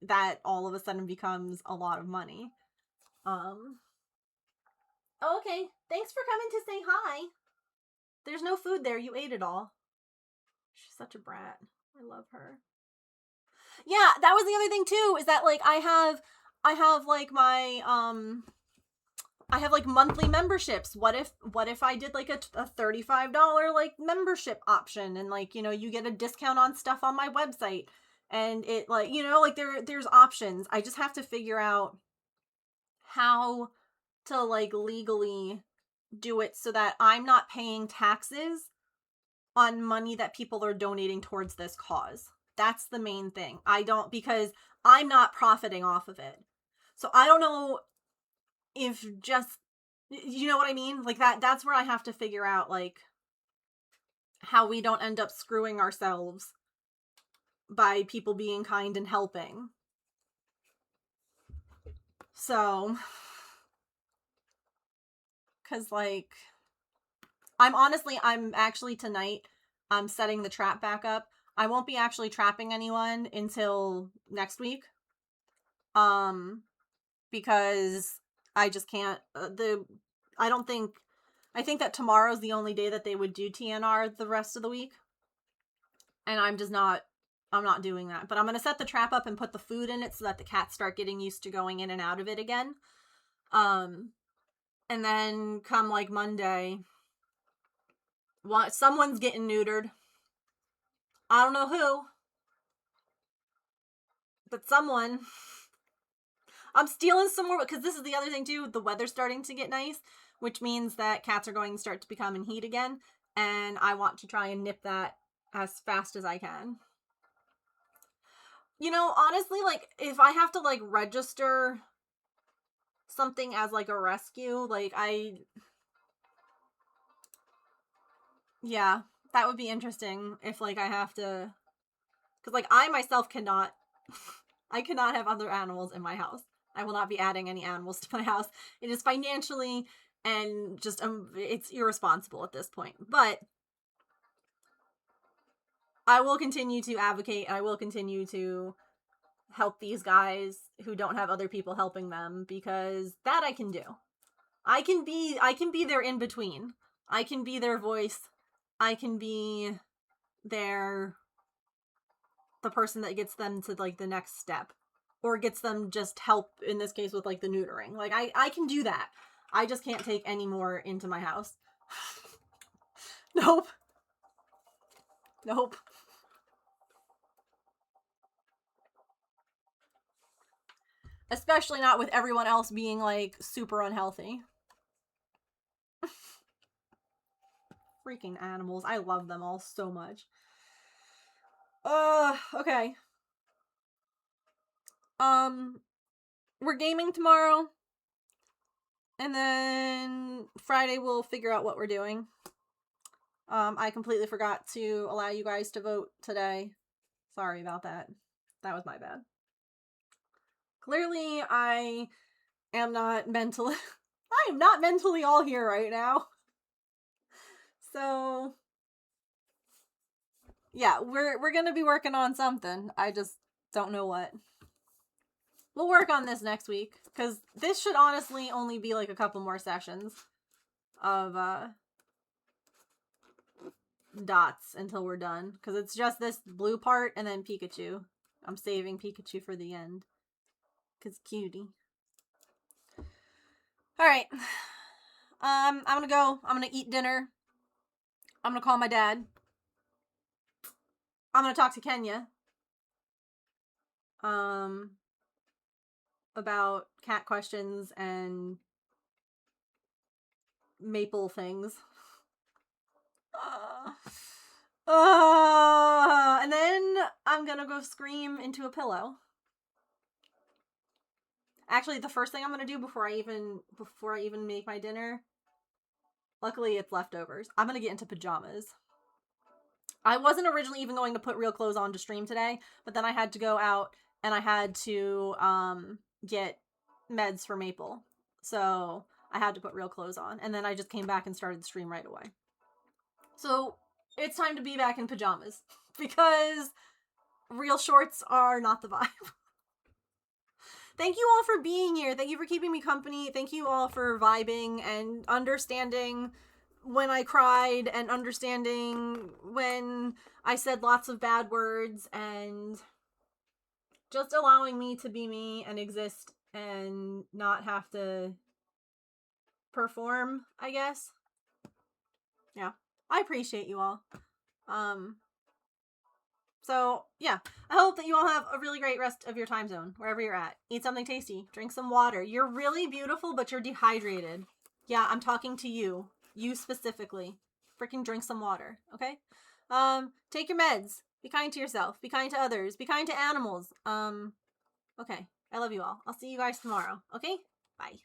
that all of a sudden becomes a lot of money. Okay. Thanks for coming to say hi. There's no food there. You ate it all. She's such a brat. I love her. Yeah, that was the other thing too, is that, like, I have like my I have, like, monthly memberships. What if I did, like, a $35 like membership option, and, like, you know, you get a discount on stuff on my website, and it, like, you know, like, there's options. I just have to figure out how to, like, legally do it so that I'm not paying taxes on money that people are donating towards this cause. That's the main thing. Because I'm not profiting off of it. So I don't know if just, you know what I mean? Like, that's where I have to figure out, like, how we don't end up screwing ourselves by people being kind and helping. So, because, like, I'm actually tonight, I'm setting the trap back up. I won't be actually trapping anyone until next week. Because I just can't, I think that tomorrow's the only day that they would do TNR the rest of the week. And I'm not doing that. But I'm going to set the trap up and put the food in it so that the cats start getting used to going in and out of it again. And then come, like, Monday, someone's getting neutered. I don't know who, but someone. I'm stealing some more, because this is the other thing too. The weather's starting to get nice, which means that cats are going to start to become in heat again. And I want to try and nip that as fast as I can. You know, honestly, like, if I have to, like, register something as, like, a rescue, like, yeah, that would be interesting if, like, I have to, because, like, I myself cannot, I cannot have other animals in my house. I will not be adding any animals to my house. It is financially and just, it's irresponsible at this point. But I will continue to advocate, and I will continue to help these guys who don't have other people helping them, because that I can do. I can be their in between. I can be their voice. I can be the person that gets them to, like, the next step, or gets them just help, in this case with, like, the neutering. Like, I can do that. I just can't take any more into my house. Nope. Especially not with everyone else being, like, super unhealthy. Freaking animals. I love them all so much. Okay. We're gaming tomorrow. And then Friday we'll figure out what we're doing. I completely forgot to allow you guys to vote today. Sorry about that. That was my bad. Clearly, I am not mentally... I am not mentally all here right now. So... yeah, we're gonna be working on something. I just don't know what. We'll work on this next week, because this should honestly only be like a couple more sessions of dots until we're done, because it's just this blue part and then Pikachu. I'm saving Pikachu for the end, because cutie. Alright. I'm gonna go. I'm gonna eat dinner. I'm gonna call my dad. I'm gonna talk to Kenya. About cat questions and maple things. And then I'm gonna go scream into a pillow. Actually, the first thing I'm gonna do before I even make my dinner, luckily it's leftovers, I'm gonna get into pajamas. I wasn't originally even going to put real clothes on to stream today, but then I had to go out and I had to get meds for Maple. So I had to put real clothes on. And then I just came back and started the stream right away. So it's time to be back in pajamas because real shorts are not the vibe. Thank you all for being here. Thank you for keeping me company. Thank you all for vibing and understanding when I cried and understanding when I said lots of bad words and just allowing me to be me and exist and not have to perform, I guess. Yeah, I appreciate you all. So, yeah, I hope that you all have a really great rest of your time zone, wherever you're at. Eat something tasty. Drink some water. You're really beautiful, but you're dehydrated. Yeah, I'm talking to you. You specifically. Freaking drink some water, okay? Take your meds. Be kind to yourself. Be kind to others. Be kind to animals. Okay. I love you all. I'll see you guys tomorrow, okay? Bye.